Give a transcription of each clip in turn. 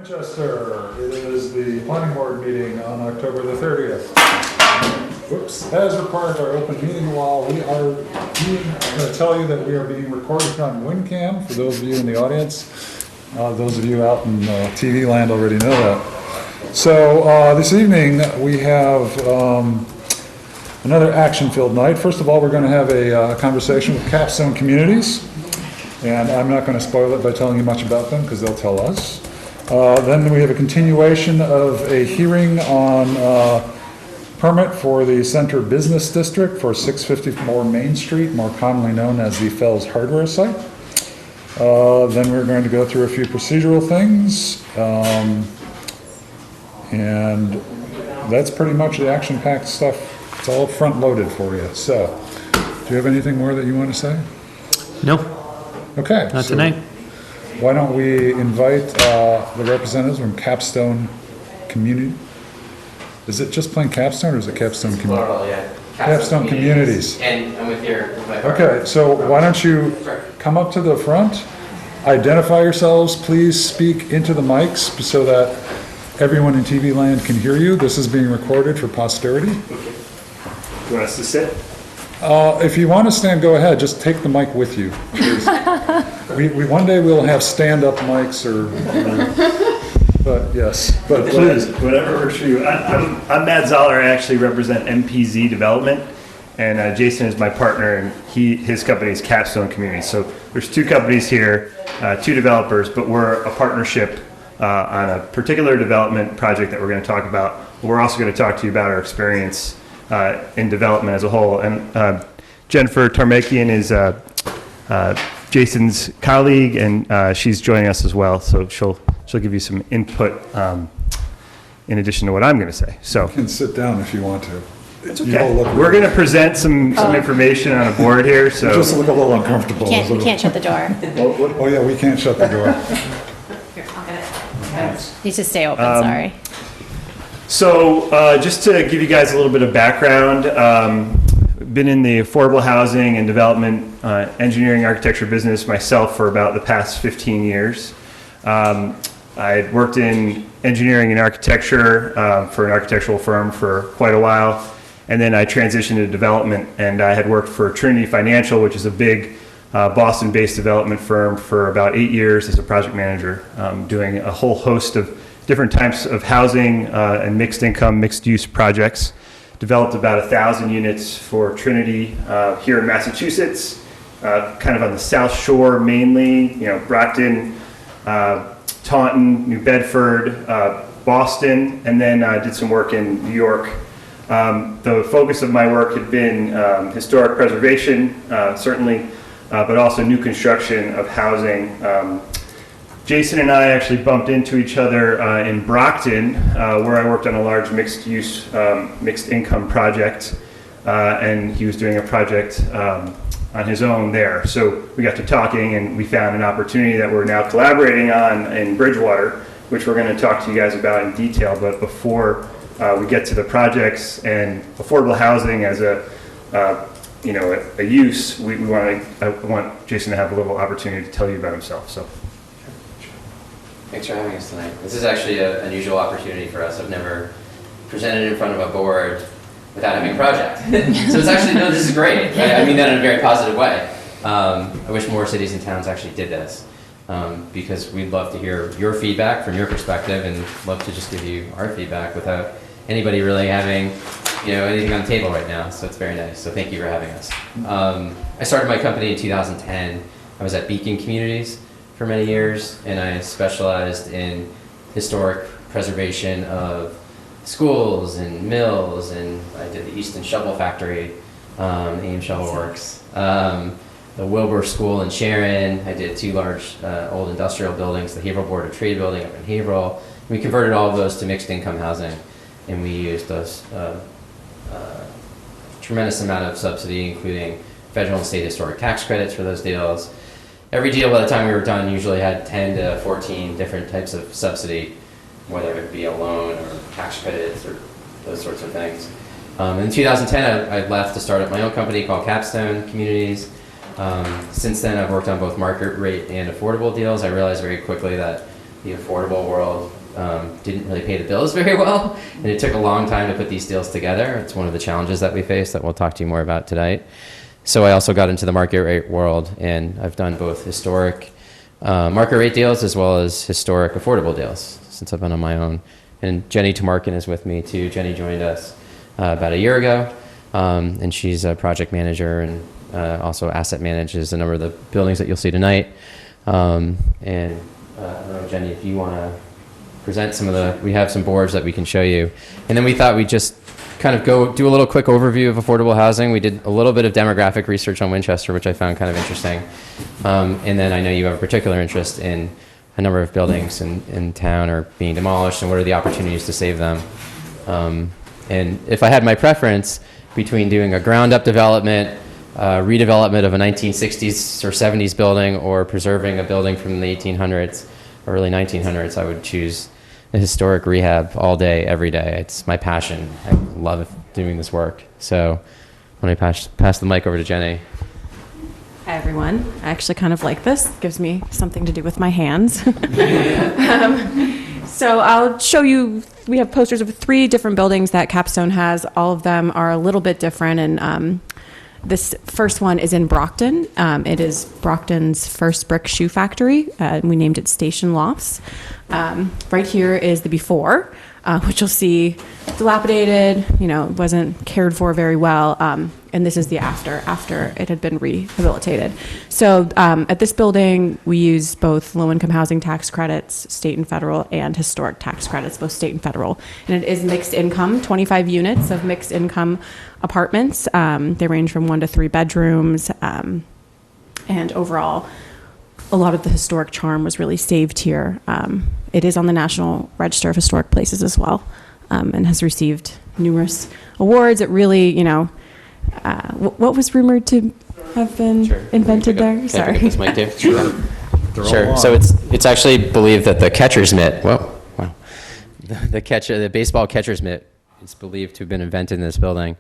Winchester, it is the planning board meeting on October the 30th. Whoops, as required by our open meeting law, I'm going to tell you that we are being recorded on WinCam, for those of you in the audience. Those of you out in TV land already know that. So this evening we have another action-filled night. First of all, we're going to have a conversation with Capstone Communities, and I'm not going to spoil it by telling you much about them because they'll tell us. Then we have a continuation of a hearing on permit for the Center Business District for 654 Main Street, more commonly known as the Fells Hardware site. Then we're going to go through a few procedural things, and that's pretty much the action-packed stuff. It's all front-loaded for you. So, do you have anything more that you want to say? No. Okay. Not tonight. Why don't we invite the representatives from Capstone Community? Is it just plain Capstone, or is it Capstone Community? Plural, yeah. Capstone Communities. And I'm with my partner. Okay, so why don't you come up to the front, identify yourselves, please speak into the mics so that everyone in TV land can hear you. This is being recorded for posterity. Okay. You want us to sit? If you want to stand, go ahead. Just take the mic with you. We one day we'll have stand-up mics but yes. But please, Whatever works for you. I'm Matt Zoller. I actually represent MPZ Development, and Jason is my partner, and his company is Capstone Community. So there's two companies here, two developers, but we're a partnership on a particular development project that we're going to talk about. We're also going to talk to you about our experience in development as a whole. And Jennifer Tarmakian is Jason's colleague, and she's joining us as well. So she'll give you some input in addition to what I'm going to say. So you can sit down if you want to. it's okay. We're going to present some information on a board here. So You just look a little uncomfortable. You can't shut the door. Oh yeah, we can't shut the door. Here, I'll get it. Needs to stay open, sorry. So just to give you guys a little bit of background, been in the affordable housing and development engineering architecture business myself for about the past 15 years. I worked in engineering and architecture for an architectural firm for quite a while, and then I transitioned to development, and I had worked for Trinity Financial, which is a big Boston-based development firm, for about 8 years as a project manager, doing a whole host of different types of housing and mixed income, mixed use projects. Developed about 1,000 units for Trinity here in Massachusetts, kind of on the South Shore mainly, Brockton, Taunton, New Bedford, Boston, and then I did some work in New York. The focus of my work had been historic preservation, certainly, but also new construction of housing. Jason and I actually bumped into each other in Brockton, where I worked on a large mixed-use, mixed-income project, and he was doing a project on his own there. So we got to talking, and we found an opportunity that we're now collaborating on in Bridgewater, which we're going to talk to you guys about in detail. But before we get to the projects and affordable housing as a use, I want Jason to have a little opportunity to tell you about himself. So. Thanks for having us tonight. This is actually an unusual opportunity for us. I've never presented in front of a board without having a project. So it's actually, no, this is great. I mean that in a very positive way. I wish more cities and towns actually did this, because we'd love to hear your feedback from your perspective, and love to just give you our feedback without anybody really having anything on the table right now. So it's very nice. So thank you for having us. I started my company in 2010. I was at Beacon Communities for many years, and I specialized in historic preservation of schools and mills, and I did the Easton Shovel Factory, AIM Shovel Works, the Wilbur School in Sharon. I did 2 large old industrial buildings, the Haverhill Board of Trade building up in Haverhill. We converted all of those to mixed income housing, and we used those tremendous amount of subsidy, including federal and state historic tax credits for those deals. Every deal by the time we were done usually had 10 to 14 different types of subsidy, whether it be a loan or tax credits or those sorts of things. In 2010, I left to start up my own company called Capstone Communities. Since then, I've worked on both market rate and affordable deals. I realized very quickly that the affordable world didn't really pay the bills very well, and it took a long time to put these deals together. It's one of the challenges that we face that we'll talk to you more about tonight. So I also got into the market rate world, and I've done both historic market rate deals as well as historic affordable deals since I've been on my own. And Jenny Tamarkin is with me too. Jenny joined us about a year ago, and she's a project manager and also asset manages a number of the buildings that you'll see tonight. I don't know, Jenny, if you want to present some of we have some boards that we can show you. And then we thought we'd just kind of go do a little quick overview of affordable housing. We did a little bit of demographic research on Winchester, which I found kind of interesting. And then I know you have a particular interest in a number of buildings in town are being demolished and what are the opportunities to save them. And if I had my preference between doing a ground up development, redevelopment of a 1960s or 70s building, or preserving a building from the 1800s or early 1900s, I would choose a historic rehab all day, every day. It's my passion. I love doing this work. So when I pass the mic over to Jenny. Hi, everyone. I actually kind of like this. It gives me something to do with my hands. So I'll show you, we have posters of 3 different buildings that Capstone has. All of them are a little bit different, and this first one is in Brockton. It is Brockton's first brick shoe factory. We named it Station Lofts. Right here is the before, which you'll see dilapidated, wasn't cared for very well. And this is the after it had been rehabilitated. So at this building, we use both low-income housing tax credits, state and federal, and historic tax credits, both state and federal. And it is mixed income, 25 units of mixed income apartments. They range from 1 to 3 bedrooms. And overall, a lot of the historic charm was really saved here. It is on the National Register of Historic Places as well, and has received numerous awards. It really, what was rumored to have been invented there? Sorry. Can I pick up this mic too? They're all Sure. on. So it's actually believed that the catcher's mitt, wow, the baseball catcher's mitt is believed to have been invented in this building.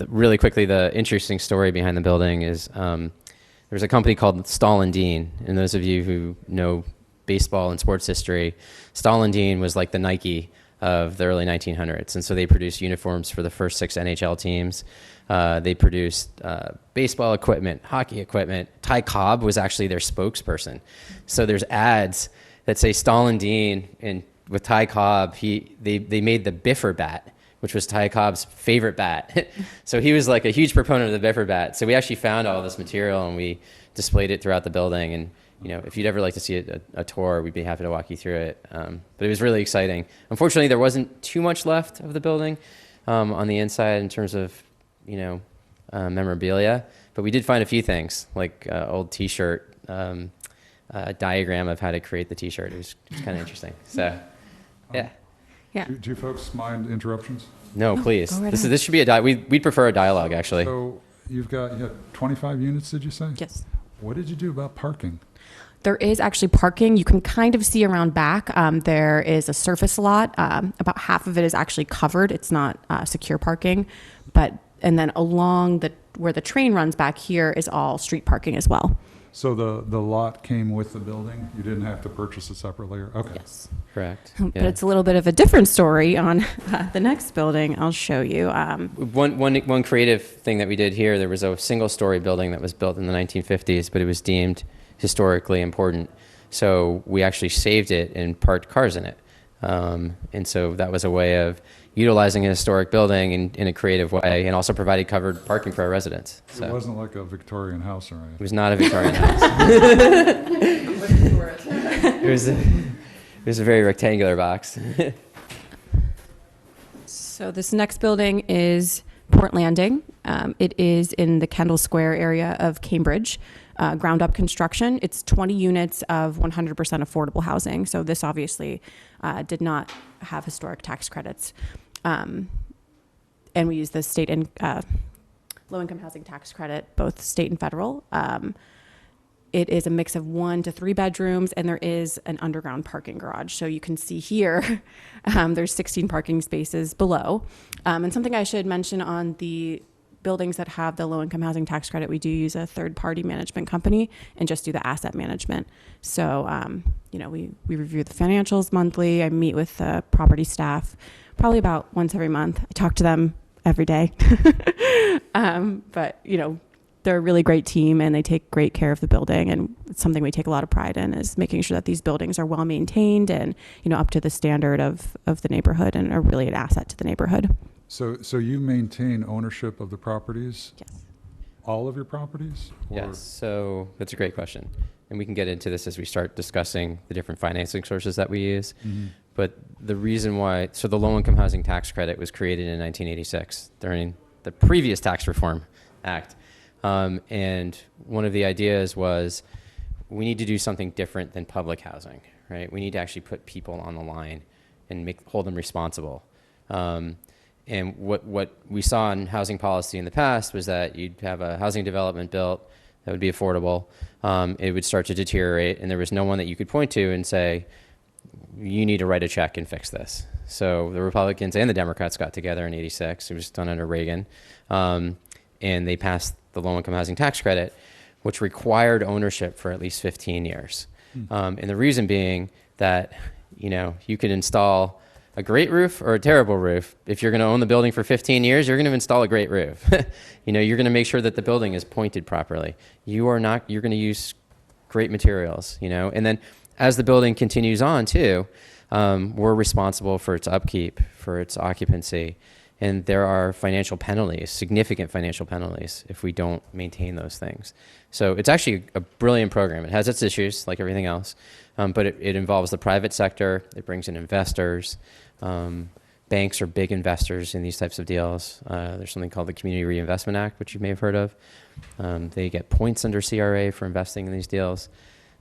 Really quickly, the interesting story behind the building is there's a company called Stahl and Dean, and those of you who know baseball and sports history, Stahl and Dean was like the Nike of the early 1900s, and so they produced uniforms for the first 6 NHL teams. They produced baseball equipment, hockey equipment. Ty Cobb was actually their spokesperson. So there's ads that say Stahl and Dean, and with Ty Cobb, they made the Biffer bat, which was Ty Cobb's favorite bat. So he was like a huge proponent of the Biffer bat. So we actually found all this material and we displayed it throughout the building. And if you'd ever like to see a tour, we'd be happy to walk you through it. But it was really exciting. Unfortunately, there wasn't too much left of the building on the inside in terms of memorabilia. But we did find a few things, like old T-shirt diagram of how to create the T-shirt. It was kind of interesting. So, yeah. Yeah. Do you folks mind interruptions? No, please. go right This should be we'd prefer a dialogue, actually. So you have 25 units, did you say? Yes. What did you do about parking? There is actually parking. You can kind of see around back. There is a surface lot. About half of it is actually covered. It's not secure parking, and then along where the train runs back here is all street parking as well. So the lot came with the building? You didn't have to purchase it separately? Okay. Yes. Correct. But Yeah. it's a little bit of a different story on the next building. I'll show you. One creative thing that we did here, there was a single-story building that was built in the 1950s, but it was deemed historically important. So we actually saved it and parked cars in it. And so that was a way of utilizing a historic building in a creative way, and also provided covered parking for our residents. So It wasn't like a Victorian house or anything? it was not a Victorian house. It was a very rectangular box. So this next building is Port Landing. It is in the Kendall Square area of Cambridge. Ground up construction. It's 20 units of 100% affordable housing. So this obviously did not have historic tax credits. And we use the state and low-income housing tax credit, both state and federal. It is a mix of 1 to 3 bedrooms, and there is an underground parking garage. So you can see here, there's 16 parking spaces below. And something I should mention on the buildings that have the low-income housing tax credit, we do use a third-party management company and just do the asset management. So, we review the financials monthly. I meet with the property staff probably about once every month. I talk to them every day. But, they're a really great team and they take great care of the building. And it's something we take a lot of pride in is making sure that these buildings are well maintained and, up to the standard of the neighborhood and are really an asset to the neighborhood. So you maintain ownership of the properties? Yes. All of your properties? Or- Yes, so that's a great question. And we can get into this as we start discussing the different financing sources that we use. Mhm. But the reason why, so the low-income housing tax credit was created in 1986 during the previous Tax Reform Act. And one of the ideas was we need to do something different than public housing, right? We need to actually put people on the line and hold them responsible. And what we saw in housing policy in the past was that you'd have a housing development built that would be affordable. It would start to deteriorate, and there was no one that you could point to and say, you need to write a check and fix this. So the Republicans and the Democrats got together in '86. It was done under Reagan. And they passed the low-income housing tax credit, which required ownership for at least 15 years. And the reason being that, you could install a great roof or a terrible roof. If you're going to own the building for 15 years, you're going to install a great roof. You're going to make sure that the building is pointed properly. You're going to use great materials, and then as the building continues on too, we're responsible for its upkeep, for its occupancy. And there are financial penalties, significant financial penalties, if we don't maintain those things. So it's actually a brilliant program. It has its issues, like everything else, but it involves the private sector. It brings in investors. Banks are big investors in these types of deals. There's something called the Community Reinvestment Act, which you may have heard of. They get points under CRA for investing in these deals.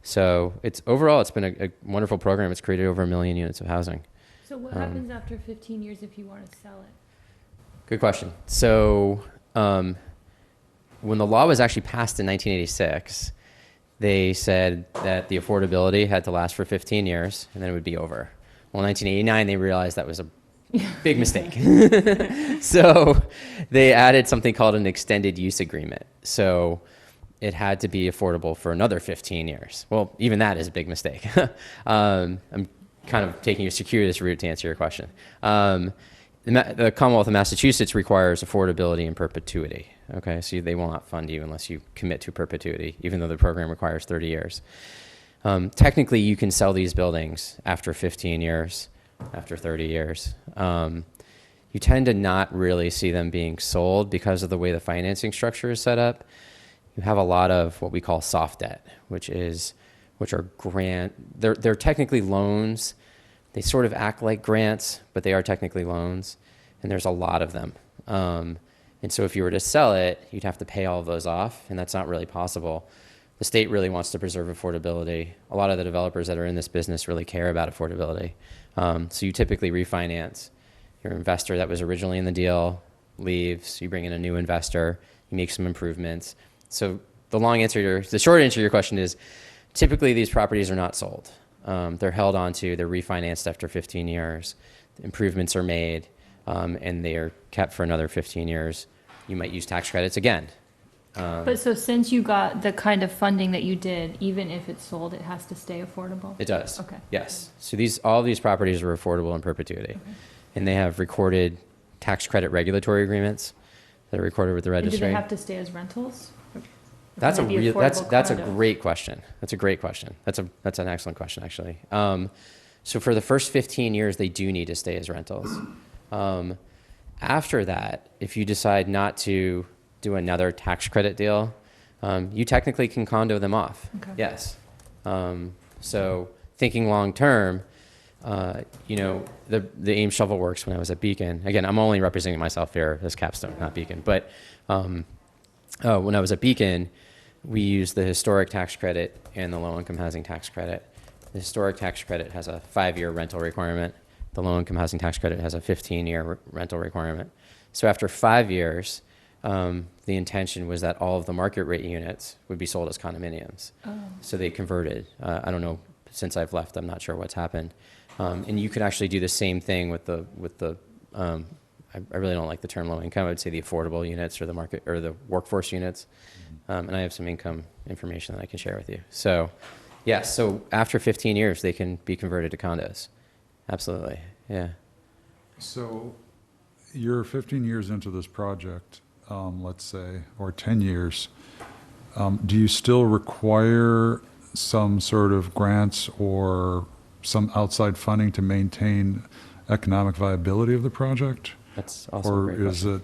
So overall, it's been a wonderful program. It's created over 1 million units of housing. So what happens after 15 years if you want to sell it? Good question. So when the law was actually passed in 1986, they said that the affordability had to last for 15 years and then it would be over. Well, in 1989, they realized that was a big mistake. So they added something called an extended use agreement. So it had to be affordable for another 15 years. Well, even that is a big mistake. I'm kind of taking a circuitous route to answer your question. The Commonwealth of Massachusetts requires affordability in perpetuity. Okay, so they will not fund you unless you commit to perpetuity, even though the program requires 30 years. Technically, you can sell these buildings after 15 years, after 30 years. You tend to not really see them being sold because of the way the financing structure is set up. You have a lot of what we call soft debt, which are they're technically loans. They sort of act like grants, but they are technically loans, and there's a lot of them. And so if you were to sell it, you'd have to pay all of those off, and that's not really possible. The state really wants to preserve affordability. A lot of the developers that are in this business really care about affordability. So you typically refinance. Your investor that was originally in the deal leaves, you bring in a new investor, you make some improvements. So the short answer to your question is typically these properties are not sold. They're held onto, they're refinanced after 15 years, improvements are made, and they are kept for another 15 years. You might use tax credits again. But so since you got the kind of funding that you did, even if it's sold, it has to stay affordable? It does. Okay. Yes. So all of these properties are affordable in perpetuity. Okay. And they have recorded tax credit regulatory agreements that are recorded with the registry. And do they have to stay as rentals? That's a great question. That's a great question. That's an excellent question, actually. So for the first 15 years, they do need to stay as rentals. After that, if you decide not to do another tax credit deal, you technically can condo them off. Okay. Yes. So thinking long term, the Ames Shovel Works when I was at Beacon. Again, I'm only representing myself here as Capstone, not Beacon. But when I was at Beacon, we used the historic tax credit and the low-income housing tax credit. The historic tax credit has a 5-year rental requirement. The low-income housing tax credit has a 15-year rental requirement. So after 5 years, the intention was that all of the market rate units would be sold as condominiums. Oh. So they converted. I don't know, since I've left, I'm not sure what's happened. And you could actually do the same thing with the I really don't like the term low income. I would say the affordable units or the market or the workforce units. And I have some income information that I can share with you. So, yes, so after 15 years, they can be converted to condos. Absolutely, yeah. So you're 15 years into this project, let's say, or 10 years. Do you still require some sort of grants or some outside funding to maintain economic viability of the project? That's also a Or great is question.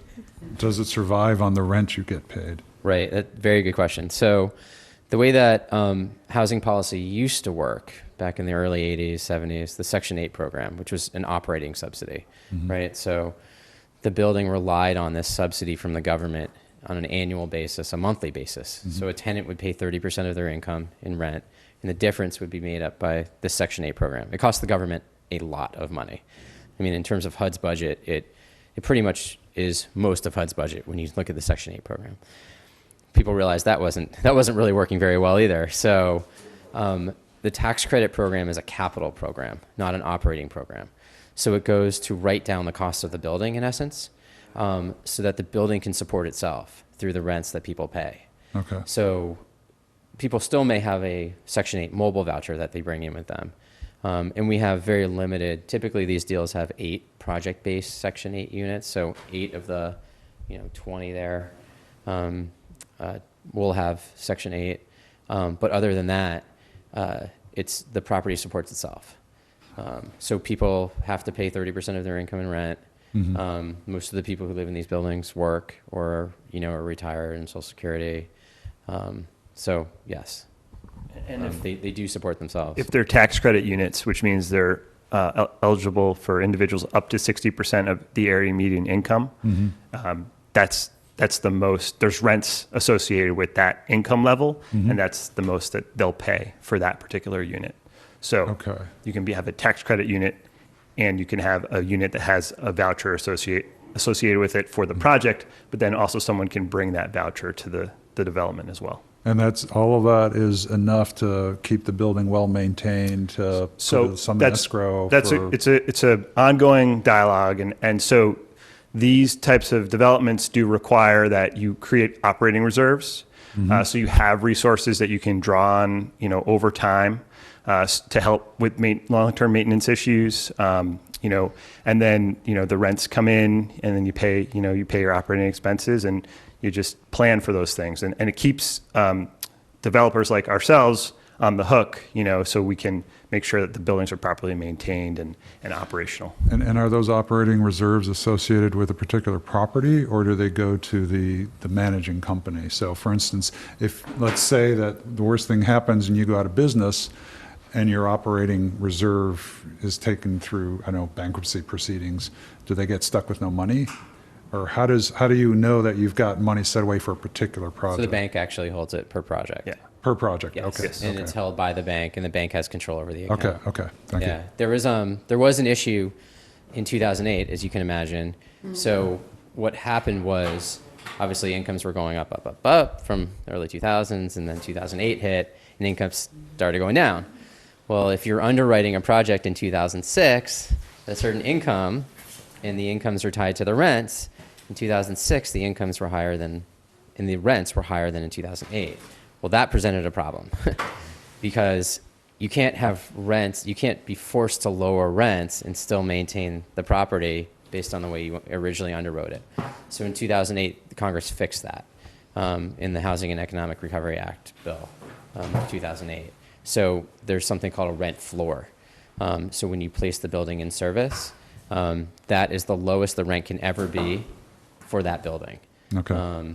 does it survive on the rent you get paid? Right, very good question. So the way that housing policy used to work back in the early 80s, 70s, the Section 8 program, which was an operating subsidy, right? So the building relied on this subsidy from the government on an annual basis, a monthly basis. So a tenant would pay 30% of their income in rent, and the difference would be made up by the Section 8 program. It cost the government a lot of money. I mean, in terms of HUD's budget, it pretty much is most of HUD's budget when you look at the Section 8 program. People realized that wasn't really working very well either. So the tax credit program is a capital program, not an operating program. So it goes to write down the cost of the building, in essence, so that the building can support itself through the rents that people pay. Okay. So people still may have a Section 8 mobile voucher that they bring in with them. And we have very limited, typically these deals have 8 project-based Section 8 units, so 8 of the 20 there will have Section 8. But other than that, it's the property supports itself. So people have to pay 30% of their income in rent. Most of the people who live in these buildings work or are retired and Social Security. So yes, And they do support themselves. if they're tax credit units, which means they're eligible for individuals up to 60% of the area median income, that's the most. There's rents associated with that income level, and that's the most that they'll pay for that particular unit. So Okay. you can have a tax credit unit, and you can have a unit that has a voucher associated with it for the project, but then also someone can bring that voucher to the development as well. And that's, all of that is enough to keep the building well-maintained, to So put some that's escrow that's for... it's a ongoing dialogue, and so these types of developments do require that you create operating reserves, so you have resources that you can draw on, over time, to help with long-term maintenance issues, and then the rents come in, and then you pay your operating expenses, and you just plan for those things, and it keeps developers like ourselves on the hook, so we can make sure that the buildings are properly maintained and operational. And are those operating reserves associated with a particular property, or do they go to the managing company? So for instance, if, let's say that the worst thing happens and you go out of business, and your operating reserve is taken through, bankruptcy proceedings, do they get stuck with no money? Or how do you know that you've got money set away for a particular project? So the bank actually holds it per project. Yeah. Per project, Yes. okay. Yes. And it's held by the bank, and the bank has control over the account. Okay, thank you. Yeah, there was an issue in 2008, as you can imagine. So what happened was, obviously, incomes were going up from the early 2000s, and then 2008 hit, and incomes started going down. Well, if you're underwriting a project in 2006, at a certain income, and the incomes are tied to the rents, in 2006, the incomes were higher than, and the rents were higher than in 2008. Well, that presented a problem because you can't have rents, you can't be forced to lower rents and still maintain the property based on the way you originally underwrote it. So in 2008, the Congress fixed that in the Housing and Economic Recovery Act bill of 2008. So there's something called a rent floor. So when you place the building in service, that is the lowest the rent can ever be for that building. Okay.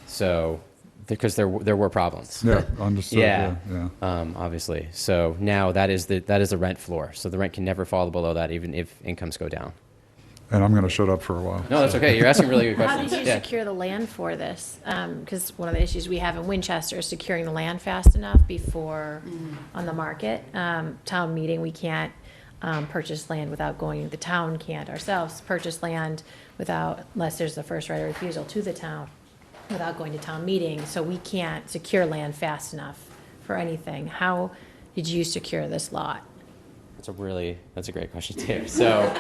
So because there were problems. Yeah, understood. Yeah. Yeah. Obviously. So now that is the rent floor. So the rent can never fall below that, even if incomes go down. And I'm going to shut up for a while. No, that's okay. You're asking really good How questions. did you Yeah. secure the land for this? Because one of the issues we have in Winchester is securing the land fast enough before on the market. Town meeting, we can't purchase land without going, the town can't ourselves purchase land unless there's the first right of refusal to the town without going to town meeting. So we can't secure land fast enough for anything. How did you secure this lot? That's a great question too. So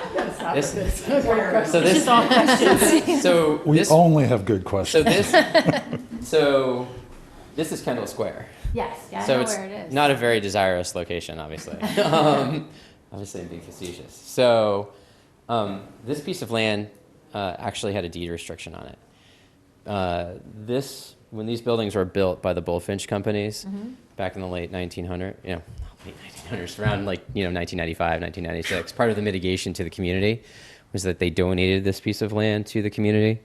this, This is all questions. so We this, only have good questions. so this is Kendall Square. Yes, yeah, I So know it's where it is. not a very desirous location, obviously. Obviously, I'm being facetious. So this piece of land actually had a deed restriction on it. When these buildings were built by the Bullfinch companies back in the late 1900s, late 1900s, around 1995, 1996, part of the mitigation to the community was that they donated this piece of land to the community.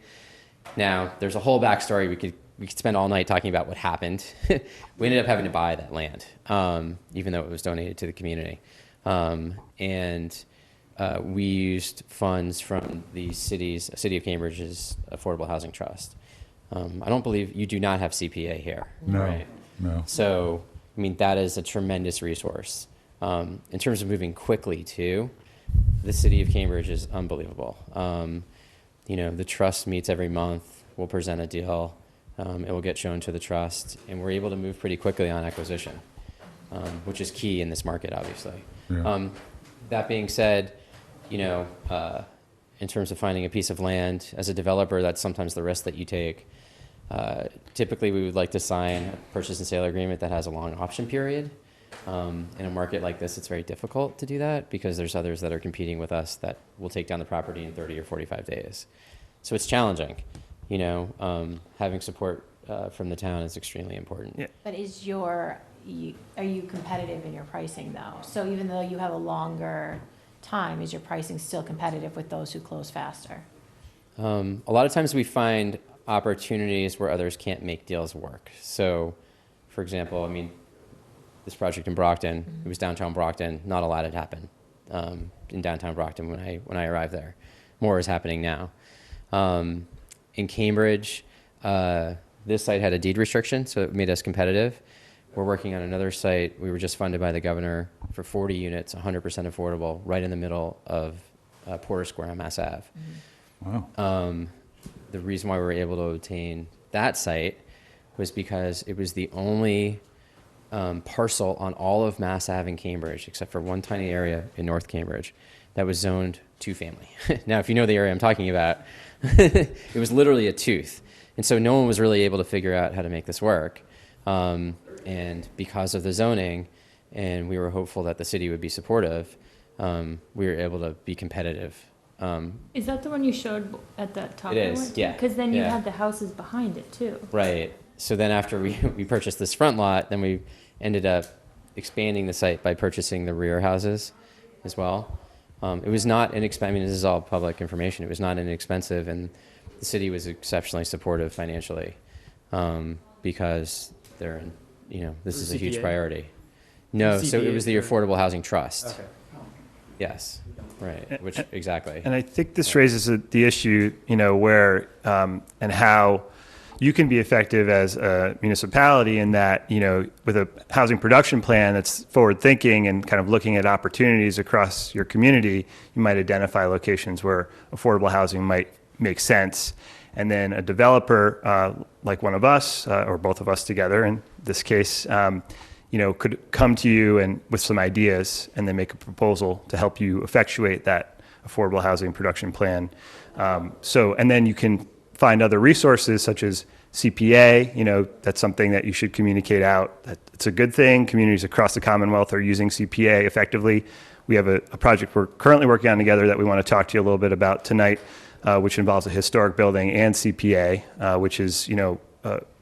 Now, there's a whole backstory. We could spend all night talking about what happened. We ended up having to buy that land, even though it was donated to the community. We used funds from the City of Cambridge's Affordable Housing Trust. I don't believe you do not have CPA here. No, Right? no. So, that is a tremendous resource. In terms of moving quickly too, the City of Cambridge is unbelievable. The trust meets every month. We'll present a deal. It will get shown to the trust, and we're able to move pretty quickly on acquisition, which is key in this market, obviously. Yeah. That being said, in terms of finding a piece of land, as a developer, that's sometimes the risk that you take. Typically, we would like to sign a purchase and sale agreement that has a long option period. In a market like this, it's very difficult to do that because there's others that are competing with us that will take down the property in 30 or 45 days. So it's challenging. Having support from the town is extremely important. Yeah. But are you competitive in your pricing though? So even though you have a longer time, is your pricing still competitive with those who close faster? A lot of times we find opportunities where others can't make deals work. So, for example, this project in Brockton, it was downtown Brockton. Not a lot had happened in downtown Brockton when I arrived there. More is happening now. In Cambridge, this site had a deed restriction, so it made us competitive. We're working on another site. We were just funded by the governor for 40 units, 100% affordable, right in the middle of Porter Square on Mass Ave. Wow. The reason why we were able to obtain that site was because it was the only parcel on all of Mass Ave in Cambridge, except for one tiny area in North Cambridge, that was zoned two-family. Now, if you know the area I'm talking about, it was literally a tooth. And so no one was really able to figure out how to make this work. And because of the zoning, and we were hopeful that the city would be supportive, we were able to be competitive. Is that the one you showed at that top? It is, yeah. Because then you Yeah. had the houses behind it too. Right. So then after we purchased this front lot, then we ended up expanding the site by purchasing the rear houses as well. It was not inexpensive. This is all public information. It was not inexpensive, and the city was exceptionally supportive financially because they're this is a huge CPA? priority. No, so it was the CPA? Affordable Housing Trust. Okay. Yes. Right. Which exactly. And I think this raises the issue, where and how you can be effective as a municipality in that, with a housing production plan that's forward thinking and kind of looking at opportunities across your community, you might identify locations where affordable housing might make sense. And then a developer like one of us, or both of us together in this case, could come to you and with some ideas and then make a proposal to help you effectuate that affordable housing production plan. And then you can find other resources such as CPA. That's something that you should communicate out. That it's a good thing. Communities across the Commonwealth are using CPA effectively. We have a project we're currently working on together that we want to talk to you a little bit about tonight, which involves a historic building and CPA, which is,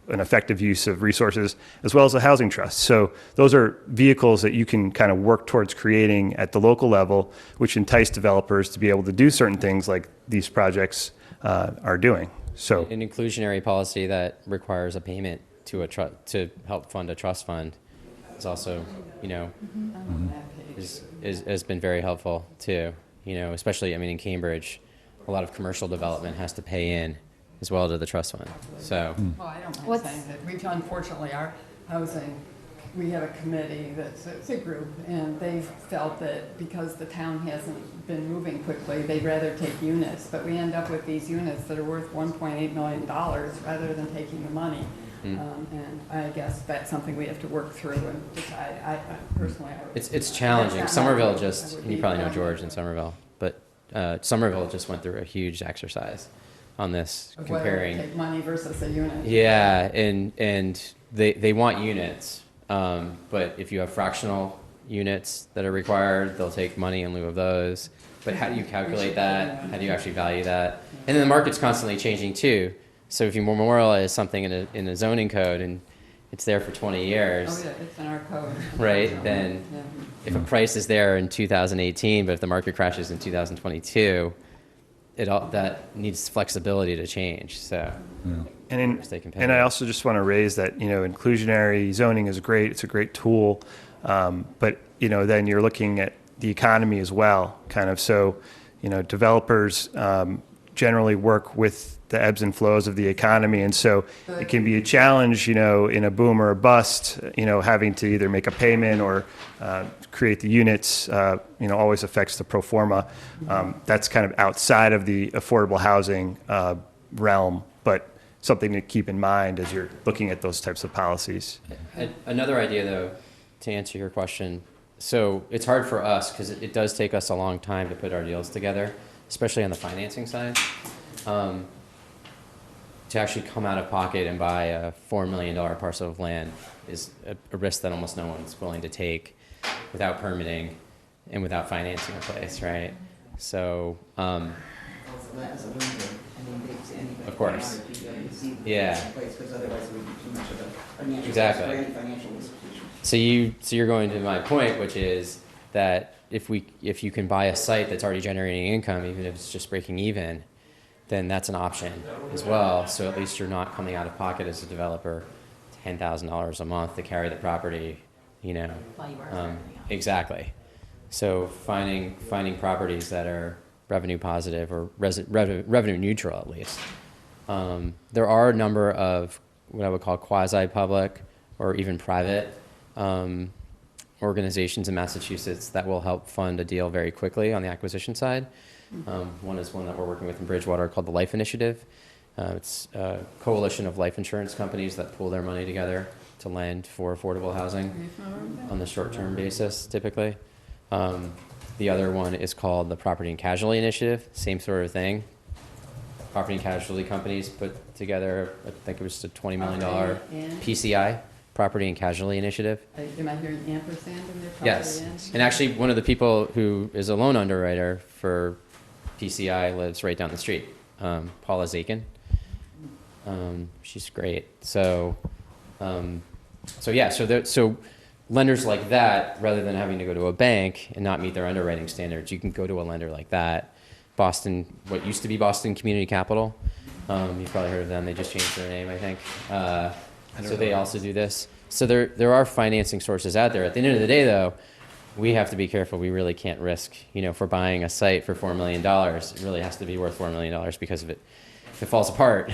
an effective use of resources, as well as a housing trust. So those are vehicles that you can kind of work towards creating at the local level, which entice developers to be able to do certain things like these projects are doing. So an inclusionary policy that requires a payment to to help fund a trust fund is also, has been very helpful too. Especially in Cambridge, a lot of commercial development has to pay in as well to the trust fund. So Well, I don't mind saying that. We've, unfortunately, our housing, we have a committee it's a group, and they felt that because the town hasn't been moving quickly, they'd rather take units. But we end up with these units that are worth $1.8 million rather than taking the money. And I guess that's something we have to work through and decide. I personally, I would. It's challenging. That's not Somerville my- just, I would and you be probably know fine. George in Somerville, but Somerville just went through a huge exercise on this, Of whether to comparing. take money versus a unit. Yeah, and they want units, but if you have fractional units that are required, they'll take money in lieu of those. But how do you calculate that? How do you actually value that? And then the market's constantly changing too. So if you memorialize something in a zoning code and it's there for 20 years, Oh, yeah, it's in our code. right, then Yeah. if a price is there in 2018, but if the market crashes in 2022, that needs flexibility to change. So stay competitive. And I also just want to raise that, inclusionary zoning is great. It's a great tool. But, then you're looking at the economy as well, kind of. So, developers generally work with the ebbs and flows of the economy. And so it can be a challenge, in a boom or a bust, having to either make a payment or create the units, always affects the pro forma. That's kind of outside of the affordable housing realm, but something to keep in mind as you're looking at those types of policies. Another idea, though, to answer your question, so it's hard for us because it does take us a long time to put our deals together, especially on the financing side. To actually come out of pocket and buy a $4 million parcel of land is a risk that almost no one's willing to take without permitting and without financing in place, right? So, of course. Yeah. Exactly. So you're going to my point, which is that if you can buy a site that's already generating income, even if it's just breaking even, then that's an option as well. So at least you're not coming out of pocket as a developer $10,000 a month to carry the property, exactly. So finding properties that are revenue positive or revenue neutral at least. There are a number of what I would call quasi-public or even private organizations in Massachusetts that will help fund a deal very quickly on the acquisition side. One is one that we're working with in Bridgewater called the Life Initiative. It's a coalition of life insurance companies that pool their money together to lend for affordable housing on the short-term basis, typically. The other one is called the Property and Casualty Initiative, same sort of thing. Property and casualty companies put together, I think it was a $20 million PCI, Property and Casualty Initiative. Am I hearing ampersand in there? Yes, and actually one of the people who is a loan underwriter for PCI lives right down the street, Paula Zakin. She's great. So lenders like that, rather than having to go to a bank and not meet their underwriting standards, you can go to a lender like that. Boston, what used to be Boston Community Capital, you've probably heard of them. They just changed their name, I think. So they also do this. So there are financing sources out there. At the end of the day, though, we have to be careful. We really can't risk, for buying a site for $4 million. It really has to be worth $4 million because if it falls apart,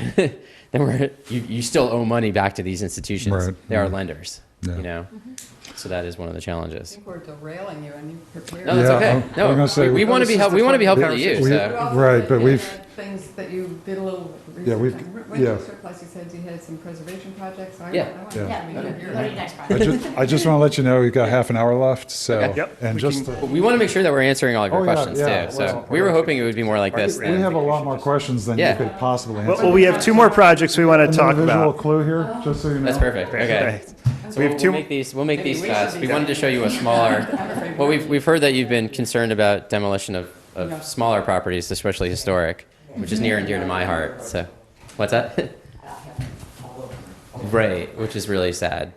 then you still owe money back to these institutions. Right. They are lenders, Yeah. So that is one of the I challenges. think we're derailing you and you prepared. No, that's Yeah, okay. I'm gonna say- We want to be helpful to you. We- So. Right, but we've- Things that you did a little Yeah, research we've- on. yeah. Winchester, plus you said you had some preservation projects. Yeah. I want Yeah. to Yeah, be go here. to your next I project. just want to let you know we've got half an hour left, so. Okay. Yep, And we just, can- to- We want to make sure that we're answering all of your Oh, yeah, questions yeah, too. well, So we were hoping it would be more like this. we have a lot more questions than you Yeah. could possibly Well, answer. we have two more projects we want to talk Another visual about. clue here, just so you know. That's perfect. Okay. So We have two- we'll make these Maybe we fast. should We be wanted to show you a smaller. Well, we've heard that you've been concerned about demolition of smaller properties, especially historic, which is near and dear to my heart. So, what's that? Right, which is really sad,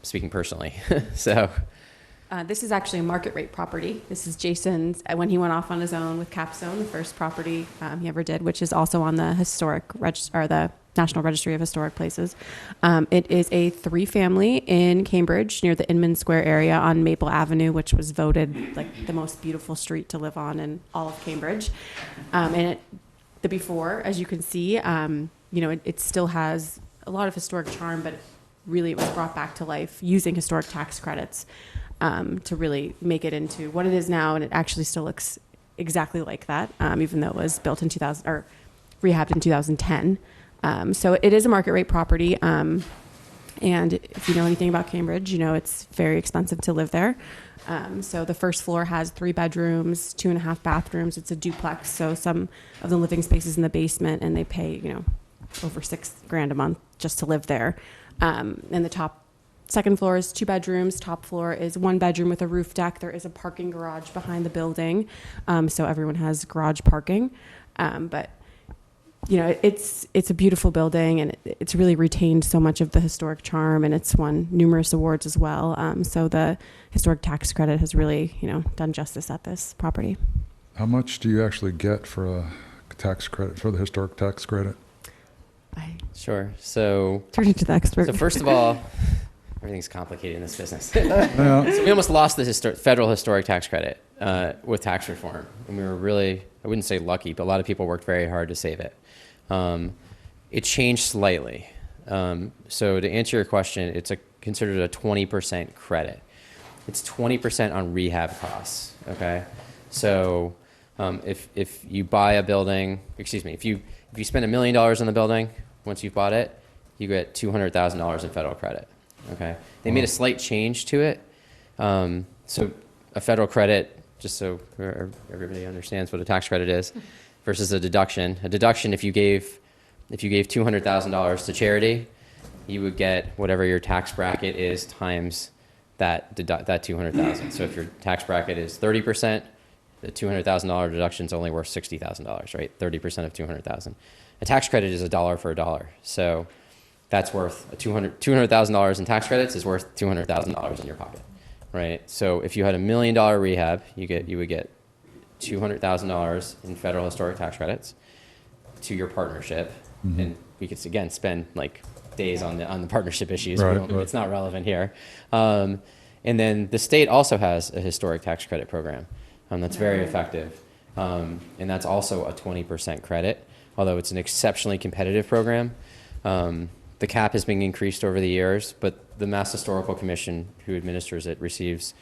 speaking personally. So, This is actually a market rate property. This is Jason's, when he went off on his own with Capstone, the first property he ever did, which is also on the the National Registry of Historic Places. It is a 3-family in Cambridge near the Inman Square area on Maple Avenue, which was voted like the most beautiful street to live on in all of Cambridge. The before, as you can see, it still has a lot of historic charm, but really it was brought back to life using historic tax credits to really make it into what it is now, and it actually still looks exactly like that, even though it was built in 2000 or rehabbed in 2010. So it is a market rate property. And if you know anything about Cambridge, you know it's very expensive to live there. So the first floor has 3 bedrooms, 2.5 bathrooms. It's a duplex. So some of the living spaces in the basement, and they pay, you know, over $6,000 a month just to live there. And the second floor is 2 bedrooms. Top floor is 1 bedroom with a roof deck. There is a parking garage behind the building. So everyone has garage parking. But you know, it's a beautiful building, and it's really retained so much of the historic charm, and it's won numerous awards as well. So the historic tax credit has really, you know, done justice at this property. How much do you actually get for a tax credit, for the historic tax credit? I Sure. So, turn to the expert. so first of all, everything's complicated in this business. Yeah. So we almost lost the federal historic tax credit with tax reform, and we were really, I wouldn't say lucky, but a lot of people worked very hard to save it. It changed slightly. So to answer your question, it's considered a 20% credit. It's 20% on rehab costs. Okay, so if you buy a building, excuse me, if you spend $1 million on the building, once you've bought it, you get $200,000 in federal credit. Okay, they made a slight change to it. So a federal credit, just so everybody understands what a tax credit is, versus a deduction. A deduction, if you gave $200,000 to charity, you would get whatever your tax bracket is times that $200,000. So if your tax bracket is 30%, the $200,000 deduction is only worth $60,000, right? 30% of $200,000. A tax credit is $1 for $1. So that's worth $200,000 in tax credits is worth $200,000 in your pocket, right? So if you had $1 million rehab, you would get $200,000 in federal historic tax credits to your partnership, and we could again spend like days on the partnership issues. Right, It's not relevant here. And then the state also has a historic tax credit program that's very effective, and that's also a 20% credit. Although it's an exceptionally competitive program, the cap has been increased over the years, but the Mass Historical Commission, who administers it, receives,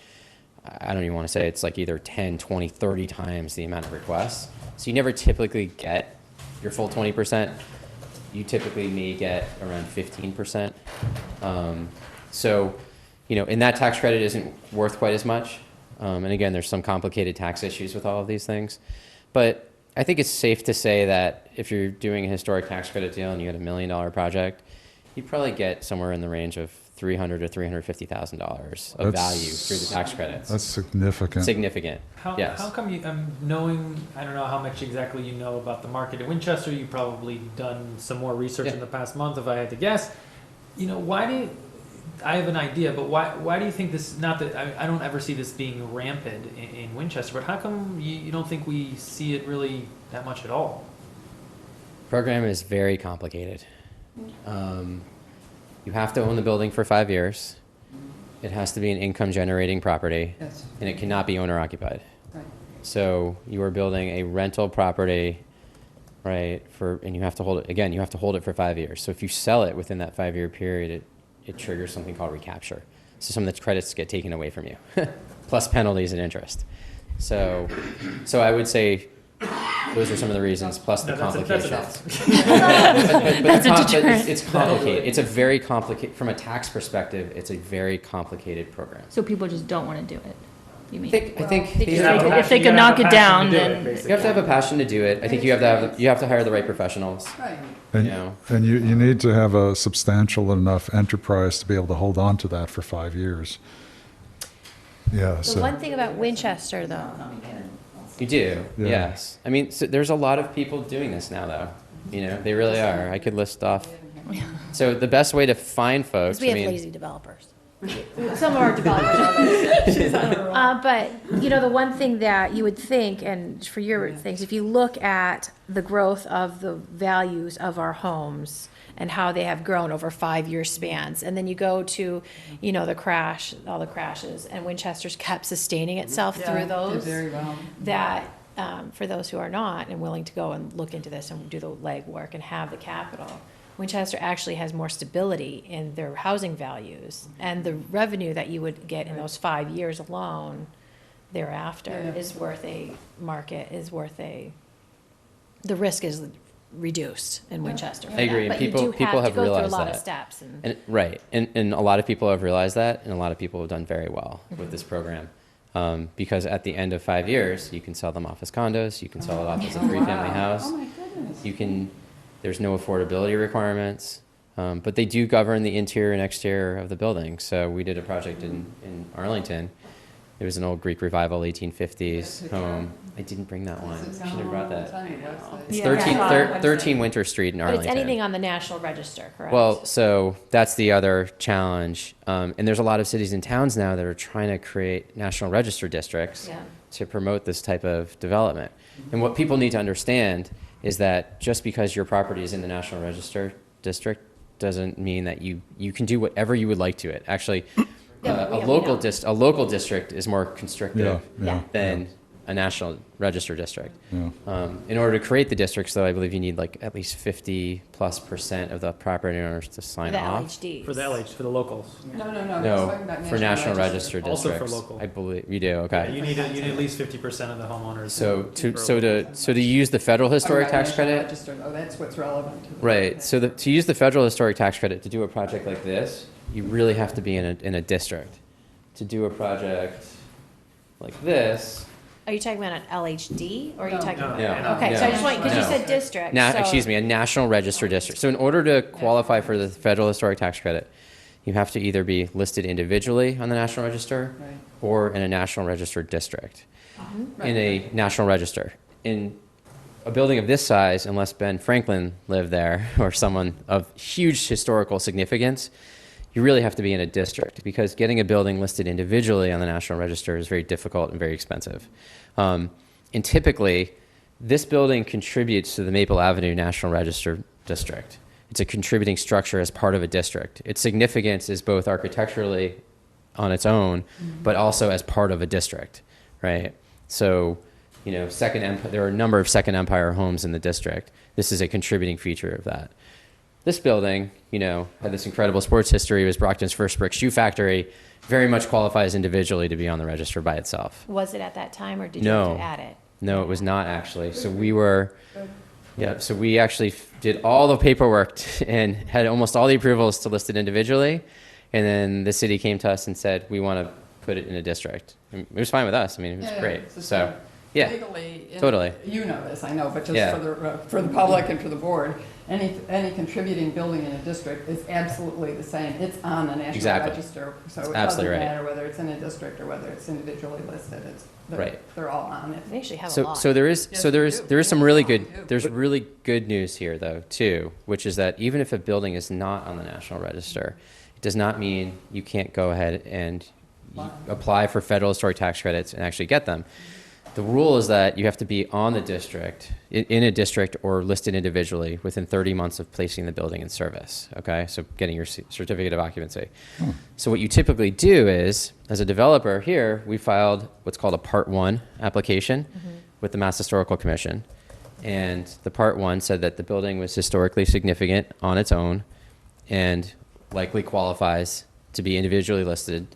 I don't even want to say, it's like either 10, 20, 30 times the amount of requests. So you never typically get your full 20%. You typically may get around 15%. So, you know, and that tax credit isn't worth quite as much. And again, there's some complicated tax issues with all of these things. But I think it's safe to say that if you're doing a historic tax credit deal and you had $1 million project, you'd probably get somewhere in the range of $300,000 to $350,000 of value through the tax credits. That's significant. Significant. Yes. How come you, knowing, I don't know how much exactly you know about the market in Winchester, you've probably done some more research in the past month, if I had to guess. You know, I have an idea, but why do you think this, not that, I don't ever see this being rampant in Winchester, but how come you don't think we see it really that much at all? Program is very complicated. You have to own the building for 5 years. It has to be an income generating property, Yes. and it cannot be owner occupied. Right. So you are building a rental property, right? And you have to hold it, again, you have to hold it for 5 years. So if you sell it within that 5 year period, it triggers something called recapture. So some of the credits get taken away from you, plus penalties and interest. So I would say those are some of the reasons, plus the complications. It's complicated. It's a very complicated, from a tax perspective, it's a very complicated program. So people just don't want to do it. You mean? I think If these they are- could- if they could knock it down, then you have to have a passion to do it. I think you have to hire the right professionals. Right. And, You know. and you need to have a substantial enough enterprise to be able to hold on to that for 5 years. Yeah, The so, one thing about Winchester, though, You do, Yeah. yes. I mean, so there's a lot of people doing this now, though. You know, they really are. I could list off. So the best way to find folks, because we I have mean, lazy developers. Some of our developers are. But, you know, the one thing that you would think, and for your things, if you look at the growth of the values of our homes and how they have grown over 5 year spans, and then you go to, you know, all the crashes, and Winchester's kept sustaining itself Yeah, through did those, very well. that, for those who are not and willing to go and look into this and do the legwork and have the capital, Winchester actually has more stability in their housing values, and the revenue that you would get in those 5 years alone thereafter Yeah. is worth the risk is reduced in Winchester. for I agree, that. and But you do people have to go through realized a lot of that. steps. And right, and a lot of people have realized that, and a lot of people have done very well with this program. Because at the end of 5 years, you can sell them off as condos, you can sell it off as a three-family house. Oh, my goodness. You can, there's no affordability requirements, but they do govern the interior and exterior of the building. So we did a project in Arlington. It was an old Greek revival, 1850s home. I didn't bring that one. This is- I should have brought that. Tell me, that's the- It's Yeah. 13, Yeah. 13 Winter Street in But it's Arlington. anything on the National Register, correct? Well, so that's the other challenge. And there's a lot of cities and towns now that are trying to create National Register districts Yeah. to promote this type of development. And what people need to understand is that just because your property is in the National Register district doesn't mean that you can do whatever you would like to it. Actually, Yeah, a we local know. a local district is more constrictive Yeah, than a National Register district. yeah. In order to create the districts, though, I believe you need like at least 50+% of the property owners to sign The off. LHDs. For the LH, for the locals. No, no, no. No, he's talking about for National Register Also for districts. local. I believe you do. Yeah, Okay. you need at least 50% of the homeowners. So for to use the federal historic Talking about tax National credit, Register, though, that's what's relevant to the. right? So to use the federal historic tax credit to do a project like this, you really have to be in a district. To do a project like this, Are you talking about an LHD or are you No. talking No, about? no, Okay, so I just want, because you no. said district. so- excuse me, a National Register district. So in order to qualify for the federal historic tax credit, you have to either be listed individually on the National Register Right. or in a National Register district. Right. In a National Register. In a building of this size, unless Ben Franklin lived there or someone of huge historical significance, you really have to be in a district because getting a building listed individually on the National Register is very difficult and very expensive. And typically, this building contributes to the Maple Avenue National Register district. It's a contributing structure as part of a district. Its significance is both architecturally on its own, but also as part of a district, right? So, you know, there are a number of Second Empire homes in the district. This is a contributing feature of that. This building, you know, had this incredible sports history. It was Brockton's first brick shoe factory. Very much qualifies individually to be on the register by itself. Was it at that time or did you have No. to add it? No, it was not actually. So we actually did all the paperwork and had almost all the approvals to list it individually. And then the city came to us and said, we want to put it in a district. And it was fine with us. I mean, it was Yeah, yeah, great. it's just So, yeah, Legally. totally. You know this, I know, but just Yeah. for the public and for the board, any contributing building in a district is absolutely the same. It's on the National Exactly. Register. So That's it doesn't absolutely right. matter whether it's in a district or whether it's individually listed. Right. They're all on it. They actually have a So, lot. so there is, Yes, so there we is, do. there is some We really have a good, lot, we do. there's really good news here though, too, which is that even if a building is not on the National Register, it does not mean you can't go ahead and apply for federal historic tax credits and actually get them. The rule is that you have to be on the district, in a district or listed individually within 30 months of placing the building in service, okay? So getting your certificate of occupancy. So what you typically do is, as a developer here, we filed what's called a Part 1 application with the Mass Historical Commission. And the Part 1 said that the building was historically significant on its own and likely qualifies to be individually listed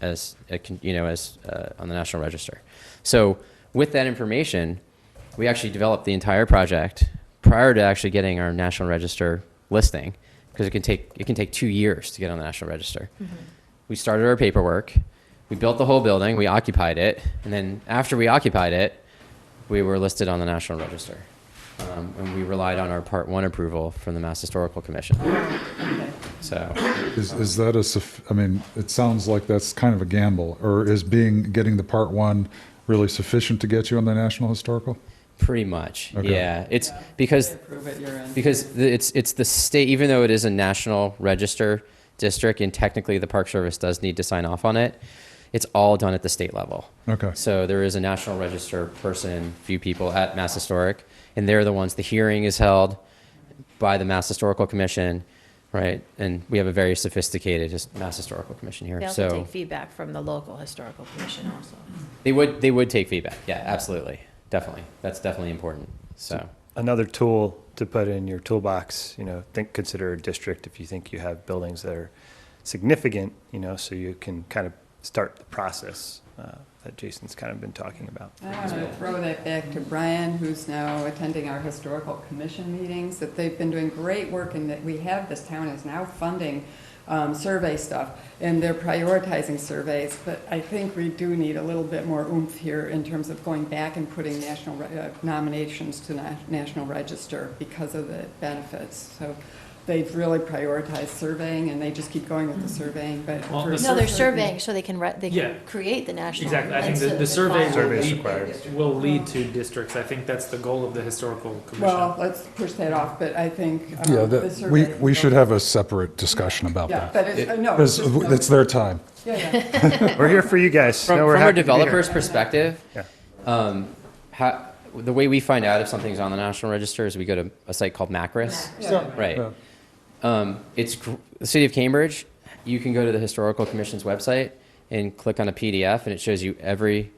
as on the National Register. So with that information, we actually developed the entire project prior to actually getting our National Register listing, because it can take 2 years to get on the National Register. We started our paperwork, we built the whole building, we occupied it, and then after we occupied it, we were listed on the National Register. And we relied on our Part 1 approval from the Mass Historical Commission. So, Is that I mean, it sounds like that's kind of a gamble, or is getting the Part 1 really sufficient to get you on the National Historical? pretty much, Okay. yeah. It's because They approve it, you're in. it's the state, even though it is a National Register district, and technically the Park Service does need to sign off on it, it's all done at the state level. Okay. So there is a National Register person, few people at Mass Historic, and they're the ones, the hearing is held by the Mass Historical Commission, right? And we have a very sophisticated Mass Historical Commission here. They also So take feedback from the local historical commission also. they would take feedback. Yeah, absolutely. Definitely. That's definitely important. So, Another tool to put in your toolbox, consider a district if you think you have buildings that are significant, so you can kind of start the process that Jason's kind of been talking about. I want to throw that back to Brian, who's now attending our historical commission meetings, that they've been doing great work and that this town is now funding survey stuff, and they're prioritizing surveys, but I think we do need a little bit more oomph here in terms of going back and putting nominations to National Register because of the benefits. So they've really prioritized surveying, and they just keep going with the surveying, but. Well, for the- No, they're certain- surveying so they can, Yeah. create the national. Exactly. I think instead the of survey file. Survey is required. will lead to districts. I think that's the goal of the historical commission. Well, let's push that off, but I think. Yeah, the survey. we should have a separate discussion about Yeah, that. but it's, no. Because it's their time. Yeah, yeah. We're here for you guys. From, No, we're from a happy to be here. developer's perspective, Yeah. the way we find out if something's on the National Register is we go to a site called Macris. Yeah. Right. Yeah. The city of Cambridge. You can go to the Historical Commission's website and click on a PDF, and it shows you every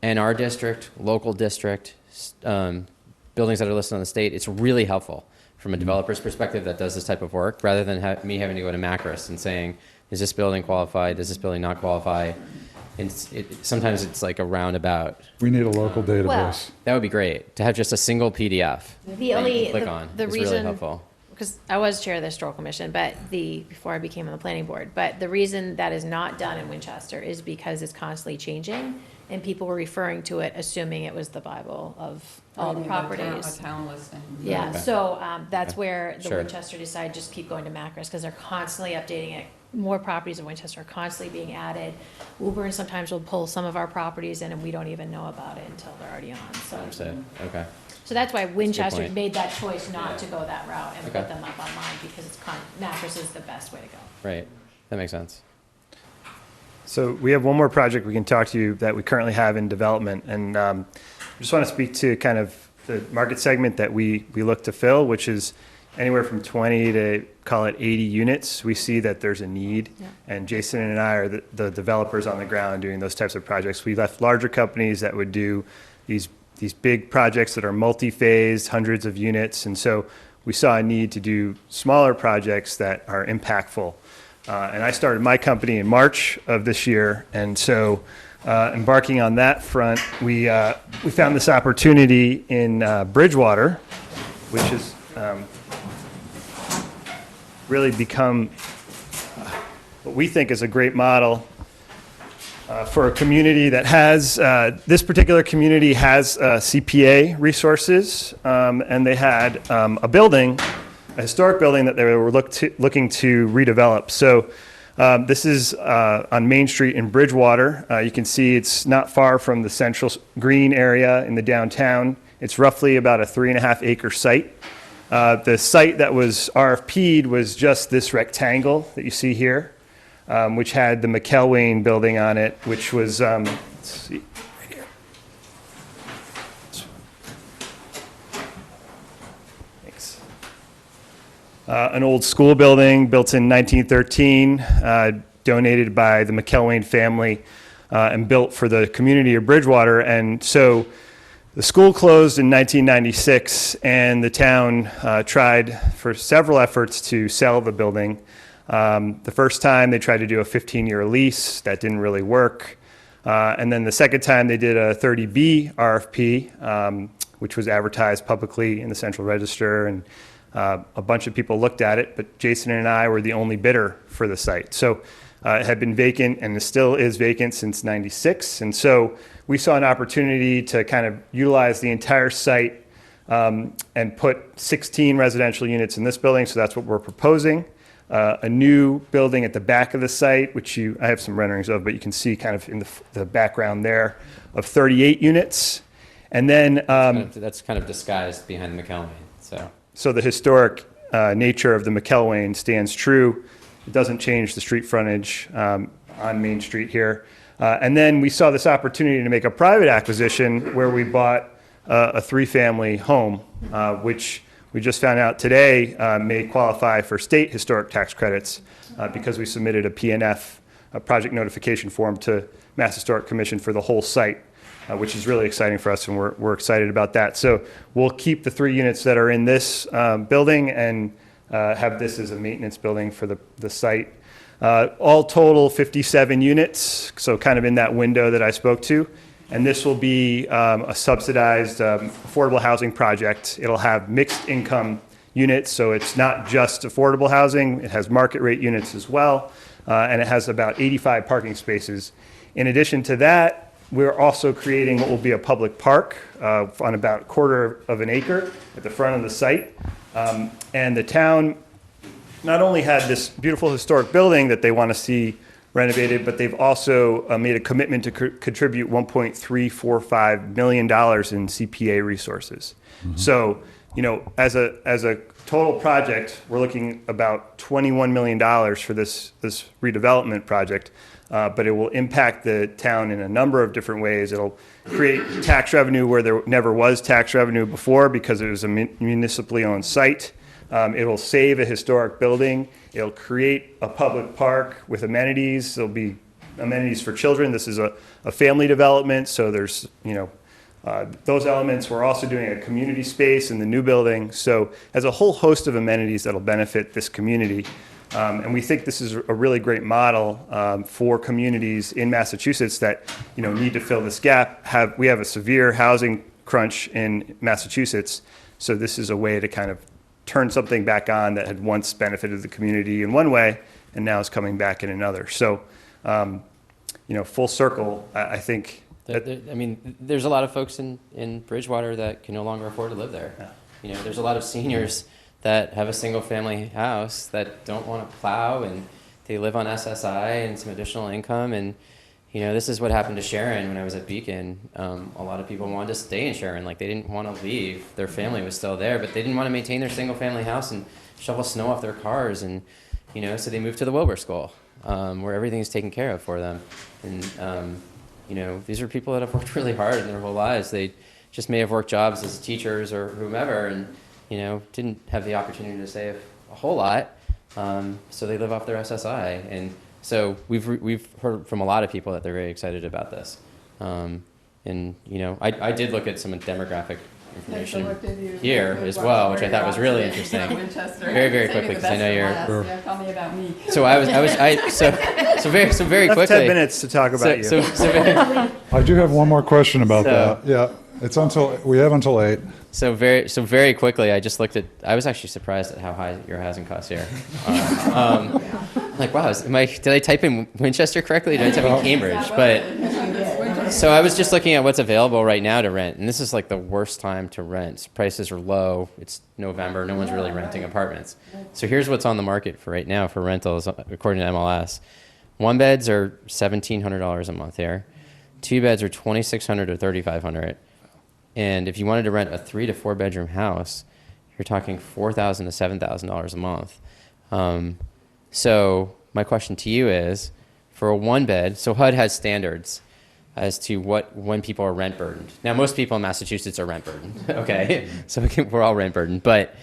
NR district, local district, buildings that are listed on the state. It's really helpful from a developer's perspective that does this type of work, rather than me having to go to Macris and saying, is this building qualify? Does this building not qualify? And sometimes it's like a roundabout. We need a local database. That would be great to have just a single PDF. The that you only, can click on. the It's really reason, helpful. because I was chair of the historical commission, but before I became on the planning board, but the reason that is not done in Winchester is because it's constantly changing, and people were referring to it assuming it was the Bible of all the A properties. town listing. Yeah, Okay. so that's where the Sure. Winchester decided just keep going to Macris, because they're constantly updating it. More properties in Winchester are constantly being added. Woburn sometimes will pull some of our properties in, and we don't even know about it until they're already on, so. Understood. Okay. So that's why Winchester point. made that choice not to go that route and Okay. put them up online, because Macris is the best way to go. Right. That makes sense. So we have one more project we can talk to you that we currently have in development, and I just want to speak to kind of the market segment that we look to fill, which is anywhere from 20 to call it 80 units. We see that there's a need, Yeah. and Jason and I are the developers on the ground doing those types of projects. We left larger companies that would do these big projects that are multi-phased, hundreds of units, and so we saw a need to do smaller projects that are impactful. And I started my company in March of this year, and so embarking on that front, we found this opportunity in Bridgewater, which has really become what we think is a great model for a community that has, this particular community has CPA resources, and they had a building, a historic building that they were looking to redevelop. So this is on Main Street in Bridgewater. You can see it's not far from the central green area in the downtown. It's roughly about a 3.5 acre site. The site that was RFP'd was just this rectangle that you see here, which had the McElwain building on it, which was, let's see, right here. Thanks. An old school building built in 1913, donated by the McElwain family, and built for the community of Bridgewater. And so the school closed in 1996, and the town tried for several efforts to sell the building. The first time they tried to do a 15-year lease, that didn't really work. And then the second time they did a 30B RFP, which was advertised publicly in the Central Register, and a bunch of people looked at it, but Jason and I were the only bidder for the site. So it had been vacant, and it still is vacant since '96. And so we saw an opportunity to kind of utilize the entire site and put 16 residential units in this building. So that's what we're proposing. A new building at the back of the site, which I have some renderings of, but you can see kind of in the background there, of 38 units. And then That's kind of disguised behind the McElwain. so the historic nature of the McElwain stands true. It doesn't change the street frontage on Main Street here. And then we saw this opportunity to make a private acquisition where we bought a 3-family home, which we just found out today may qualify for state historic tax credits because we submitted a PNF, a project notification form, to Mass Historic Commission for the whole site, which is really exciting for us, and we're excited about that. So we'll keep the 3 units that are in this building and have this as a maintenance building for the site. All total 57 units, so kind of in that window that I spoke to. And this will be a subsidized affordable housing project. It'll have mixed income units, so it's not just affordable housing, it has market rate units as well, and it has about 85 parking spaces. In addition to that, we're also creating what will be a public park on about a quarter of an acre at the front of the site. And the town not only had this beautiful historic building that they want to see renovated, but they've also made a commitment to contribute $1.345 million in CPA resources. So, as a total project, we're looking about $21 million for this redevelopment project, but it will impact the town in a number of different ways. It'll create tax revenue where there never was tax revenue before because it was a municipally owned site. It'll save a historic building. It'll create a public park with amenities. There'll be amenities for children. This is a family development, so there's, those elements. We're also doing a community space in the new building. So there's a whole host of amenities that'll benefit this community. And we think this is a really great model for communities in Massachusetts that, need to fill this gap. We have a severe housing crunch in Massachusetts, so this is a way to kind of turn something back on that had once benefited the community in one way and now is coming back in another. So, full circle, I think. There's a lot of folks in Bridgewater that can no longer afford to live there. Yeah. There's a lot of seniors that have a single family house that don't want to plow and they live on SSI and some additional income. And, this is what happened to Sharon when I was at Beacon. A lot of people wanted to stay in Sharon. Like, they didn't want to leave. Their family was still there, but they didn't want to maintain their single family house and shovel snow off their cars. And, so they moved to the Wilbur School, where everything is taken care of for them. And, these are people that have worked really hard in their whole lives. They just may have worked jobs as teachers or whomever and, didn't have the opportunity to save a whole lot. So they live off their SSI. And so we've heard from a lot of people that they're very excited about this. I did look at some demographic information here as well, which I thought was really interesting. Winchester. Very, very quickly, because I know you're. Yeah, tell me about me. So very That's quickly. 10 minutes to talk about you. I do have one more question about So- that. Yeah, we have until 8. So very quickly, I just looked at. I was actually surprised at how high your housing costs here. Like, wow, did I type in Winchester correctly? Did I type in Cambridge? But so I was just looking at what's available right now to rent, and this is like the worst time to rent. Prices are low. It's November. No one's really renting apartments. So here's what's on the market for right now for rentals, according to MLS. 1 beds are $1,700 a month here. 2 beds are $2,600 to $3,500. And if you wanted to rent a 3 to 4 bedroom house, you're talking $4,000 to $7,000 a month. So my question to you is, for a 1 bed, so HUD has standards as to when people are rent burdened. Now, most people in Massachusetts are rent burdened, okay? So we're all rent burdened. But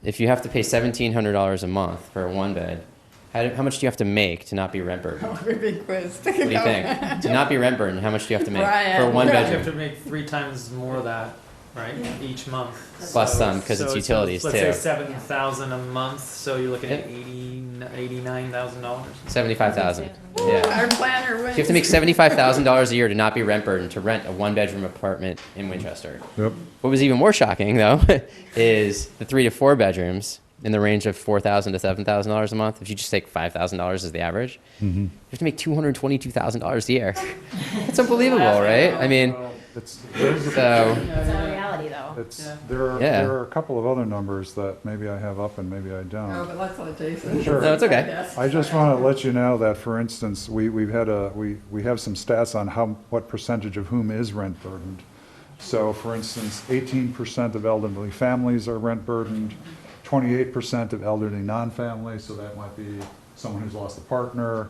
if you have to pay $1,700 a month for a 1 bed, how much do you have to make to not be rent burdened? Oh, big quiz. What do you think? To not be rent burdened, how much do you have to make Brian. for a 1 You have bedroom? to make 3 times more of that, right, each month. Plus some, 'cause it's utilities, let's too. say 7,000 a month, so you're looking at Yep. $89,000. $75,000. Yeah. Our planner wins. You have to make $75,000 a year to not be rent burdened to rent a 1-bedroom apartment in Winchester. Yep. What was even more shocking, though, is the 3 to 4 bedrooms in the range of $4,000 to $7,000 a month. If you just take $5,000 as the average, you have to make $222,000 a year. It's unbelievable, right? I mean, so It's not reality, though. There are a couple of other numbers that maybe I have up and maybe I Oh, don't. but let's let Jason. Sure. No, it's okay. Yes. I just want to let you know that, for instance, we have some stats on what percentage of whom is rent burdened. So, for instance, 18% of elderly families are rent burdened, 28% of elderly non-families, so that might be someone who's lost a partner.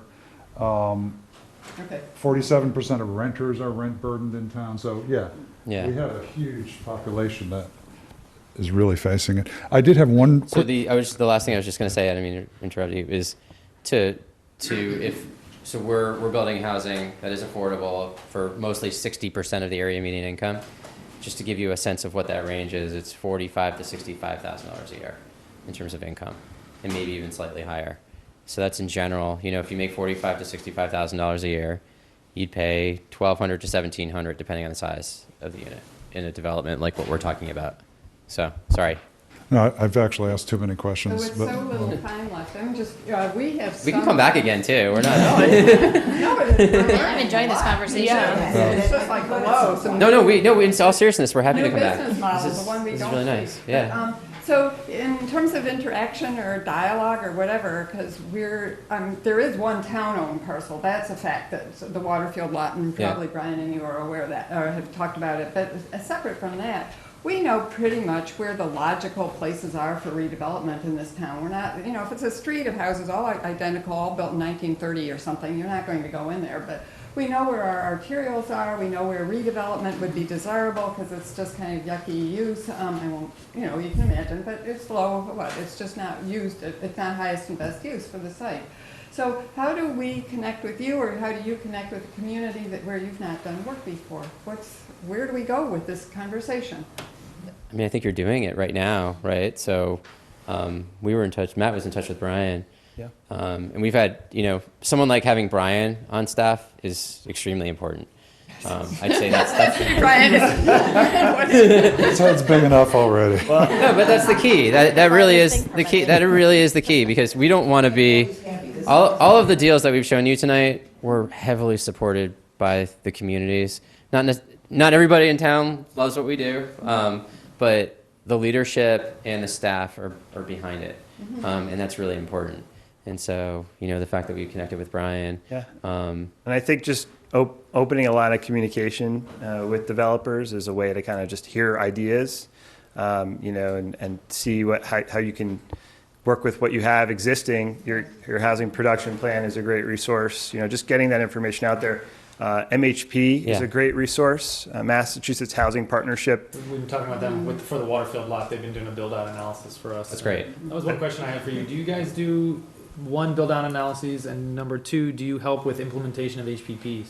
Okay. 47% of renters are rent burdened in town, so yeah. Yeah. We have a huge population that is really facing it. I did have one So quick, the last thing I was just going to say, I didn't mean to interrupt you, is so we're building housing that is affordable for mostly 60% of the area median income. Just to give you a sense of what that range is, it's $45,000 to $65,000 a year in terms of income, and maybe even slightly higher. So that's in general. You know, if you make $45,000 to $65,000 a year, you'd pay $1,200 to $1,700 depending on the size of the unit in a development like what we're talking about. So, sorry. No, I've actually asked too many So questions, with but so little time left, I'm just, we have some. We can come back again too. We're not. No, it is. I'm enjoying this conversation. Yeah, it's just like, hello. some No. In all seriousness, we're happy to New come back. business model, This is, the one we this is don't really see. nice. But, Yeah. So in terms of interaction or dialogue or whatever, because there is one town-owned parcel, that's a fact, that's the Waterfield lot, and Yeah. probably Brian and you are aware of that, or have talked about it, but separate from that, we know pretty much where the logical places are for redevelopment in this town. We're not, if it's a street of houses, all identical, all built in 1930 or something, you're not going to go in there, but we know where our arterials are, we know where redevelopment would be desirable, because it's just kind of yucky use. I won't, you can imagine, but it's low, it's just not used, it's not highest and best use for the site. So how do we connect with you, or how do you connect with the community where you've not done work before? Where do we go with this conversation? I mean, I think you're doing it right now, right? So we were in touch. Matt was in touch with Brian. Yeah. And we've had, someone like having Brian on staff is extremely important. I'd say that's Brian his head's big enough already. no, but that's the key. That really is the key. That really is the key, because we don't want to be. All of the deals that we've shown you tonight were heavily supported by the communities. Not everybody in town loves what we do, but the leadership and the staff are behind it, and that's really important. And so, the fact that we connected with Brian. Yeah. And I think just opening a lot of communication with developers is a way to kind of just hear ideas, and see how you can work with what you have existing. Your housing production plan is a great resource. Just getting that information out there. MHP is Yeah. a great resource. Massachusetts Housing Partnership. We've been talking about them for the Waterfield lot. They've been doing a build-out analysis for us. That's great. That was one question I had for you. Do you guys do, one, build-out analyses, and number two, do you help with implementation of HPPs?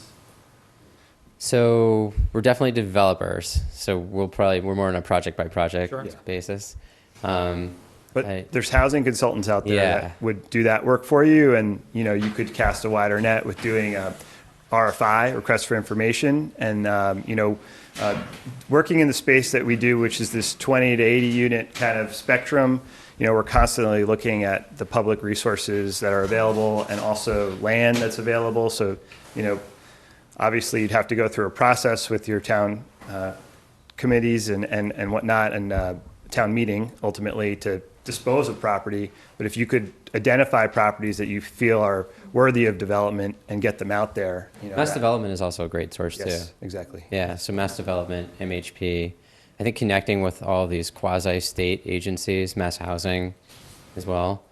So we're definitely developers. So we're more on a project by project Sure. basis. But there's housing consultants out there Yeah. that would do that work for you, and you could cast a wider net with doing a RFI, request for information, and working in the space that we do, which is this 20 to 80 unit kind of spectrum. We're constantly looking at the public resources that are available and also land that's available. So, obviously you'd have to go through a process with your town committees and whatnot, and town meeting ultimately to dispose of property. But if you could identify properties that you feel are worthy of development and get them out there, Mass development is also a great source Yes, too. exactly. Yeah, so mass development, MHP. I think connecting with all these quasi-state agencies, mass housing as well,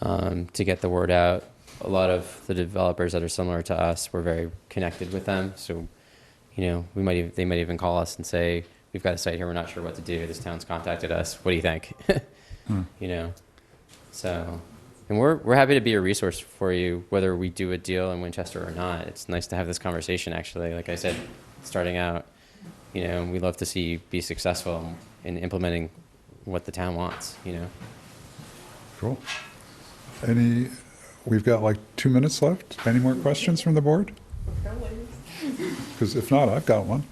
to get the word out. A lot of the developers that are similar to us, we're very connected with them. So, they might even call us and say, we've got a site here, we're not sure what to do. This town's contacted us. What do you think? So, and we're happy to be a resource for you, whether we do a deal in Winchester or not. It's nice to have this conversation, actually. Like I said, starting out, we love to see you be successful in implementing what the town wants, Cool. We've got like 2 minutes left. Any more questions from the board? Because if not, I've got one.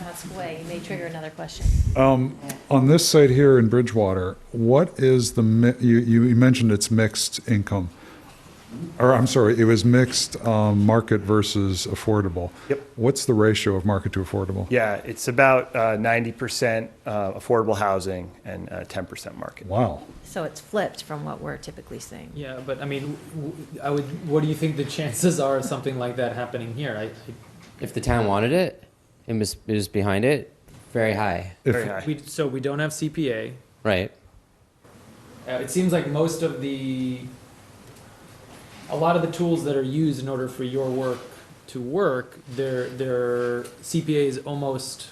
That's way, you may trigger another question. On this site here in Bridgewater, what is you mentioned it's mixed income. Or I'm sorry, it was mixed market versus affordable. Yep. What's the ratio of market to affordable? Yeah, it's about 90% affordable housing and 10% market. Wow. So it's flipped from what we're typically seeing. Yeah, but I mean, what do you think the chances are of something like that happening here? If the town wanted it and was behind it, very high, Very high. We don't have CPA. right? It seems like a lot of the tools that are used in order for your work to work, their CPA is almost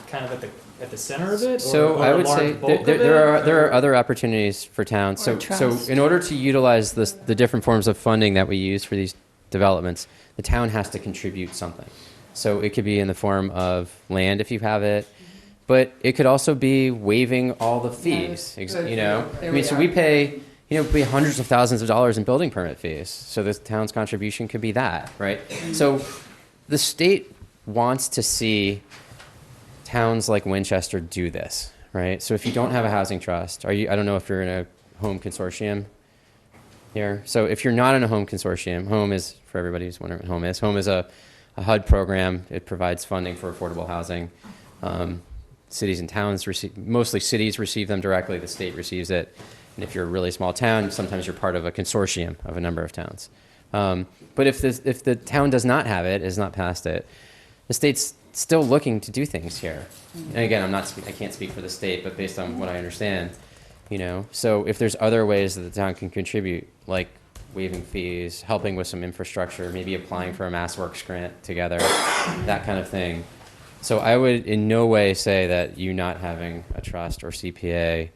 kind of at the center of it. So or I a would large say bulk of there it, are other opportunities for towns. So trust. in order to utilize the different forms of funding that we use for these developments, the town has to contribute something. So it could be in the form of land if you have it, but it could also be waiving all the fees. good. I mean, There so we we pay be hundreds of thousands of dollars in building permit fees. So the town's contribution could be that, right? So the state wants to see towns like Winchester do this, right? So if you don't have a housing trust, I don't know if you're in a home consortium here. So if you're not in a home consortium, home is, for everybody who's wondering what home is a HUD program. It provides funding for affordable housing. Cities and towns mostly cities receive them directly, the state receives it. And if you're a really small town, sometimes you're part of a consortium of a number of towns. But if the town does not have it, is not passed it, the state's still looking to do things here. And again, I can't speak for the state, but based on what I understand, so if there's other ways that the town can contribute, like waiving fees, helping with some infrastructure, maybe applying for a MassWorks grant together, that kind of thing. So I would in no way say that you not having a trust or CPA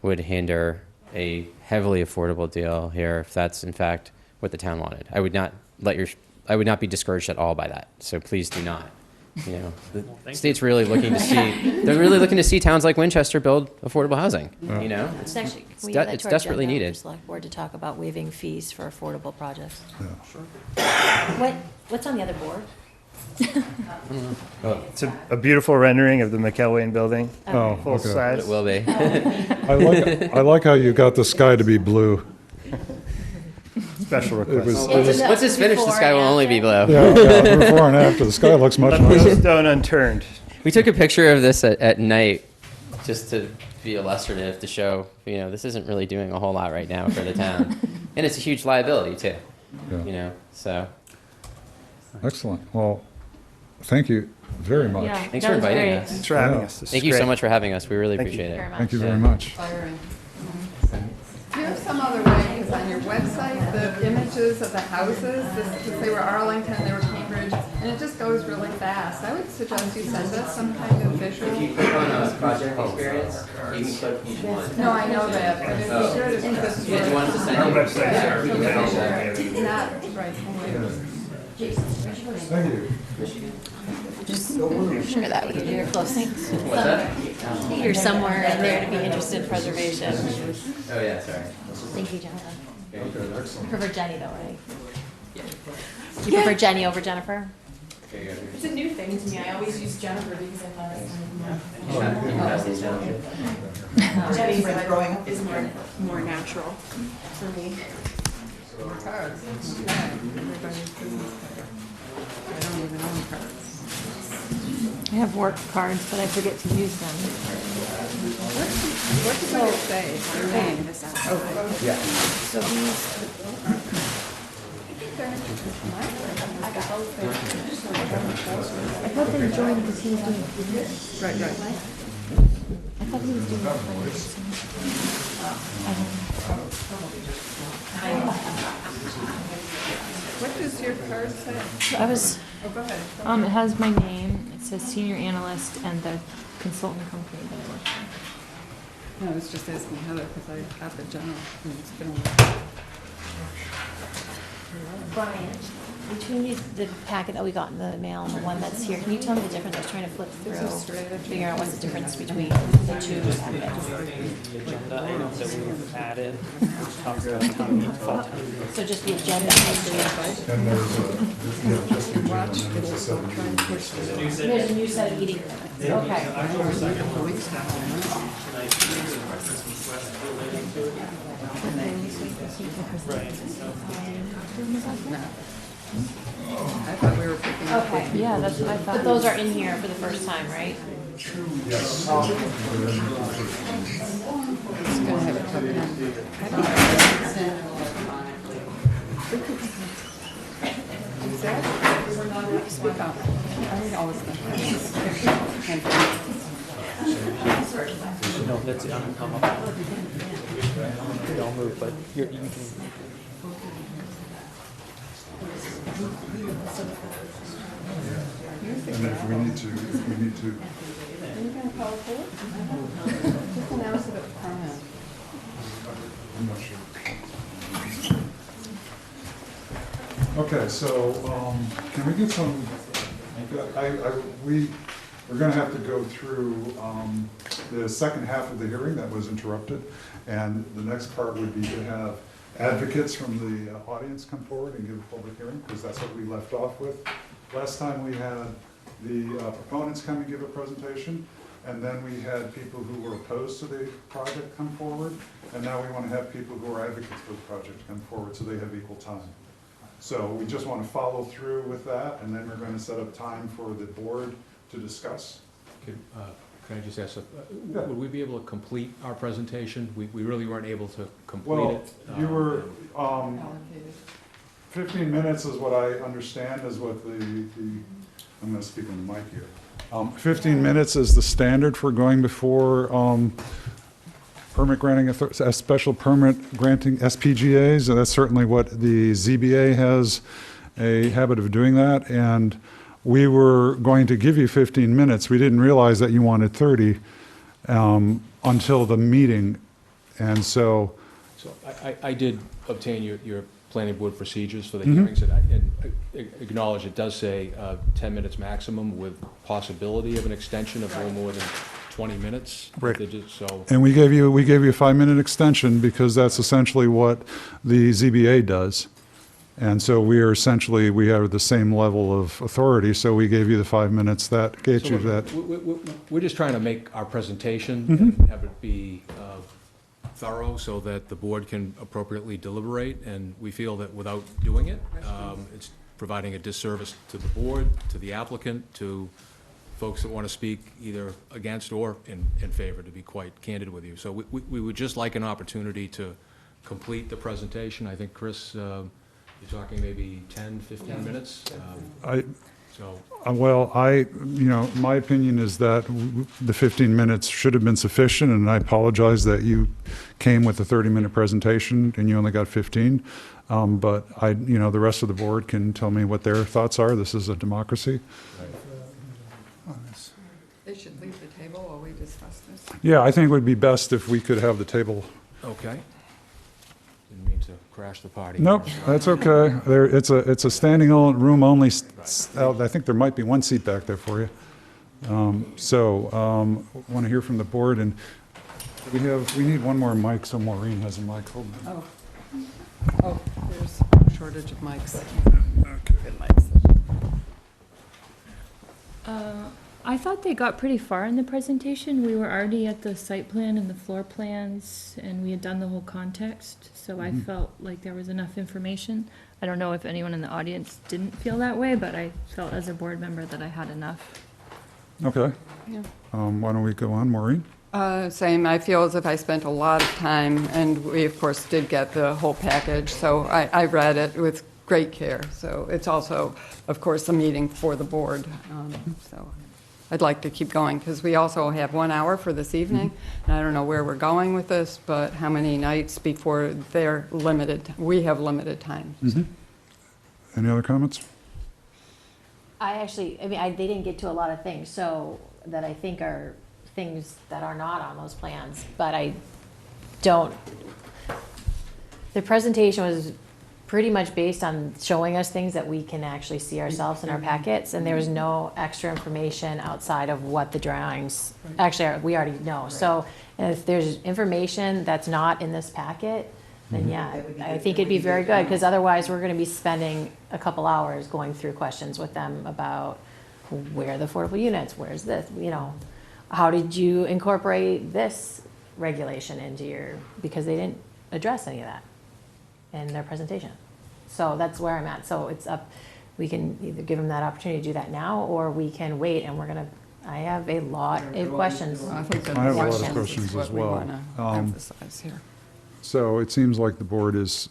would hinder a heavily affordable deal here if that's in fact what the town wanted. I would not be discouraged at all by that. So please do not. The state's really looking to see. They're really looking to see towns like Winchester build affordable housing. It's actually, can we add that It's to our desperately agenda needed. for Select Board to talk about waiving fees for affordable projects? Yeah. What's on the other board? It's a beautiful rendering of the McElwain building, Oh, full okay. size. It will be. I like how you got the sky to be blue. Special It request. was, Once it's finished, the sky will only be blue. yeah, before and after, the sky looks much Let nicer. the stone unturned. We took a picture of this at night just to be illustrative to show, this isn't really doing a whole lot right now for the town. And it's a huge liability too, Yeah. so. Excellent. Well, thank you very much. Yeah, Thanks that for was inviting great. us. Thanks for having Yeah. us. This is Thank you so great. much for having us. We really Thank you. appreciate it. Very much. Thank you very Yeah. much. Firing. Here's some other way, because on your website, the images of the houses, because they were Arlington, they were Cambridge, and it just goes really fast. I would suggest you send us some kind of visual. If you click on project experience, you can click each one. No, I know that, but it'd be good if this Yeah, do you want us to send Our you? website's We can send you that. not, right. Thank you. Share that with you. You're close. What's that? You're somewhere in there to be interested in preservation. Oh, yeah, sorry. Thank you, Jennifer. Okay, excellent. You prefer Jenny though, right? You prefer Jenny over Jennifer? Okay, good. It's a new thing to me. I always use Jennifer because I thought Jenny growing up is more natural for me. Cards. Everybody's business card. I don't even own cards. I have work cards, but I forget to use them. What does it say? Your name? So these, I thought they joined because he was doing this. Right, right. I thought he was doing What does your card say? I was, Oh, go ahead. it has my name, it says senior analyst and the consultant company that I work for. No, I was just asking Heather because I got the general. And it's been a while. Brian, between the packet that we got in the mail and the one that's here, can you tell me the difference? I was trying to flip through, figure out what's the difference between the two packets. The agenda item that we've added, which talks about town meeting, fall town meeting. So just the agenda. has And there's just the agenda, there's a seven. There's a new set of meeting minutes. Okay. I thought we were picking up. Okay. Yeah, that's what I thought. But those are in here for the first time, right? Just gonna have it come in. I don't know. Exactly. Speak up. I always think. No, that's it, I'm come up. They all move, but you can. And if we need to, Are you gonna call for it? Just announce it at the comment. I'm not sure. Okay, so, can we get some, we're gonna have to go through, the second half of the hearing that was interrupted. And the next part would be to have advocates from the audience come forward and give a public hearing, because that's what we left off with. Last time we had the proponents come and give a presentation, and then we had people who were opposed to the project come forward, and now we want to have people who are advocates for the project come forward, so they have equal time. So we just want to follow through with that, and then we're going to set up time for the board to discuss. Can I just ask, Yeah. would we be able to complete our presentation? We really weren't able to complete Well, it. you were, Allocated. 15 minutes is what I understand is what the I'm going to speak on the mic here. 15 minutes is the standard for going before permit granting, a special permit granting SPGAs, and that's certainly what the ZBA has a habit of doing that, and we were going to give you 15 minutes. We didn't realize that you wanted 30 until the meeting, and so... So I did obtain your planning board procedures for the Mhm. hearings, and I acknowledge it does say 10 minutes maximum with possibility of an extension of no more than 20 minutes. Right. So, And we gave you a 5-minute extension because that's essentially what the ZBA does. And so we are essentially, we have the same level of authority, so we gave you the 5 minutes that gets you that. we're just trying to make our presentation Mhm. and have it be thorough so that the board can appropriately deliberate, and we feel that without doing it, it's providing a disservice to the board, to the applicant, to folks that want to speak either against or in favor, to be quite candid with you. So we would just like an opportunity to complete the presentation. I think, Chris, you're talking maybe 10, 15 minutes? So, Well, my opinion is that the 15 minutes should have been sufficient, and I apologize that you came with a 30-minute presentation and you only got 15. But the rest of the board can tell me what their thoughts are. This is a democracy. They should leave the table while we discuss this. Yeah, I think it would be best if we could have the table. okay. Didn't mean to crash the party. Nope, that's okay. It's a standing room only. I think there might be one seat back there for you. Want to hear from the board, and we need one more mic, so Maureen has a mic. Hold on. Oh, there's a shortage of mics. Good mics. I thought they got pretty far in the presentation. We were already at the site plan and the floor plans, and we had done the whole context, so I felt like there was enough information. I don't know if anyone in the audience didn't feel that way, but I felt as a board member that I had enough. Okay. Yeah. Why don't we go on, Maureen? Same, I feel as if I spent a lot of time, and we, of course, did get the whole package, so I read it with great care. So it's also, of course, a meeting for the board, so I'd like to keep going, because we also have 1 hour for this evening, and I don't know where we're going with this, but how many nights before they're limited, we have limited time. Any other comments? They didn't get to a lot of things, so that I think are things that are not on those plans, but the presentation was pretty much based on showing us things that we can actually see ourselves in our packets, and there was no extra information outside of what the drawings actually are, we already know. So if there's information that's not in this packet, then yeah, I think it'd be very good, because otherwise we're gonna be spending a couple hours going through questions with them about where are the affordable units, where's this, how did you incorporate this regulation into because they didn't address any of that in their presentation. So that's where I'm at. So it's up, we can either give them that opportunity to do that now, or we can wait, and I have a lot of questions. I think that I have a lot of questions questions is what as we well. want to Um, emphasize here. So it seems like the board is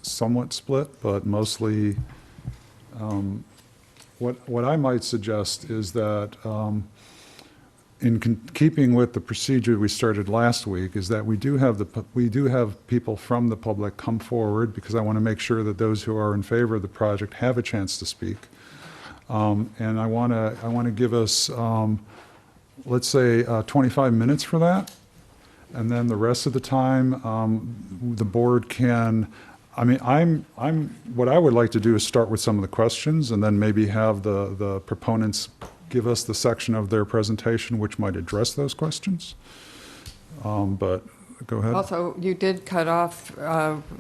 somewhat split, but mostly, what I might suggest is that, in keeping with the procedure we started last week, is that we do have people from the public come forward, because I want to make sure that those who are in favor of the project have a chance to speak. And I want to give us, let's say, 25 minutes for that. And then the rest of the time, the board can, what I would like to do is start with some of the questions, and then maybe have the proponents give us the section of their presentation which might address those questions. But go ahead. Also, you did cut off,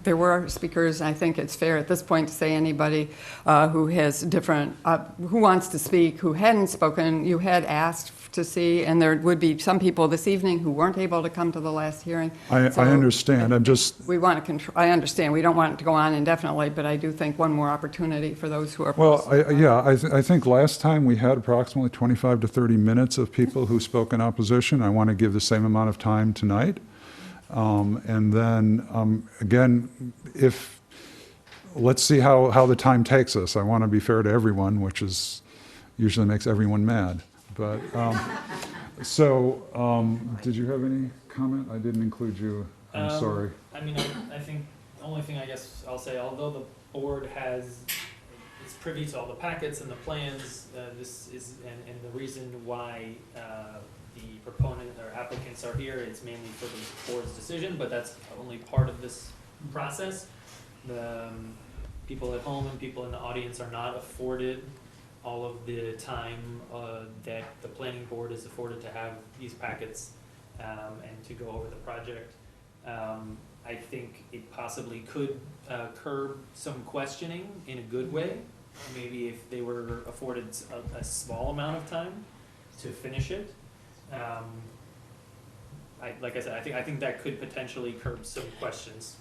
there were speakers, I think it's fair at this point to say anybody who has different, who wants to speak, who hadn't spoken, you had asked to see, and there would be some people this evening who weren't able to come to the last hearing. I So understand, I'm just, We want to control, I understand, we don't want it to go on indefinitely, but I do think one more opportunity for those who are. well, I think last time we had approximately 25 to 30 minutes of people who spoke in opposition. I want to give the same amount of time tonight. And then, again, let's see how the time takes us. I want to be fair to everyone, which usually makes everyone mad. But, did you have any comment? I didn't include you. I'm sorry. I mean, I think the only thing I guess I'll say, although the board is privy to all the packets and the plans, this is, and the reason why the proponent or applicants are here, it's mainly for the board's decision, but that's only part of this process. The people at home and people in the audience are not afforded all of the time that the planning board is afforded to have these packets and to go over the project. I think it possibly could curb some questioning in a good way. Maybe if they were afforded a small amount of time to finish it. Like I said, I think that could potentially curb some questions.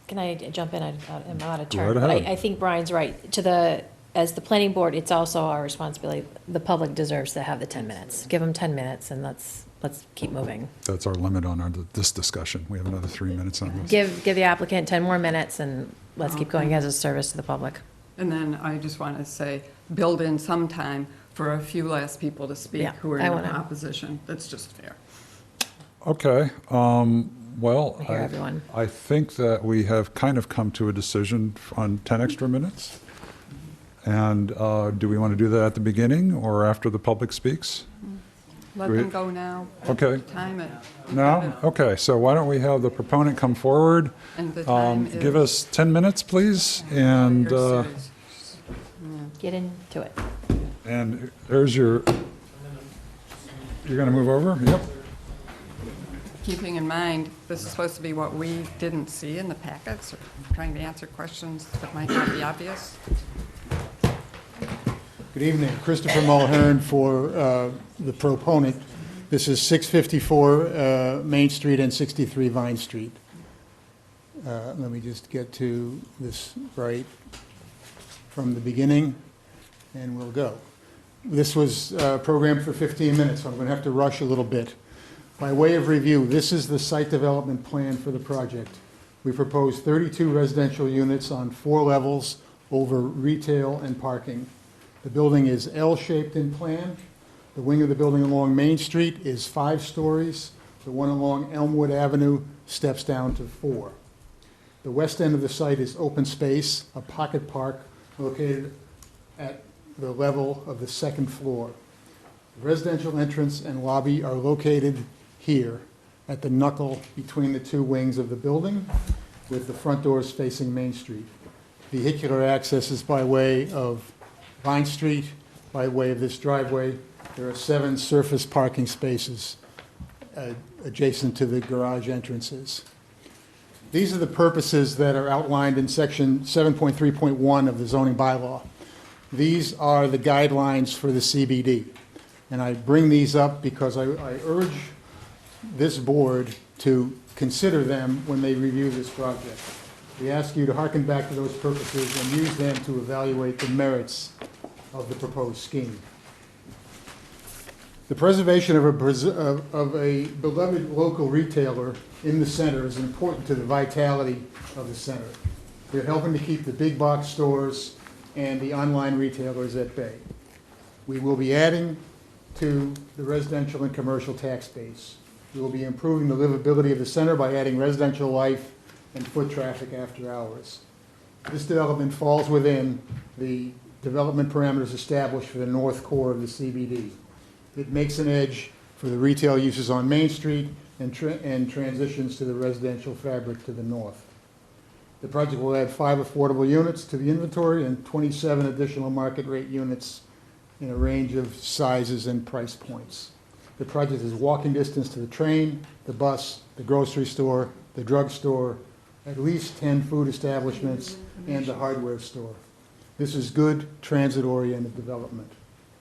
Can I jump in? I'm out of Go turn. right But ahead. I think Brian's right. As the planning board, it's also our responsibility. The public deserves to have the 10 minutes. Give them 10 minutes and let's keep moving. That's our limit on this discussion. We have another 3 minutes on this. Give the applicant 10 more minutes and let's keep going as a service to the public. And then I just want to say, build in some time for a few last people to speak Yeah, who are I in wanna- opposition. That's just fair. Okay, well, I hear everyone. I think that we have kind of come to a decision on 10 extra minutes. And do we want to do that at the beginning or after the public speaks? Let Great. them go now. Okay, Time it. now? Okay, so why don't we have the proponent come forward? And the time is. Give us 10 minutes, please, and Get into it. there's you're going to move over? Yep. Keeping in mind, this is supposed to be what we didn't see in the packets, or trying to answer questions that might not be obvious. Good evening. Christopher Mulhern for the proponent. This is 654 Main Street and 63 Vine Street. Let me just get to this right from the beginning, and we'll go. This was programmed for 15 minutes, so I'm going to have to rush a little bit. By way of review, this is the site development plan for the project. We propose 32 residential units on 4 levels over retail and parking. The building is L-shaped in plan. The wing of the building along Main Street is 5 stories. The one along Elmwood Avenue steps down to 4. The west end of the site is open space, a pocket park located at the level of the 2nd floor. The residential entrance and lobby are located here at the knuckle between the 2 wings of the building, with the front doors facing Main Street. Vehicular access is by way of Vine Street, by way of this driveway. There are 7 surface parking spaces adjacent to the garage entrances. These are the purposes that are outlined in section 7.3.1 of the zoning bylaw. These are the guidelines for the CBD. And I bring these up because I urge this board to consider them when they review this project. We ask you to hearken back to those purposes and use them to evaluate the merits of the proposed scheme. The preservation of a beloved local retailer in the center is important to the vitality of the center. We're helping to keep the big box stores and the online retailers at bay. We will be adding to the residential and commercial tax base. We will be improving the livability of the center by adding residential life and foot traffic after hours. This development falls within the development parameters established for the north core of the CBD. It makes an edge for the retail uses on Main Street and transitions to the residential fabric to the north. The project will add 5 affordable units to the inventory and 27 additional market rate units in a range of sizes and price points. The project is walking distance to the train, the bus, the grocery store, the drugstore, at least 10 food establishments, and the hardware store. This is good transit-oriented development.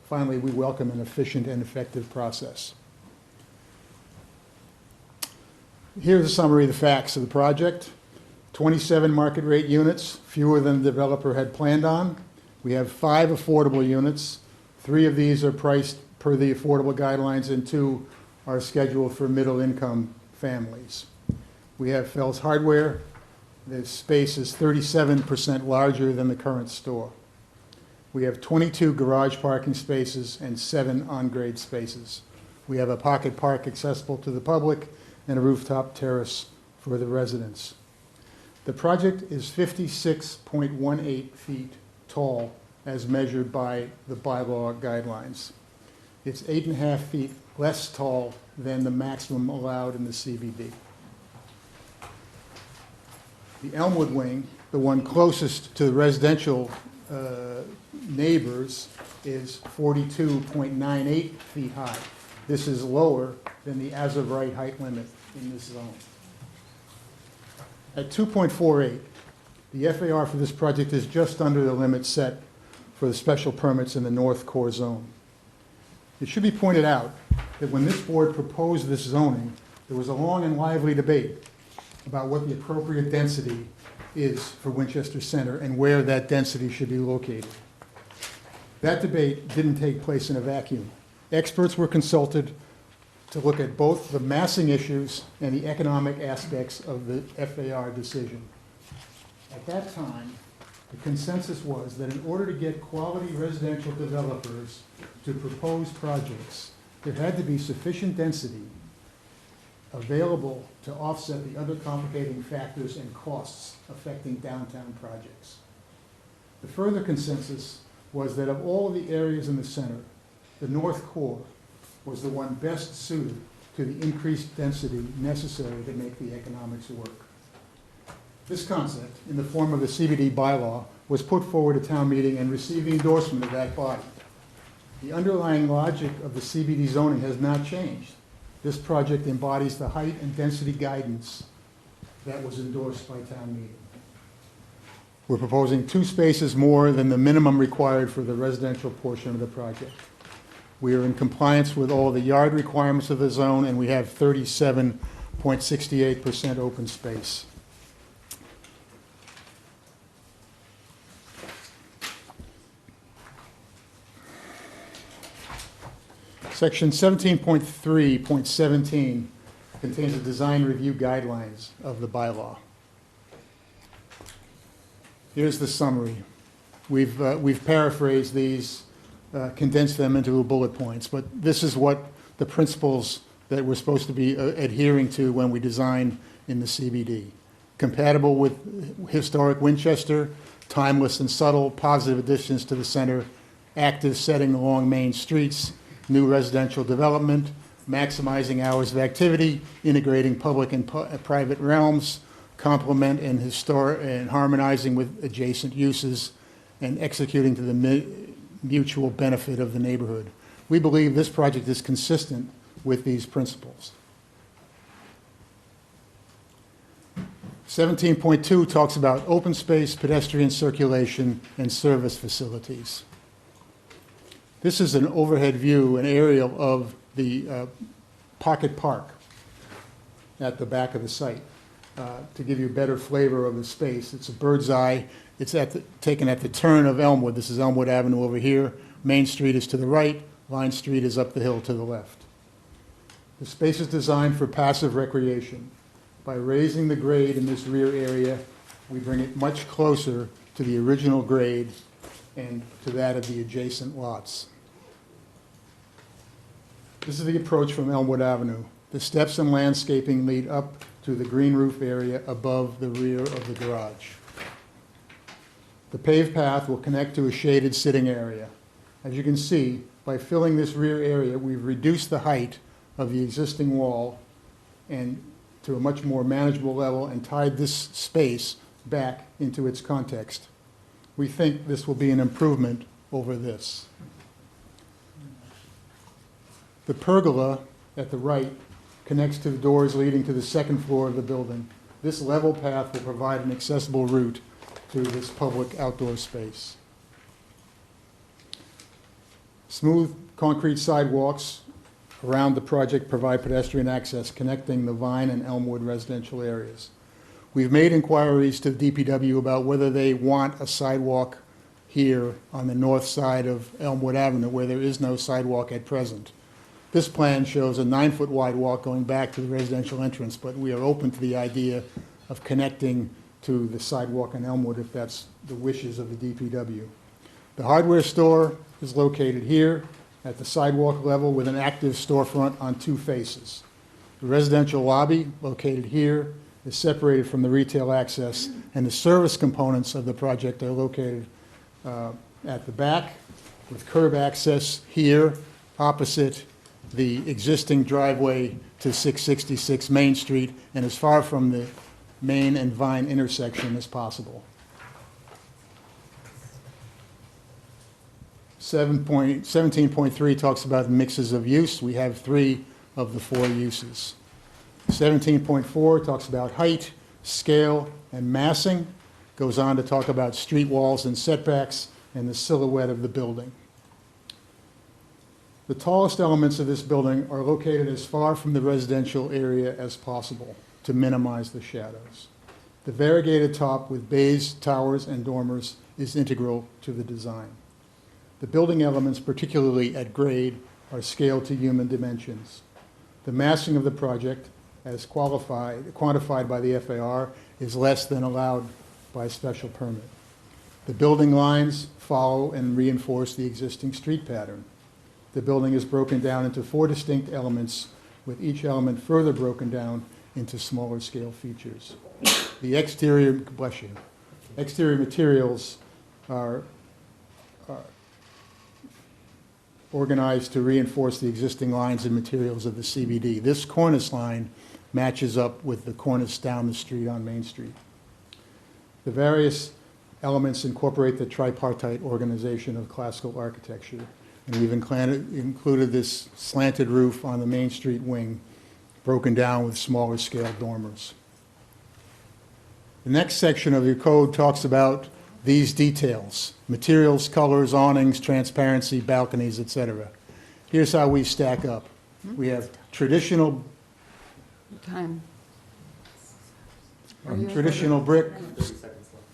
Finally, we welcome an efficient and effective process. Here's a summary of the facts of the project. 27 market rate units, fewer than the developer had planned on. We have 5 affordable units. 3 of these are priced per the affordable guidelines, and 2 are scheduled for middle-income families. We have Fell's Hardware. The space is 37% larger than the current store. We have 22 garage parking spaces and 7 on-grade spaces. We have a pocket park accessible to the public and a rooftop terrace for the residents. The project is 56.18 feet tall as measured by the bylaw guidelines. It's 8.5 feet less tall than the maximum allowed in the CBD. The Elmwood wing, the one closest to the residential neighbors, is 42.98 feet high. This is lower than the as-of-right height limit in this zone. At 2.48, the FAR for this project is just under the limit set for the special permits in the North Core Zone. It should be pointed out that when this board proposed this zoning, there was a long and lively debate about what the appropriate density is for Winchester Center and where that density should be located. That debate didn't take place in a vacuum. Experts were consulted to look at both the massing issues and the economic aspects of the FAR decision. At that time, the consensus was that in order to get quality residential developers to propose projects, there had to be sufficient density available to offset the other complicating factors and costs affecting downtown projects. The further consensus was that of all of the areas in the center, the North Core was the one best suited to the increased density necessary to make the economics work. This concept, in the form of a CBD bylaw, was put forward at town meeting and received the endorsement of that body. The underlying logic of the CBD zoning has not changed. This project embodies the height and density guidance that was endorsed by town meeting. We're proposing 2 spaces more than the minimum required for the residential portion of the project. We are in compliance with all the yard requirements of the zone, and we have 37.68% open space. Section 17.3.17 contains the design review guidelines of the bylaw. Here's the summary. We've paraphrased these, condensed them into bullet points, but this is what the principles that we're supposed to be adhering to when we design in the CBD. Compatible with historic Winchester, timeless and subtle, positive additions to the center, active setting along main streets, new residential development, maximizing hours of activity, integrating public and private realms, complement and harmonizing with adjacent uses, and executing to the mutual benefit of the neighborhood. We believe this project is consistent with these principles. 17.2 talks about open space, pedestrian circulation, and service facilities. This is an overhead view, an aerial of the Pocket Park at the back of the site. To give you a better flavor of the space, it's a bird's eye. It's taken at the turn of Elmwood. This is Elmwood Avenue over here. Main Street is to the right. Vine Street is up the hill to the left. The space is designed for passive recreation. By raising the grade in this rear area, we bring it much closer to the original grade and to that of the adjacent lots. This is the approach from Elmwood Avenue. The steps and landscaping lead up to the green roof area above the rear of the garage. The paved path will connect to a shaded sitting area. As you can see, by filling this rear area, we've reduced the height of the existing wall and to a much more manageable level and tied this space back into its context. We think this will be an improvement over this. The pergola at the right connects to the doors leading to the second floor of the building. This level path will provide an accessible route to this public outdoor space. Smooth concrete sidewalks around the project provide pedestrian access connecting the Vine and Elmwood residential areas. We've made inquiries to the DPW about whether they want a sidewalk here on the north side of Elmwood Avenue where there is no sidewalk at present. This plan shows a 9-foot wide walk going back to the residential entrance, but we are open to the idea of connecting to the sidewalk on Elmwood if that's the wishes of the DPW. The hardware store is located here at the sidewalk level with an active storefront on 2 faces. The residential lobby, located here, is separated from the retail access, and the service components of the project are located at the back with curb access here opposite the existing driveway to 666 Main Street and as far from the Main and Vine intersection as possible. 17.3 talks about mixes of use. We have 3 of the 4 uses. 17.4 talks about height, scale, and massing. Goes on to talk about street walls and setbacks and the silhouette of the building. The tallest elements of this building are located as far from the residential area as possible to minimize the shadows. The variegated top with bays, towers, and dormers is integral to the design. The building elements, particularly at grade, are scaled to human dimensions. The massing of the project, as quantified by the FAR, is less than allowed by special permit. The building lines follow and reinforce the existing street pattern. The building is broken down into 4 distinct elements, with each element further broken down into smaller scale features. The exterior materials are organized to reinforce the existing lines and materials of the CBD. This cornice line matches up with the cornice down the street on Main Street. The various elements incorporate the tripartite organization of classical architecture, and we've included this slanted roof on the Main Street wing, broken down with smaller scale dormers. The next section of your code talks about these details: materials, colors, awnings, transparency, balconies, etc. Here's how we stack up. We have traditional brick,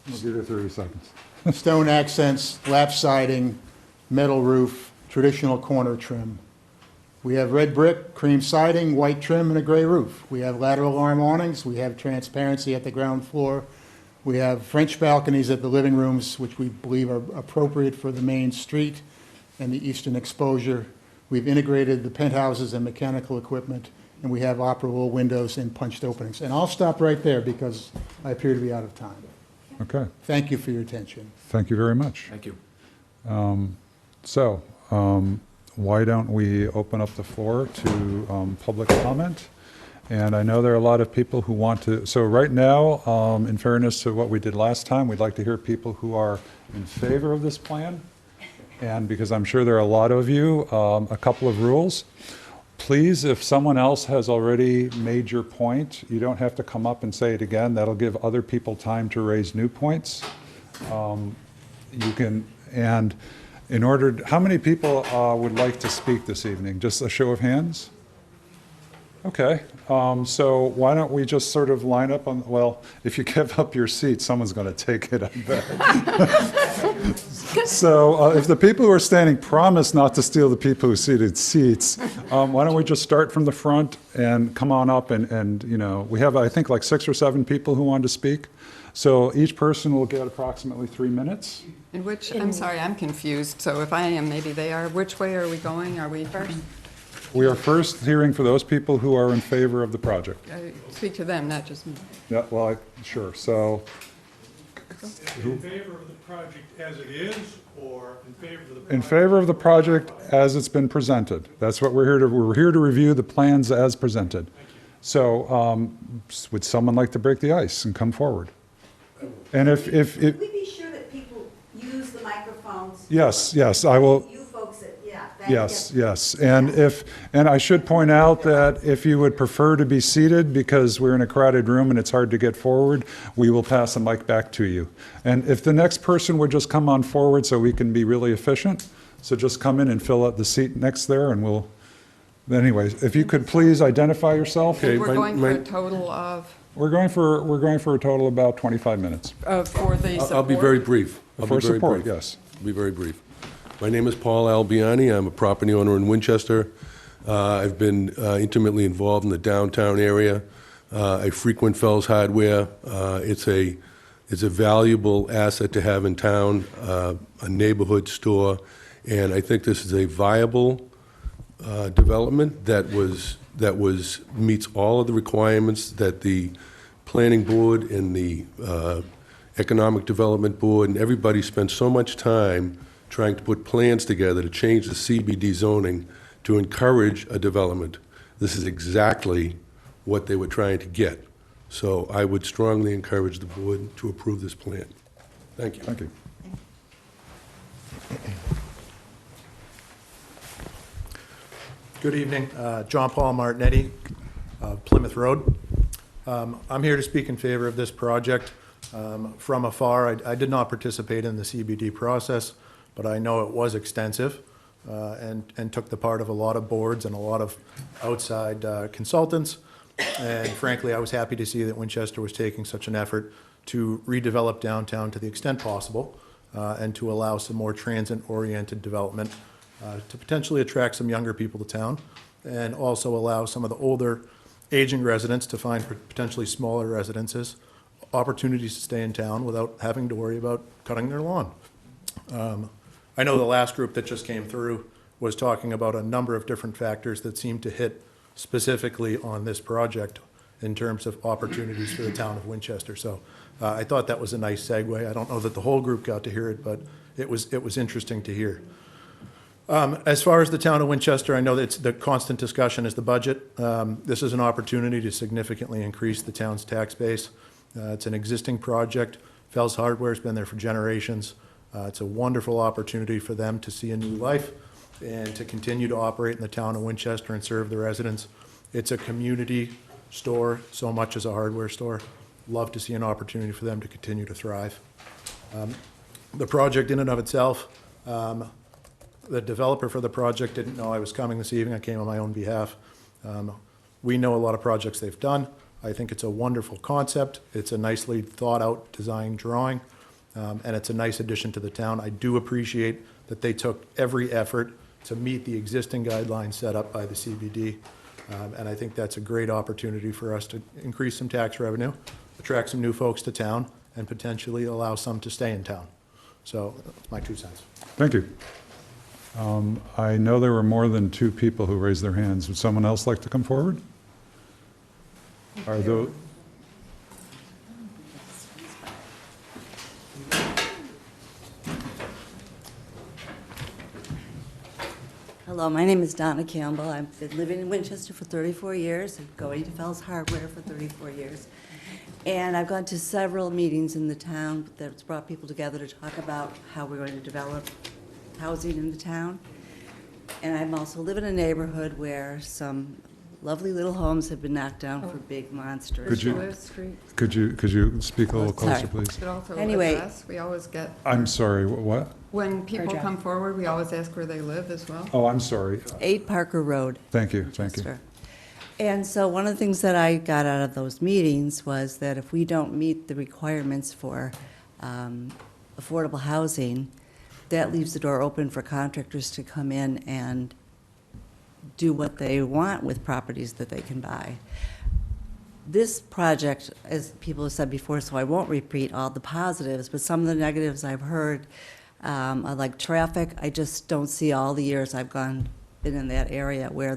We'll give you 30 seconds. stone accents, lap siding, metal roof, traditional corner trim. We have red brick, cream siding, white trim, and a gray roof. We have lateral arm awnings. We have transparency at the ground floor. We have French balconies at the living rooms, which we believe are appropriate for the main street and the eastern exposure. We've integrated the penthouses and mechanical equipment, and we have operable windows and punched openings. And I'll stop right there because I appear to be out of time. Okay, Thank you for your attention. thank you very much. Thank you. Why don't we open up the floor to public comment? And I know there are a lot of people who want to, so right now, in fairness to what we did last time, we'd like to hear people who are in favor of this plan. And because I'm sure there are a lot of you, a couple of rules. Please, if someone else has already made your point, you don't have to come up and say it again. That'll give other people time to raise new points. You can, and in order, how many people would like to speak this evening? Just a show of hands? Okay, so why don't we just sort of line up on, well, if you give up your seat, someone's going to take it, I bet. So if the people who are standing promise not to steal the people who seated seats, why don't we just start from the front and come on up and you know, we have, I think, like 6 or 7 people who want to speak. So each person will get approximately 3 minutes. In which, I'm sorry, I'm confused. So if I am, maybe they are. Which way are we going? Are we first? We are first hearing for those people who are in favor of the project. Speak to them, not just me. Yeah, well, sure, so. In favor of the project as it is, or in favor of the project? In favor of the project as it's been presented. That's what we're here to review the plans as presented. So, would someone like to break the ice and come forward? And if Could we be sure that people use the microphones? yes, I will. You folks, yeah, Yes, yes. And I should point out that if you would prefer to be seated, because we're in a crowded room and it's hard to get forward, we will pass the mic back to you. And if the next person would just come on forward so we can be really efficient, so just come in and fill out the seat next there and we'll, anyways, if you could please identify yourself. And we're going for a total of, We're going for a total of about 25 minutes. for the support. I'll be very brief. For support, yes. I'll be very brief. My name is Paul Albiani. I'm a property owner in Winchester. I've been intimately involved in the downtown area. I frequent Fell's Hardware. It's a valuable asset to have in town, a neighborhood store, and I think this is a viable development that meets all of the requirements that the planning board and the economic development board and everybody spent so much time trying to put plans together to change the CBD zoning to encourage a development. This is exactly what they were trying to get. So I would strongly encourage the board to approve this plan. Thank you. Thank you. Good evening. John Paul Martinetti, Plymouth Road. I'm here to speak in favor of this project. From afar, I did not participate in the CBD process, but I know it was extensive and took the part of a lot of boards and a lot of outside consultants. And frankly, I was happy to see that Winchester was taking such an effort to redevelop downtown to the extent possible and to allow some more transit-oriented development to potentially attract some younger people to town and also allow some of the older aging residents to find potentially smaller residences opportunities to stay in town without having to worry about cutting their lawn. I know the last group that just came through was talking about a number of different factors that seem to hit specifically on this project in terms of opportunities for the town of Winchester. So I thought that was a nice segue. I don't know that the whole group got to hear it, but it was interesting to hear. As far as the town of Winchester, I know that the constant discussion is the budget. This is an opportunity to significantly increase the town's tax base. It's an existing project. Fell's Hardware's been there for generations. It's a wonderful opportunity for them to see a new life and to continue to operate in the town of Winchester and serve the residents. It's a community store so much as a hardware store. Love to see an opportunity for them to continue to thrive. The project in and of itself, the developer for the project didn't know I was coming this evening. I came on my own behalf. We know a lot of projects they've done. I think it's a wonderful concept. It's a nicely thought out design drawing, and it's a nice addition to the town. I do appreciate that they took every effort to meet the existing guidelines set up by the CBD, and I think that's a great opportunity for us to increase some tax revenue, attract some new folks to town, and potentially allow some to stay in town. So that's my 2 cents. Thank you. I know there were more than 2 people who raised their hands. Would someone else like to come forward? Are those? Hello, my name is Donna Campbell. I've been living in Winchester for 34 years and going to Fell's Hardware for 34 years. And I've gone to several meetings in the town that's brought people together to talk about how we're going to develop housing in the town. And I'm also live in a neighborhood where some lovely little homes have been knocked down for big monsters. Could you speak a little closer, Sorry. please? But also Anyway. address, we always get, I'm sorry, what? when people come forward, we always ask where they live as well. Oh, I'm sorry. 8 Parker Road. Thank you, thank you. Winchester. And so one of the things that I got out of those meetings was that if we don't meet the requirements for affordable housing, that leaves the door open for contractors to come in and do what they want with properties that they can buy. This project, as people have said before, so I won't repeat all the positives, but some of the negatives I've heard, I like traffic. I just don't see all the years I've been in that area where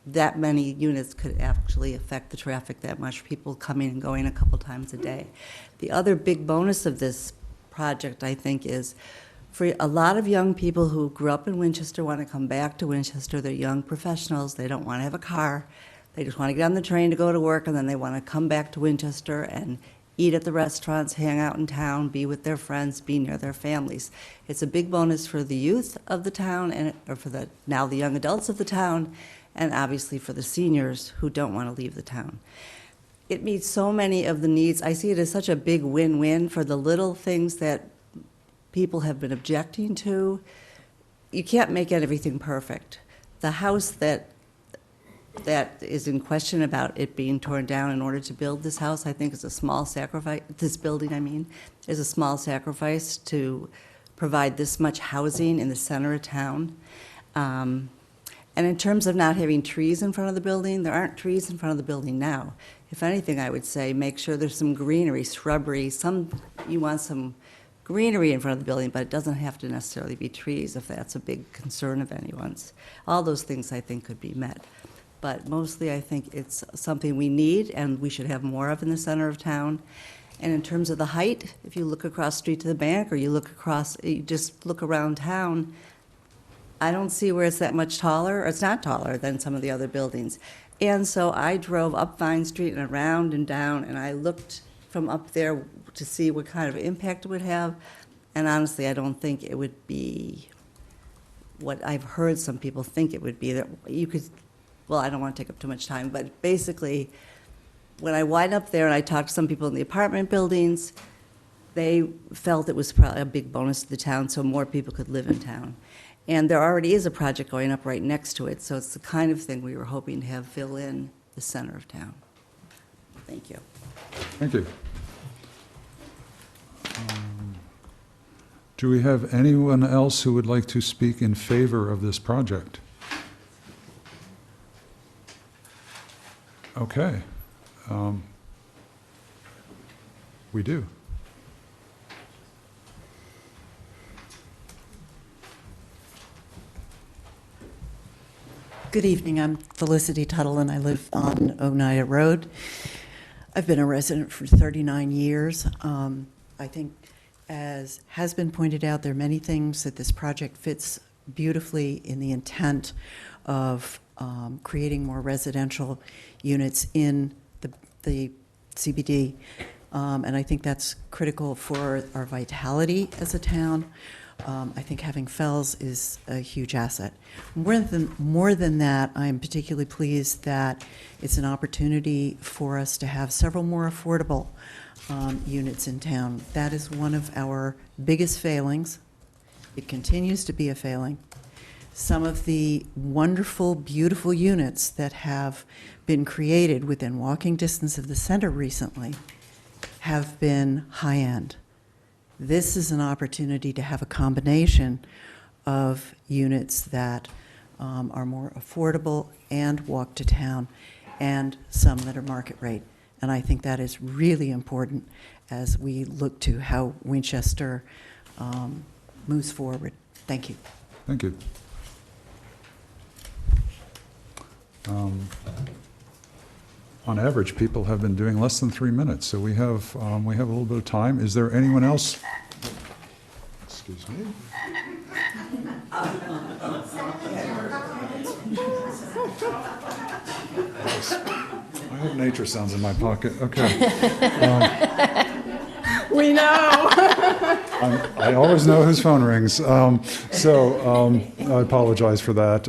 that many units could actually affect the traffic that much, people coming and going a couple times a day. The other big bonus of this project, I think, is for a lot of young people who grew up in Winchester, want to come back to Winchester. They're young professionals. They don't want to have a car. They just want to get on the train to go to work, and then they want to come back to Winchester and eat at the restaurants, hang out in town, be with their friends, be near their families. It's a big bonus for the youth of the town, or for now the young adults of the town, and obviously for the seniors who don't want to leave the town. It meets so many of the needs. I see it as such a big win-win for the little things that people have been objecting to. You can't make everything perfect. The house that is in question about it being torn down in order to build this house, I think is a small sacrifice, this building, I mean, is a small sacrifice to provide this much housing in the center of town. And in terms of not having trees in front of the building, there aren't trees in front of the building now. If anything, I would say make sure there's some greenery, shrubbery, you want some greenery in front of the building, but it doesn't have to necessarily be trees if that's a big concern of anyone's. All those things I think could be met. But mostly I think it's something we need and we should have more of in the center of town. And in terms of the height, if you look across the street to the bank or you just look around town, I don't see where it's that much taller, or it's not taller than some of the other buildings. And so I drove up Vine Street and around and down, and I looked from up there to see what kind of impact it would have. And honestly, I don't think it would be what I've heard some people think it would be. That you could, well, I don't want to take up too much time, but basically, when I went up there and I talked to some people in the apartment buildings, they felt it was probably a big bonus to the town so more people could live in town. And there already is a project going up right next to it, so it's the kind of thing we were hoping to have fill in the center of town. Thank you. Thank you. Do we have anyone else who would like to speak in favor of this project? Okay. We do. Good evening. I'm Felicity Tuttle, and I live on Oneida Road. I've been a resident for 39 years. I think, as has been pointed out, there are many things that this project fits beautifully in the intent of creating more residential units in the CBD. And I think that's critical for our vitality as a town. I think having Fells is a huge asset. More than that, I'm particularly pleased that it's an opportunity for us to have several more affordable units in town. That is one of our biggest failings. It continues to be a failing. Some of the wonderful, beautiful units that have been created within walking distance of the center recently have been high-end. This is an opportunity to have a combination of units that are more affordable and walk to town, and some that are market rate. And I think that is really important as we look to how Winchester moves forward. Thank you. Thank you. On average, people have been doing less than 3 minutes, so we have a little bit of time. Is there anyone else? Excuse me. I have nature sounds in my pocket. Okay. We know. I always know whose phone rings. I apologize for that.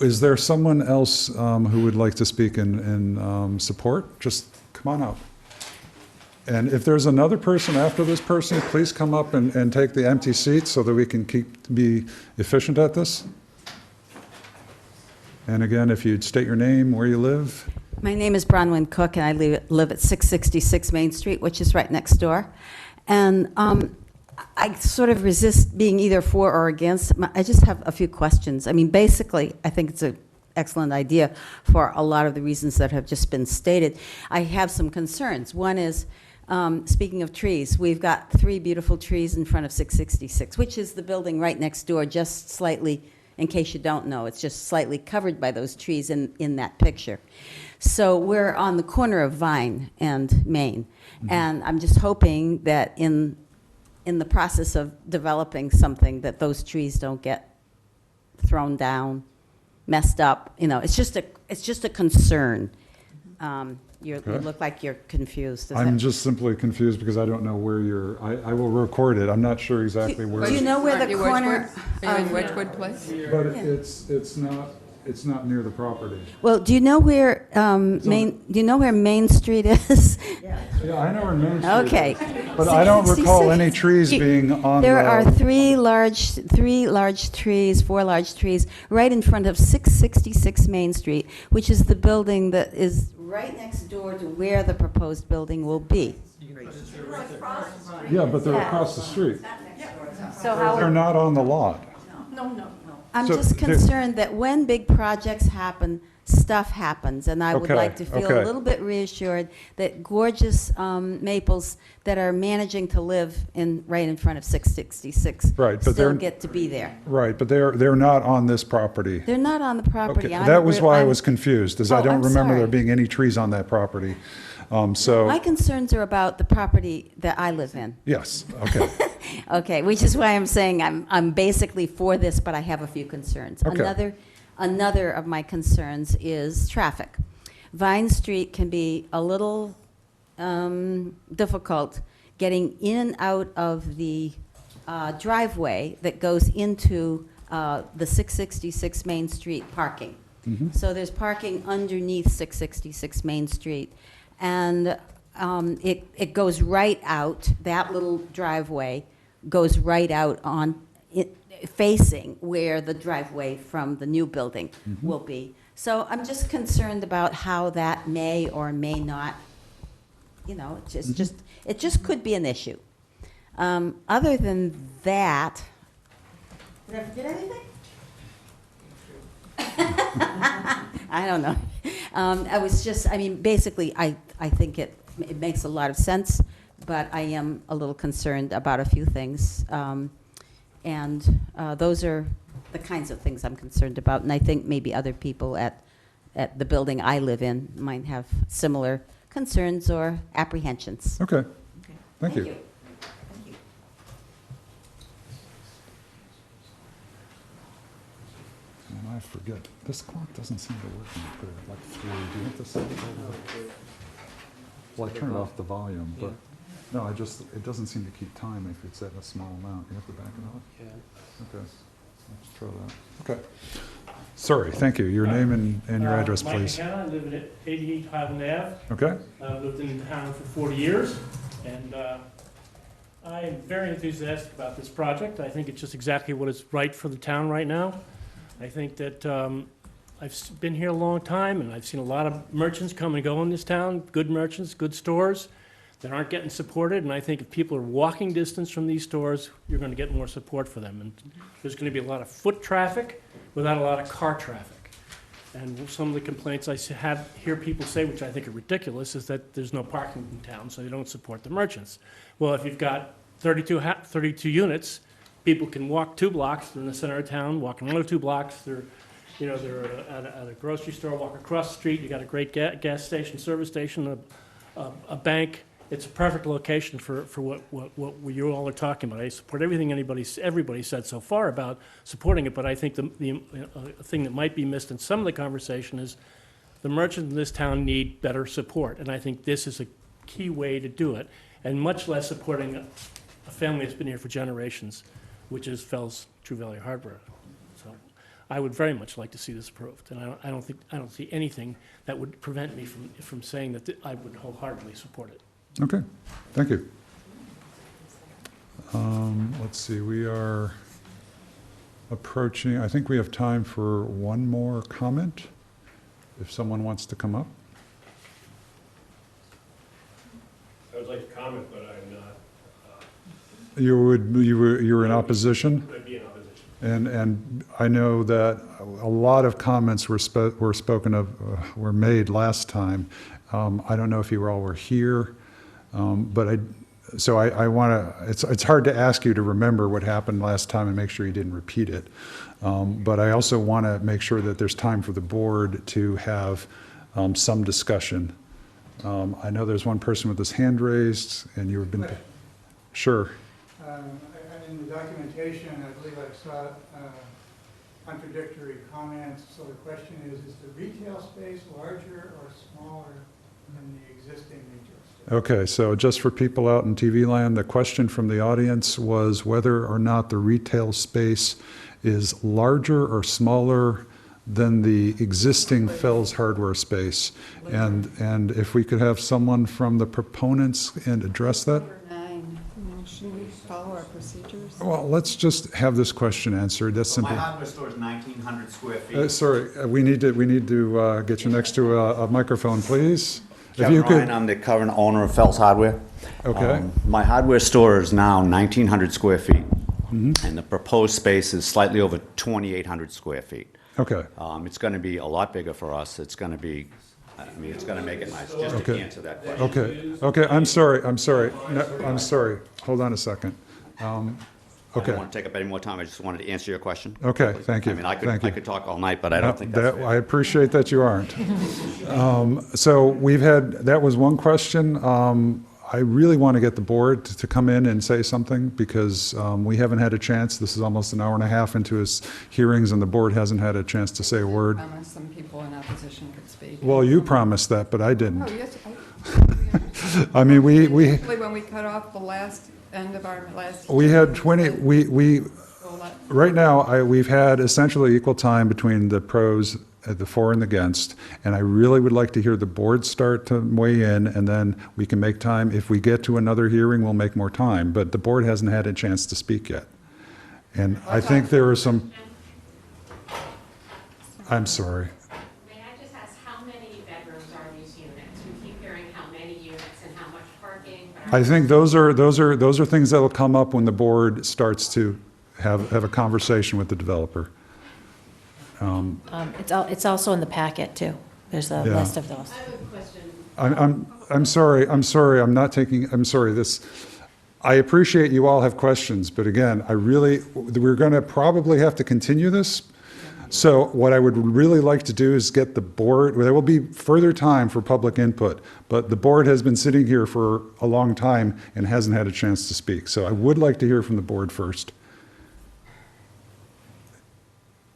Is there someone else who would like to speak in support? Just come on up. And if there's another person after this person, please come up and take the empty seat so that we can be efficient at this. And again, if you'd state your name, where you live. My name is Bronwyn Cook, and I live at 666 Main Street, which is right next door. And I sort of resist being either for or against. I just have a few questions. I mean, basically, I think it's an excellent idea for a lot of the reasons that have just been stated. I have some concerns. One is, speaking of trees, we've got 3 beautiful trees in front of 666, which is the building right next door, just slightly, in case you don't know, it's just slightly covered by those trees in that picture. So we're on the corner of Vine and Main, and I'm just hoping that in the process of developing something that those trees don't get thrown down, messed up. You know, it's just a concern. You Okay. look like you're confused. Is I'm that- just simply confused because I don't know where I will record it. I'm not sure exactly where. Do you know where Aren't the you corner? Wedgwood? Are you in Wedgwood Place? But it's not near the property. Well, do you know where Main Street is? Yeah, I know where Main Street Okay. is, but I don't recall any trees being on the. There are four large trees right in front of 666 Main Street, which is the building that is right next door to where the proposed building will be. Yeah, but they're across the street. So how? They're not on the lot. I'm So just there- concerned that when big projects happen, stuff happens, and I would Okay, like to feel okay. a little bit reassured that gorgeous maples that are managing to live right in front of 666 Right, but still they're- get to be there. Right, but they're not on this property. They're not on the property. Okay, and that was why I I'm- was confused, is I Oh, don't I'm remember there sorry. being any trees on that property. So, My concerns are about the property that I live in. yes, okay. Okay, which is why I'm saying I'm basically for this, but I have a few concerns. Okay. Another of my concerns is traffic. Vine Street can be a little difficult getting in and out of the driveway that goes into the 666 Main Street parking. So there's parking underneath 666 Main Street, and it goes right out, that little driveway goes right out on, facing where the driveway from the new building will be. So I'm just concerned about how that may or may not, it just could be an issue. Other than that, did I forget anything? I don't know. Basically, I think it makes a lot of sense, but I am a little concerned about a few things. Those are the kinds of things I'm concerned about, and I think maybe other people at the building I live in might have similar concerns or apprehensions. Okay, thank you. And I forget, this clock doesn't seem to work when you put it at like 3. Do you have to set it over? Well, I turned off the volume, but, no, it doesn't seem to keep time if it's at a small amount. You have to back it off? Yeah. Okay, let's try that. Okay. Sorry, thank you. Your name and your address, please. Mike McKenna, I live at 88 Highland Ave. Okay? I've lived in town for 40 years, and I am very enthusiastic about this project. I think it's just exactly what is right for the town right now. I think that I've been here a long time, and I've seen a lot of merchants come and go in this town, good merchants, good stores that aren't getting supported, and I think if people are walking distance from these stores, you're going to get more support for them. And there's going to be a lot of foot traffic without a lot of car traffic. And some of the complaints I hear people say, which I think are ridiculous, is that there's no parking in town, so they don't support the merchants. Well, if you've got 32 units, people can walk 2 blocks, they're in the center of town, walk another 2 blocks, they're at a grocery store, walk across the street, you got a great gas station, service station, a bank. It's a perfect location for what you all are talking about. I support everything everybody said so far about supporting it, but I think the thing that might be missed in some of the conversation is the merchants in this town need better support, and I think this is a key way to do it, and much less supporting a family that's been here for generations, which is Fells True Value Hardware. So I would very much like to see this approved, and I don't see anything that would prevent me from saying that I would wholeheartedly support it. Okay, thank you. Let's see, we are approaching, I think we have time for one more comment, if someone wants to come up. I would like to comment, but I'm not. You were in opposition? I'd be in opposition. And I know that a lot of comments were spoken of, were made last time. I don't know if you all were here, but I want to, it's hard to ask you to remember what happened last time and make sure you didn't repeat it. But I also want to make sure that there's time for the board to have some discussion. I know there's one person with his hand raised, and you've been, sure. In the documentation, I believe I saw contradictory comments. So the question is the retail space larger or smaller than the existing Winchester. Okay, so just for people out in TV land, the question from the audience was whether or not the retail space is larger or smaller than the existing Fells hardware space. And if we could have someone from the proponents and address that? Number 9, should we follow our procedures? Well, let's just have this question answered. That's My simple. hardware store is 1,900 square feet. Sorry, we need to get you next to a microphone, please. If Kevin you could. Ryan, I'm the current owner of Fells Hardware. Okay. My hardware store is now 1,900 square feet, Mhm. and the proposed space is slightly over 2,800 square feet. Okay. It's going to be a lot bigger for us. It's going to be, I mean, it's going to make it nice, just to Okay. answer that question. Okay, I'm sorry. No, I'm sorry. Hold on a second. I Okay. don't want to take up any more time. I just wanted to answer your question. Okay, thank you. I mean, I Thank you. could talk all night, but I don't think that's That- fair. I appreciate that you aren't. So we've had, that was one question. I really want to get the board to come in and say something because we haven't had a chance. This is almost an hour and a half into his hearings and the board hasn't had a chance to say a word. Some people in opposition could speak. Well, you promised that, but I didn't. Oh, yes. I mean, we Actually, when we cut off the last end of our last. We had 20, right now, we've had essentially equal time between the pros, the for and the against, and I really would like to hear the board start to weigh in, and then we can make time. If we get to another hearing, we'll make more time, but the board hasn't had a chance to speak yet. And I think there are some, I'm sorry. May I just ask, how many bedrooms are these units? We keep hearing how many units and how much parking. But I think those are things that'll come up when the board starts to have a conversation with the developer. It's also in the packet, too. There's a Yeah. list of those. I have a question. I'm sorry, I'm sorry, I appreciate you all have questions, but again, we're gonna probably have to continue this. So what I would really like to do is get the board, there will be further time for public input, but the board has been sitting here for a long time and hasn't had a chance to speak. So I would like to hear from the board first.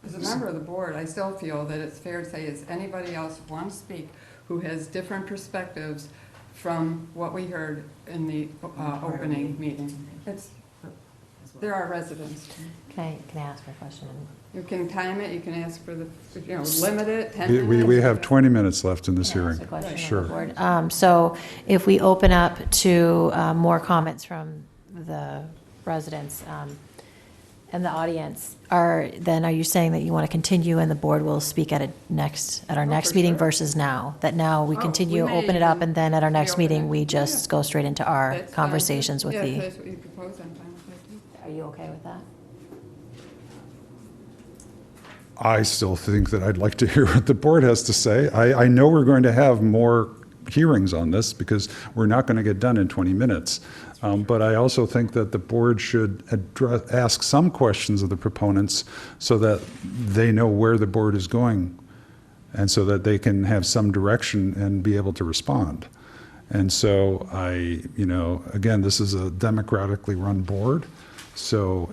As a member of the board, I still feel that it's fair to say, is anybody else want to speak who has different perspectives from what we heard in the opening meeting? There are residents. Can I ask for a question? You can time it, you can ask for the, limit it, 10 minutes. We have 20 minutes left in this Can I hearing. ask a question of Sure. the board? So if we open up to more comments from the residents and the audience, are you saying that you want to continue and the board will speak at our next meeting sure. versus now? That now we continue, we may open it up, even and then at our next reopen meeting, it. we just go straight into our That's fine. conversations with Yeah, if the. that's what you propose, I'm fine with that too. Are you okay with that? I still think that I'd like to hear what the board has to say. I know we're going to have more hearings on this because we're not going to get done in 20 minutes. But I also think that the board should ask some questions of the proponents so that they know where the board is going and so that they can have some direction and be able to respond. And so again, this is a democratically run board. So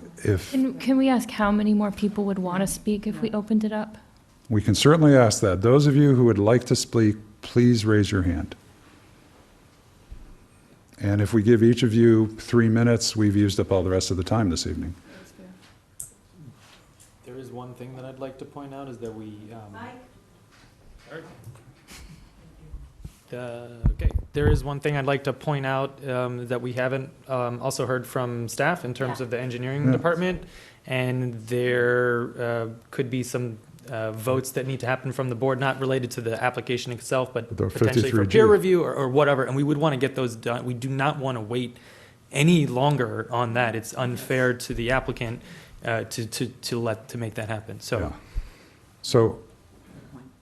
Can we ask how many more people would want to speak if we opened it up? we can certainly ask that. Those of you who would like to speak, please raise your hand. And if we give each of you 3 minutes, we've used up all the rest of the time this evening. There is one thing that I'd like to point out is that we. Okay, there is one thing I'd like to point out that we haven't also heard from staff in terms of the engineering Yeah. department, and there could be some votes that need to happen from the board, not related to the application itself, but The potentially for 53G. peer review or whatever, and we would want to get those done. We do not want to wait any longer on that. It's unfair to the applicant to make that happen. So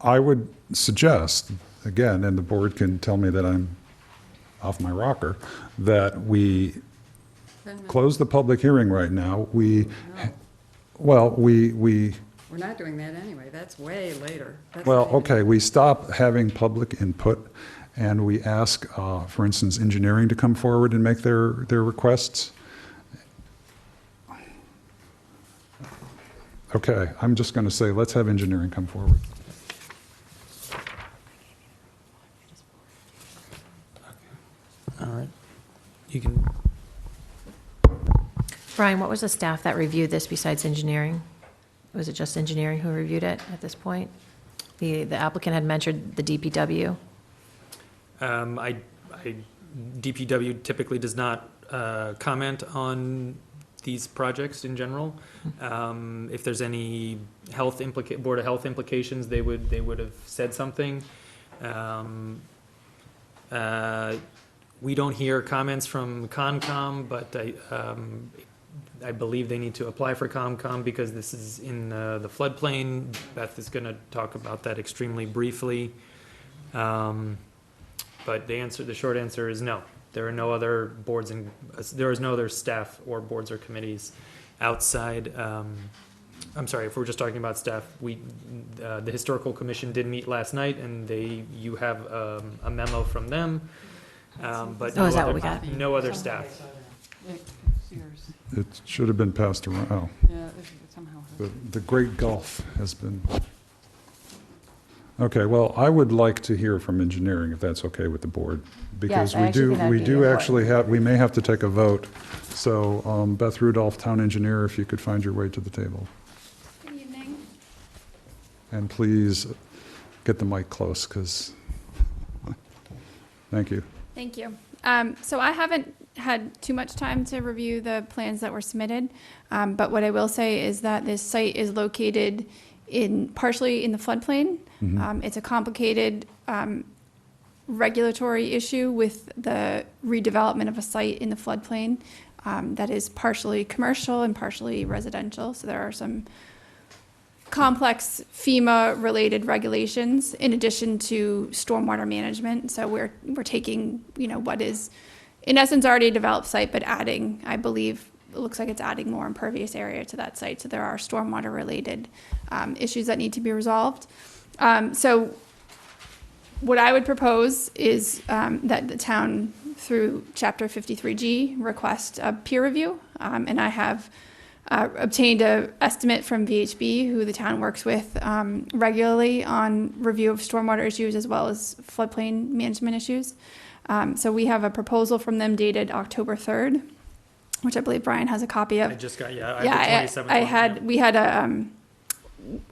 I would suggest, again, and the board can tell me that I'm off my rocker, that we close the public hearing right now. We We're not doing that anyway, that's way later. That's Well, not even- okay, we stop having public input, and we ask, for instance, engineering to come forward and make their requests. Okay, I'm just going to say, let's have engineering come forward. You can, Brian, what was the staff that reviewed this besides engineering? Was it just engineering who reviewed it at this point? The applicant had mentioned the DPW. DPW typically does not comment on these projects in general. If there's any Board of Health implications, they would have said something. We don't hear comments from Concom, but I believe they need to apply for Concom because this is in the floodplain. Beth is going to talk about that extremely briefly. But the short answer is no. There are no other boards and there is no other staff or boards or committees outside. I'm sorry, if we're just talking about staff, the Historical Commission did meet last night, and you have a memo from them. But is that what we got? No other staff. It should have been passed around. Oh. Yeah, somehow. The Great Gulf has been. Okay, well, I would like to hear from engineering, if that's okay with the board. Because Yes, I actually think that'd be important. we may have to take a vote. So Beth Rudolph, town engineer, if you could find your way to the table. Good evening. And please get the mic close, because, thank you. Thank you. So I haven't had too much time to review the plans that were submitted, but what I will say is that this site is located partially in the floodplain. It's a complicated regulatory issue with the redevelopment of a site in the floodplain that is partially commercial and partially residential. So there are some complex FEMA-related regulations in addition to stormwater management. So we're taking, what is in essence already a developed site, but adding, I believe, it looks like it's adding more impervious area to that site. So there are stormwater-related issues that need to be resolved. So what I would propose is that the town, through Chapter 53G, request a peer review. And I have obtained an estimate from VHB, who the town works with regularly on review of stormwater issues as well as floodplain management issues. So we have a proposal from them dated October 3rd, which I believe Brian has a copy of. I just got, I had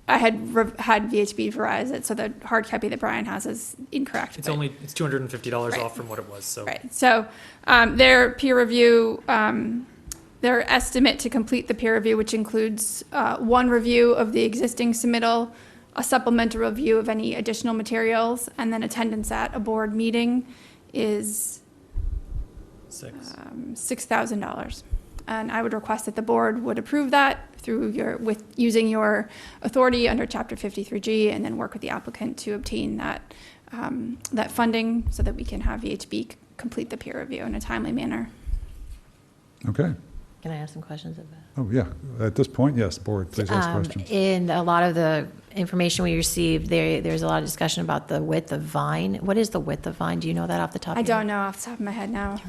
VHB revise it, so the hard copy that Brian has is incorrect. It's $250 off from what it was. So right. So their peer review, their estimate to complete the peer review, which includes one review of the existing submittal, a supplemental review of any additional materials, and then attendance at a board meeting, is $6,000. And I would request that the board would approve that using your authority under Chapter 53G, and then work with the applicant to obtain that funding so that we can have VHB complete the peer review in a timely manner. Okay. Can I ask some questions of that? Oh, yeah. At this point, yes, board, please ask questions. In a lot of the information we received, there's a lot of discussion about the width of vine. What is the width of vine? Do you know that off the top I of your head? don't know off the top of my head now.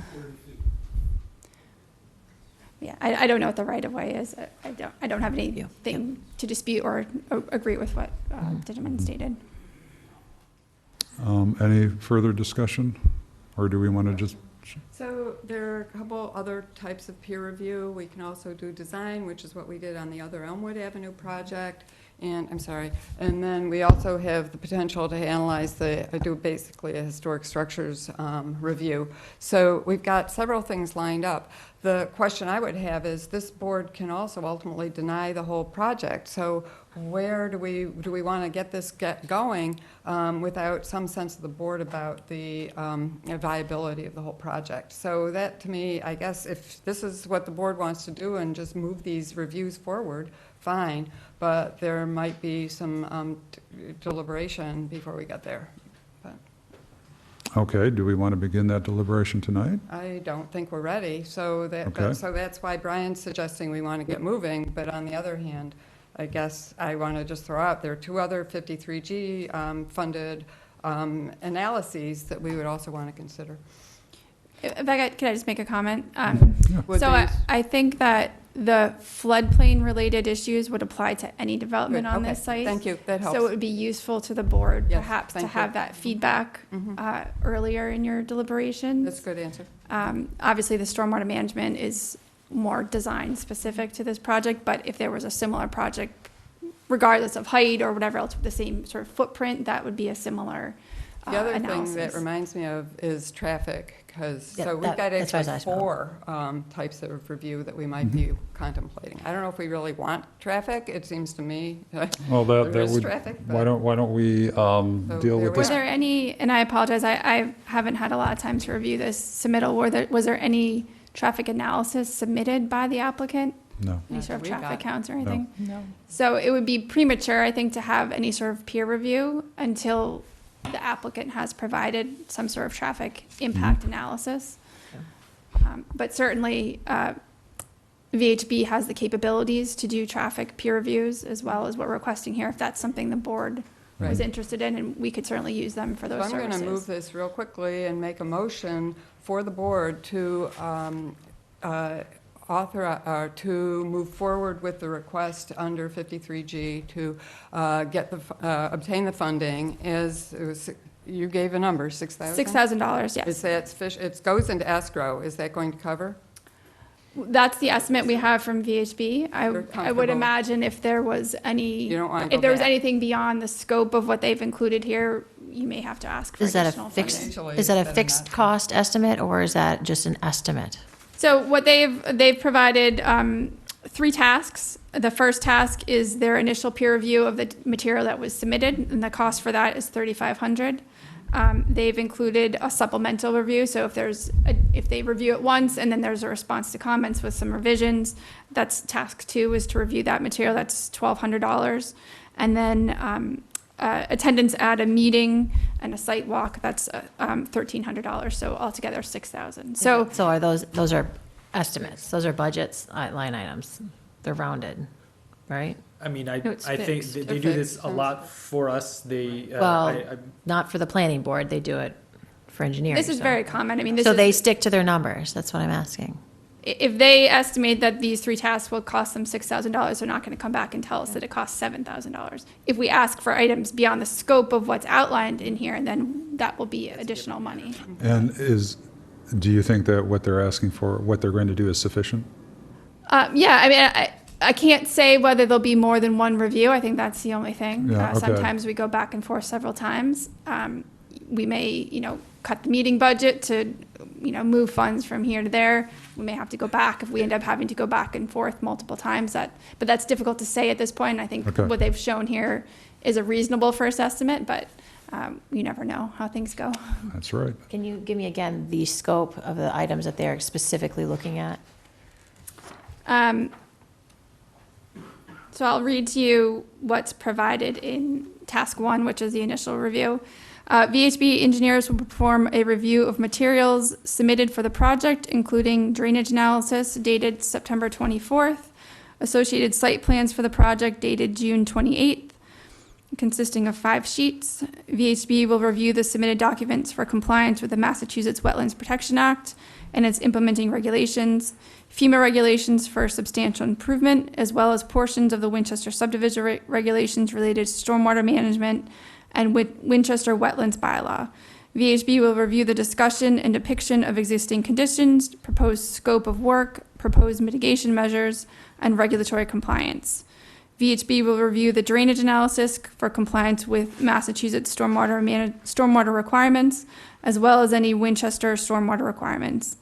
Yeah, I don't know what the right of way is. I don't have anything to dispute or agree with what Digimon stated. Any further discussion, or do we want to just? So there are a couple other types of peer review. We can also do design, which is what we did on the other Elmwood Avenue project. And then we also have the potential to analyze do basically a historic structures review. So we've got several things lined up. The question I would have is, this board can also ultimately deny the whole project. So where do we want to get this going without some sense of the board about the viability of the whole project? So that, to me, I guess if this is what the board wants to do and just move these reviews forward, fine, but there might be some deliberation before we get there. But Okay, do we want to begin that deliberation tonight? I don't think we're ready, so Okay. so that's why Brian's suggesting we want to get moving. But on the other hand, I guess I want to just throw out, there are two other 53G funded analyses that we would also want to consider. If I could I just make a comment? Would So these- I think that the floodplain related issues would apply to any development Good, on okay. this site. Thank you. That helps. So it would be useful to the board Yes, perhaps to thank have you. that feedback Mhm. earlier in your deliberations. That's a good answer. Obviously, the stormwater management is more design specific to this project, but if there was a similar project, regardless of height or whatever else with the same sort of footprint, that would be a similar The other analysis. thing that reminds me of is traffic, because, Yeah, so we've that- got that's what I actually was 4 types of review that we might be contemplating. I don't know if we really want traffic, it seems to me. Well, that There is would, traffic, why but- don't we deal there with we Were this? there any, and I apologize, I haven't had a lot of time to review this submittal, was there any traffic analysis submitted by the applicant? No. Any Not sort of that we traffic got. counts or No. anything? No. So it would be premature, I think, to have any sort of peer review until the applicant has provided some sort of traffic impact analysis. But certainly, VHB has the capabilities to do traffic peer reviews as well as what we're requesting here, if that's something the board was Right. interested in, and we could certainly use them for those So I'm going to move services. this real quickly and make a motion for the board to to move forward with the request under 53G to obtain the funding as, you gave a number, 6,000? $6,000, yes. Is that, it goes into escrow, is that going to cover? That's the estimate we have from VHB. I You're would comfortable? imagine if there was any, You don't want to if go there was back? anything beyond the scope of what they've included here, you may have to ask for Is that additional a fixed, funding. is that a fixed cost estimate, or is that just an estimate? So what they've provided 3 tasks. The first task is their initial peer review of the material that was submitted, and the cost for that is $3,500. They've included a supplemental review, so if they review it once and then there's a response to comments with some revisions, that's task 2, is to review that material, that's $1,200. And then attendance at a meeting and a site walk, that's $1,300, so altogether $6,000. So are those are estimates, those are budgets, line items, they're rounded, right? I mean, No, it's I think fixed. they do this a lot for us. They, Well, not for the planning board, they do it for engineering. This is so. very common. I mean, this So is, they stick to their numbers, that's what I'm asking. if they estimate that these 3 tasks will cost them $6,000, they're not going to come back and tell us that it costs $7,000. If we ask for items beyond the scope of what's outlined in here, then that will be additional money. And do you think that what they're asking for, what they're going to do is sufficient? Yeah, I mean, I can't say whether there'll be more than one review. I think that's the only thing. Yeah, okay. Sometimes we go back and forth several times. We may, cut the meeting budget to, move funds from here to there. We may have to go back if we end up having to go back and forth multiple times. But that's difficult to say at this point. I think Okay. what they've shown here is a reasonable first estimate, but you never know how things go. That's right. Can you give me again the scope of the items that they're specifically looking at? So I'll read to you what's provided in task 1, which is the initial review. VHB engineers will perform a review of materials submitted for the project, including drainage analysis dated September 24th, associated site plans for the project dated June 28th, consisting of 5 sheets. VHB will review the submitted documents for compliance with the Massachusetts Wetlands Protection Act and its implementing regulations, FEMA regulations for substantial improvement, as well as portions of the Winchester subdivision regulations related to stormwater management and Winchester Wetlands bylaw. VHB will review the discussion and depiction of existing conditions, proposed scope of work, proposed mitigation measures, and regulatory compliance. VHB will review the drainage analysis for compliance with Massachusetts stormwater requirements, as well as any Winchester stormwater requirements.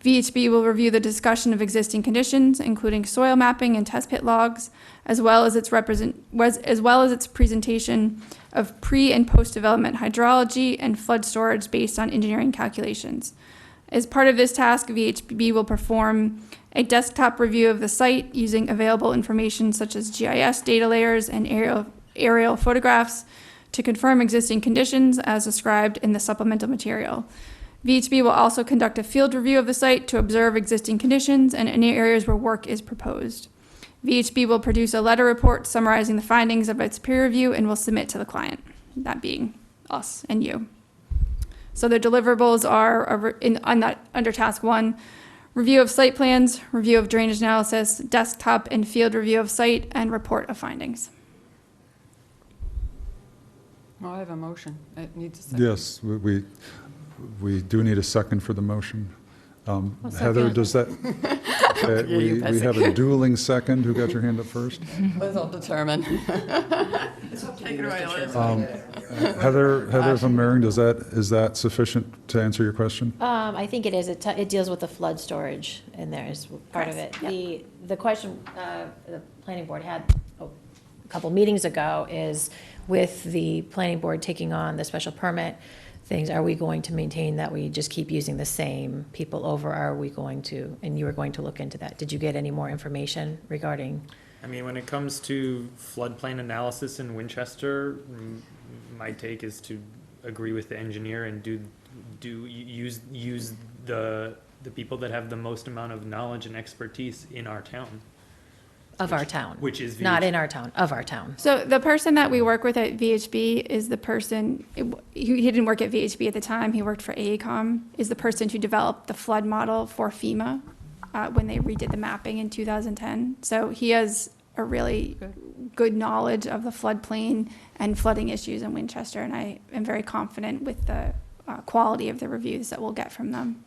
VHB will review the discussion of existing conditions, including soil mapping and test pit logs, as well as its presentation of pre- and post-development hydrology and flood storage based on engineering calculations. As part of this task, VHB will perform a desktop review of the site using available information such as GIS data layers and aerial photographs to confirm existing conditions as described in the supplemental material. VHB will also conduct a field review of the site to observe existing conditions and any areas where work is proposed. VHB will produce a letter report summarizing the findings of its peer review and will submit to the client, that being us and you. So the deliverables are under task 1, review of site plans, review of drainage analysis, desktop and field review of site, and report of findings. Well, I have a motion. It needs a second. Yes, we do need a second for the motion. Heather, second. does that, we have a dueling second. Who got your hand up first? Liz will determine. Take it away, Liz. Heather from Mering, is that sufficient to answer your question? I think it is. It deals with the flood storage, and there's part of it. The question the planning board had a couple meetings ago is, with the planning board taking on the special permit things, are we going to maintain that we just keep using the same people over? Are we going to, and you were going to look into that. Did you get any more information regarding? I mean, when it comes to floodplain analysis in Winchester, my take is to agree with the engineer and use the people that have the most amount of knowledge and expertise in our town. Of our town. Which is not in our town, of our town. So the person that we work with at VHB is the person, he didn't work at VHB at the time, he worked for AECOM, is the person who developed the flood model for FEMA when they redid the mapping in 2010. So he has a really good knowledge of the floodplain and flooding issues in Winchester, and I am very confident with the quality of the reviews that we'll get from them.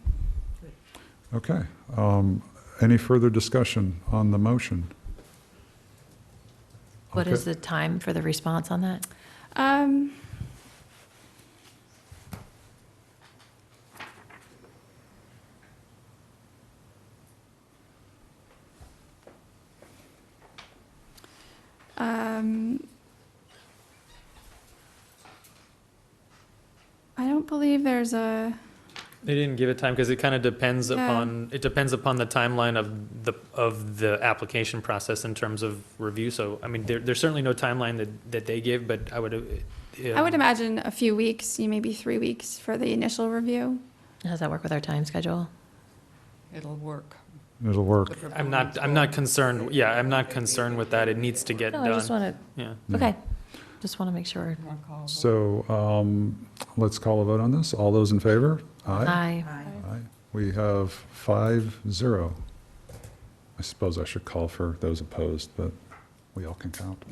Okay. Any further discussion on the motion? What Okay. is the time for the response on that? I don't believe there's a, They didn't give it time because it kind of depends Yeah. upon the timeline of the application process in terms of review. So, I mean, there's certainly no timeline that they give, but I would imagine a few weeks, maybe 3 weeks for the initial review. How does that work with our time schedule? It'll work. It'll work. I'm not concerned. Yeah, I'm not concerned with that. It needs to get No, done. I just want Yeah. to, okay, just want to make sure. So let's call a vote on this. All those in favor? Aye. Aye. We have 5-0. I suppose I should call for those opposed, but we all can count.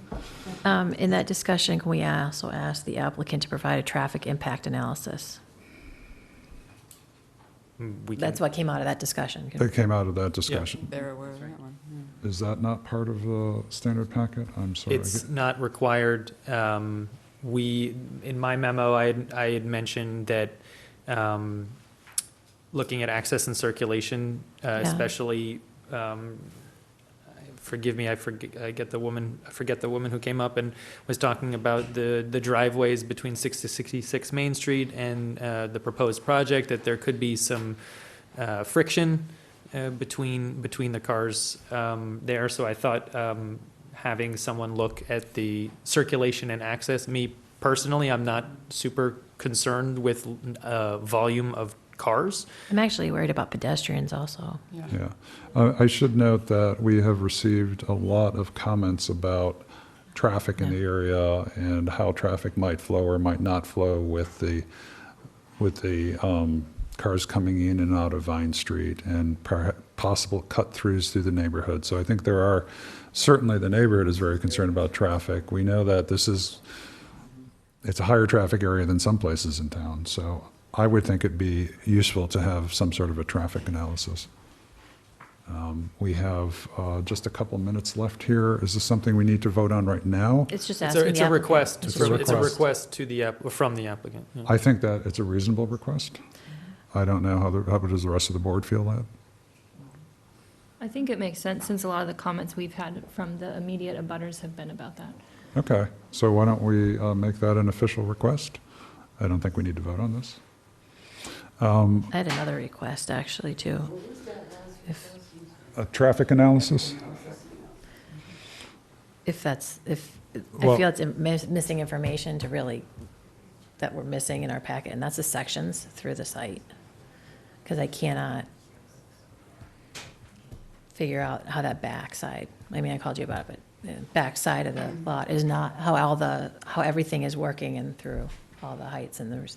In that discussion, can we also ask the applicant to provide a traffic impact analysis? That's what came out of that discussion. They came out of that discussion. They're aware of that one. Yeah. Is that not part of the standard packet? I'm sorry. It's not required. In my memo, I had mentioned that looking at access and circulation, especially, forgive me, I forget the woman who came up and was talking about the driveways between 6 to 66 Main Street and the proposed project, that there could be some friction between the cars there. So I thought having someone look at the circulation and access, me personally, I'm not super concerned with volume of cars. I'm actually worried about pedestrians also. Yeah. I should note that we have received a lot of comments about traffic in the area and how traffic might flow or might not flow with the cars coming in and out of Vine Street and possible cut-throughs through the neighborhood. So I think certainly the neighborhood is very concerned about traffic. We know that it's a higher traffic area than some places in town. So I would think it'd be useful to have some sort of a traffic analysis. We have just a couple minutes left here. Is this something we need to vote on right now? It's just asking the It's a applicant. request. It's a request from the applicant. Yeah. I think that it's a reasonable request. I don't know how does the rest of the board feel that? I think it makes sense since a lot of the comments we've had from the immediate abutters have been about that. Okay, so why don't we make that an official request? I don't think we need to vote on this. I had another request actually too. A traffic analysis? I Well- feel it's missing information that we're missing in our packet, and that's the sections through the site. Because I cannot figure out how that backside, I mean, I called you about it, but the backside of the lot is not, how everything is working and through all the heights and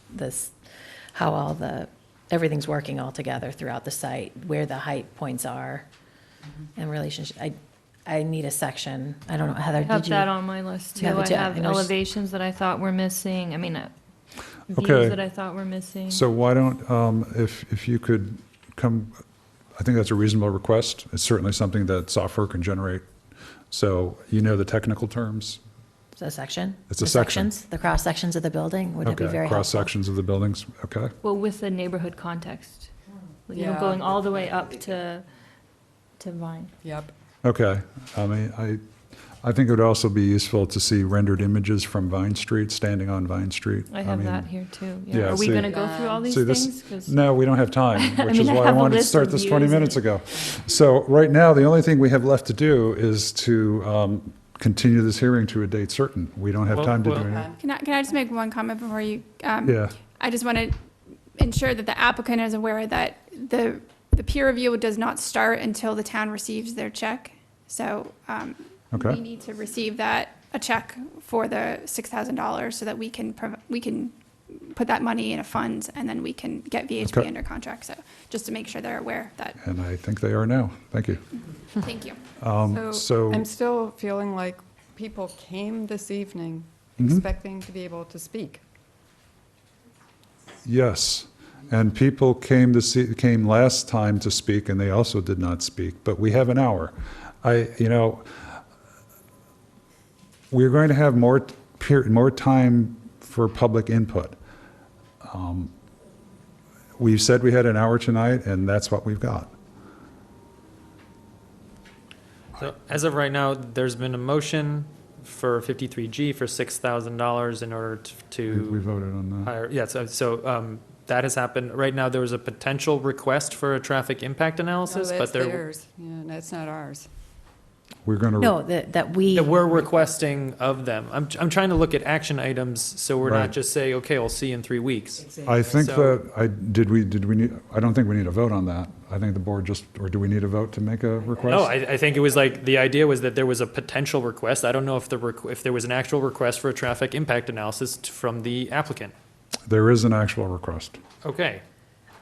how all the everything's working all together throughout the site, where the height points are and relationship. I need a section. I don't know, Heather, I did have you? that on my list too. You have it I too? have I know s- elevations that I thought were missing. I mean, Okay. views that I thought were missing. So why don't, if you could come, I think that's a reasonable request. It's certainly something that software can generate. So you know the technical terms? It's a section? It's a The section. sections, the cross sections of the building, would it be Okay, very helpful? cross sections of the buildings, okay. Well, with the neighborhood context, you know, Yeah. going all the way up to Vine. Yep. Okay, I mean, I think it would also be useful to see rendered images from Vine Street, standing on Vine Street. I have mean, that here too. yeah, Yeah. Are we see- going to go through all these See, this, things? 'Cause- no, we don't have time, I which mean, is I why I have a wanted to list start of this 20 views minutes ago. So right now, the only thing we have left to do is to continue this hearing to a date certain. We don't have Well- time to do well- anything. Can I just make one comment before you? Yeah. I just want to ensure that the applicant is aware that the peer review does not start until the town receives their check. So Okay. we need to receive a check for the $6,000 so that we can put that money in a fund and then we can get VHB Okay. under contract. So just to make sure they're aware that. And I think they are now. Thank you. Thank you. So, I'm still feeling like people came this evening Mhm. expecting to be able to speak. yes, and people came last time to speak, and they also did not speak, but we have an hour. We're going to have more time for public input. We said we had an hour tonight, and that's what we've got. So as of right now, there's been a motion for 53G for $6,000 in order to We voted on that. hire, yeah, so that has happened. Right now, there was a potential request for a traffic impact No, analysis, that's but there. theirs. Yeah, that's not ours. We're going to. No, that we. That we're requesting of them. I'm trying to look at action items, so we're Right. not just saying, okay, we'll see you in 3 weeks. I think So- that, did we need, I don't think we need a vote on that. I think the board or do we need a vote to make a request? No, I think it was like, the idea was that there was a potential request. I don't know if if there was an actual request for a traffic impact analysis from the applicant. There is an actual request. Okay.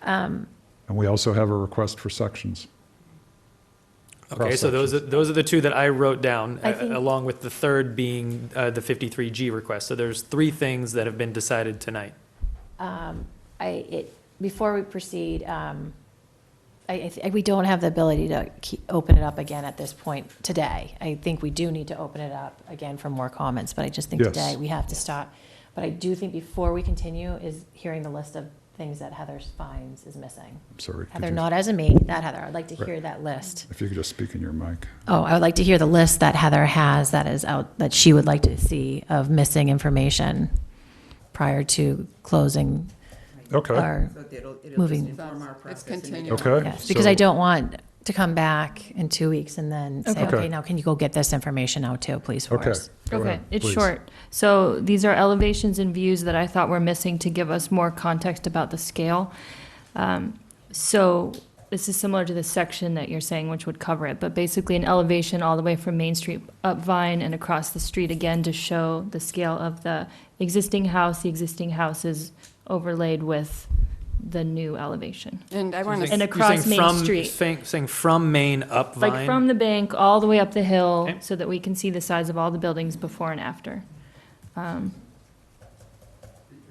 And we also have a request for sections. Okay, so Cross-sections. those are the two that I wrote down, I think- along with the third being the 53G request. So there's 3 things that have been decided tonight. Before we proceed, we don't have the ability to open it up again at this point today. I think we do need to open it up again for more comments, but I just think Yes. today we have to stop. But I do think before we continue is hearing the list of things that Heather finds is missing. I'm sorry. could Heather, you- not as a me, that Heather. I'd like to hear Right. that list. If you could just speak in your mic. Oh, I would like to hear the list that Heather has that is out, that she would like to see of missing information prior to closing Okay. or moving. It's continuing. Okay. Yes, because I so- don't want to come back in 2 weeks and then say, Okay. okay, now can you go get this information out too, please, for Okay. us? Go Okay, ahead, it's please. short. So these are elevations and views that I thought were missing to give us more context about the scale. So this is similar to the section that you're saying, which would cover it, but basically an elevation all the way from Main Street up Vine and across the street again to show the scale of the existing house. The existing house is overlaid with the new elevation. And I want You're to, saying- And across you're saying Main from- Street. Saying from Main up Vine? Like from the bank all the way up the hill, Okay. so that we can see the size of all the buildings before and after. Are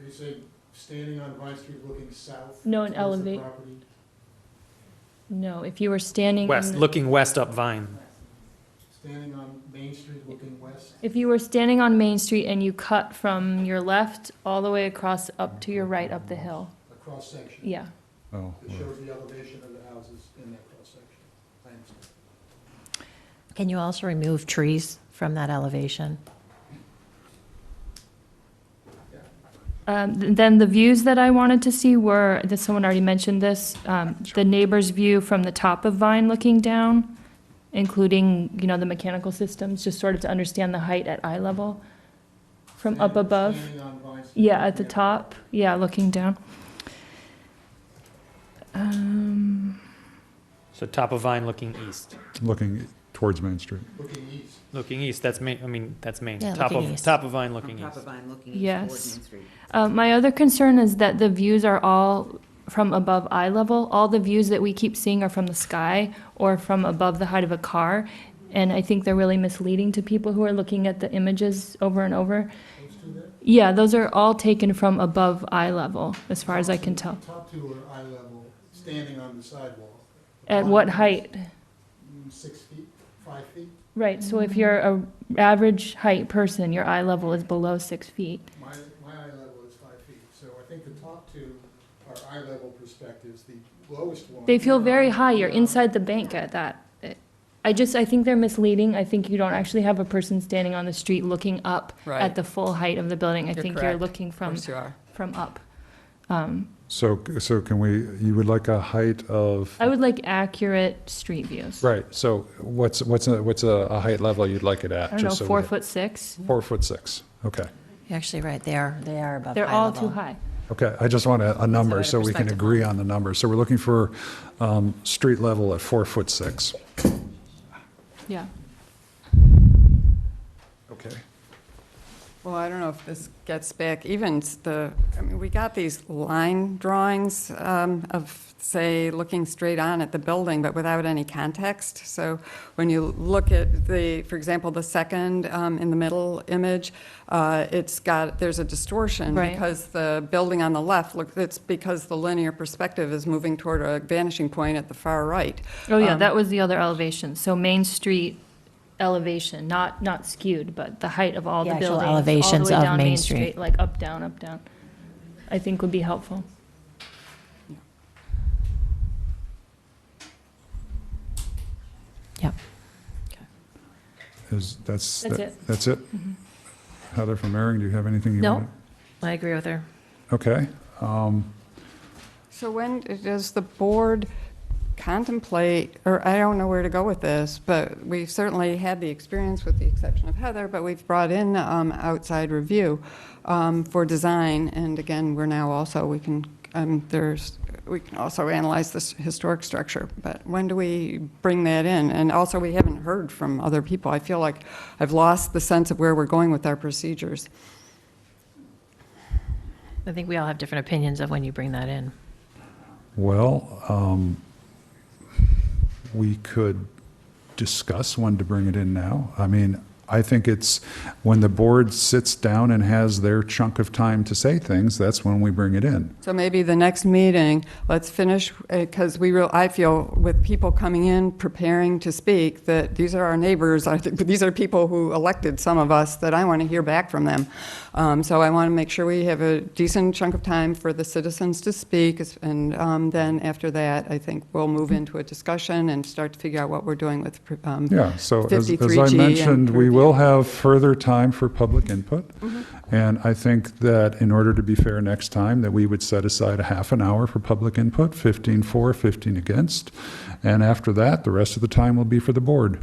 you saying standing on Vine Street looking south? No, an towards the elevate- property? No, if you were standing. West, looking west up Vine. Standing on Main Street looking west? If you were standing on Main Street and you cut from your left all the way across up to your right up the hill. A cross section? Yeah. Oh, It shows the elevation of the houses in that cross section. I understand. Can you also remove trees from that elevation? Then the views that I wanted to see were, that someone already mentioned this, the neighbor's view from the top of Vine looking down, including, you know, the mechanical systems, just sort of to understand the height at eye level from up above. Standing on Vine Street. Yeah, at the top, yeah, looking down. So top of Vine looking east. looking towards Main Street. Looking east. Looking east, that's Main, I mean, that's Main. Yeah, Top looking of east. Top of Vine looking Top east. of Vine looking east towards Yes. Main Street. My other concern is that the views are all from above eye level. All the views that we keep seeing are from the sky or from above the height of a car. And I think they're really misleading to people who are looking at the images over and over. Yeah, those are all taken from above eye level, as far as I can tell. Top two are eye level, standing on the sidewalk. At what height? 6 feet, 5 feet. Right, so if you're a average height person, your eye level is below 6 feet. My eye level is 5 feet, so I think the top two are eye level perspectives. The lowest one. They feel very high, you're inside the bank at that. I think they're misleading. I think you don't actually have a person standing on the street looking up Right. at the full height of the building. I You're think you're correct. looking Of from, course you are. from up. So can we, you would like a height of, I would like accurate street views. right, so what's a height level you'd like it at? I don't know, just so we 4'6". 4'6", okay. You're actually right, they are above They're eye all level. too high. Okay, I just want a number better so we can perspective agree on the number. So we're looking for street level at 4'6". Yeah. Okay. Well, I don't know if this gets back, even we got these line drawings of, say, looking straight on at the building, but without any context. So when you look at for example, the second in the middle image, there's a distortion Right. because the building on the left, it's because the linear perspective is moving toward a vanishing point at the far right. Oh, yeah, that was the other elevation. So Main Street elevation, not skewed, but the height of all The the actual buildings. elevations all the way of down Main Street. Like up, down, I think would be helpful. Yep. That's it. That's it? Heather from Herring, do you have anything you No, want? I agree with her. Okay. So when does the board contemplate, or I don't know where to go with this, but we've certainly had the experience, with the exception of Heather, but we've brought in outside review for design, and again, we're now also, we can also analyze this historic structure, but when do we bring that in? And also, we haven't heard from other people. I feel like I've lost the sense of where we're going with our procedures. I think we all have different opinions of when you bring that in. Well, we could discuss when to bring it in now. I mean, I think it's when the board sits down and has their chunk of time to say things, that's when we bring it in. So maybe the next meeting, let's finish, because I feel with people coming in, preparing to speak, that these are our neighbors, these are people who elected some of us, that I want to hear back from them. So I want to make sure we have a decent chunk of time for the citizens to speak, and then after that, I think we'll move into a discussion and start to figure out what we're doing with Yeah, so as 53G I mentioned, and we will have further time for public input. Mhm. And I think that in order to be fair next time, that we would set aside a half an hour for public input, 15 for, 15 against. And after that, the rest of the time will be for the board.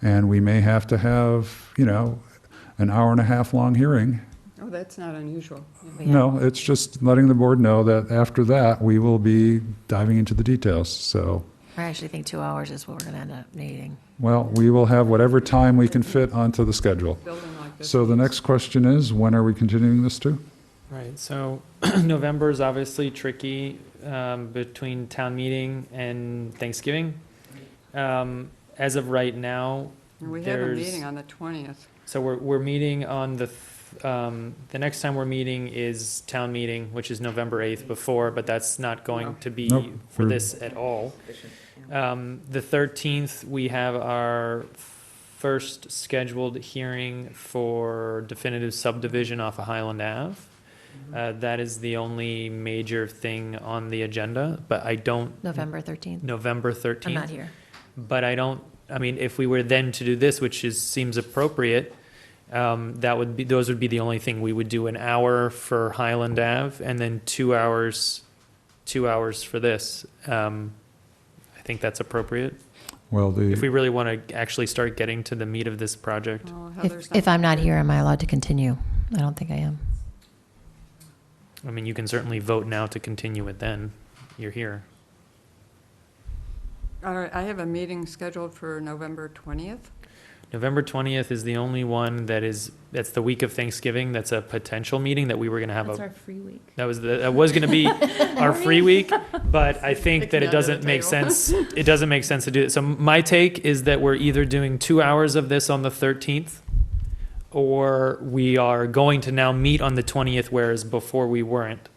And we may have to have, an hour and a half long hearing. Oh, that's not unusual. No, it's just letting the board know that after that, we will be diving into the details. So, I actually think 2 hours is what we're going to end up needing. well, we will have whatever time we can fit onto the schedule. Building like this. So the next question is, when are we continuing this to? Right, so November is obviously tricky between town meeting and Thanksgiving. As of right now, We have a meeting on the 20th. so we're meeting on the next time we're meeting is town meeting, which is November 8th before, but that's not going to be Nope. for this at all. The 13th, we have our first scheduled hearing for definitive subdivision off of Highland Ave. That is the only major thing on the agenda, but I don't. November 13th. November 13th. I'm not here. But I mean, if we were then to do this, which seems appropriate, those would be the only thing. We would do an hour for Highland Ave and then 2 hours for this. I think that's appropriate. Well, If we really want to actually start getting to the meat of this project. If I'm not here, am I allowed to continue? I don't think I am. I mean, you can certainly vote now to continue it then. You're here. All right, I have a meeting scheduled for November 20th. November 20th is the only one that's the week of Thanksgiving. That's a potential meeting that we were going to have. That's our free week. That was going to be our free week, but I think that it doesn't make sense. It doesn't make sense to do it. So my take is that we're either doing 2 hours of this on the 13th, or we are going to now meet on the 20th, whereas before we weren't.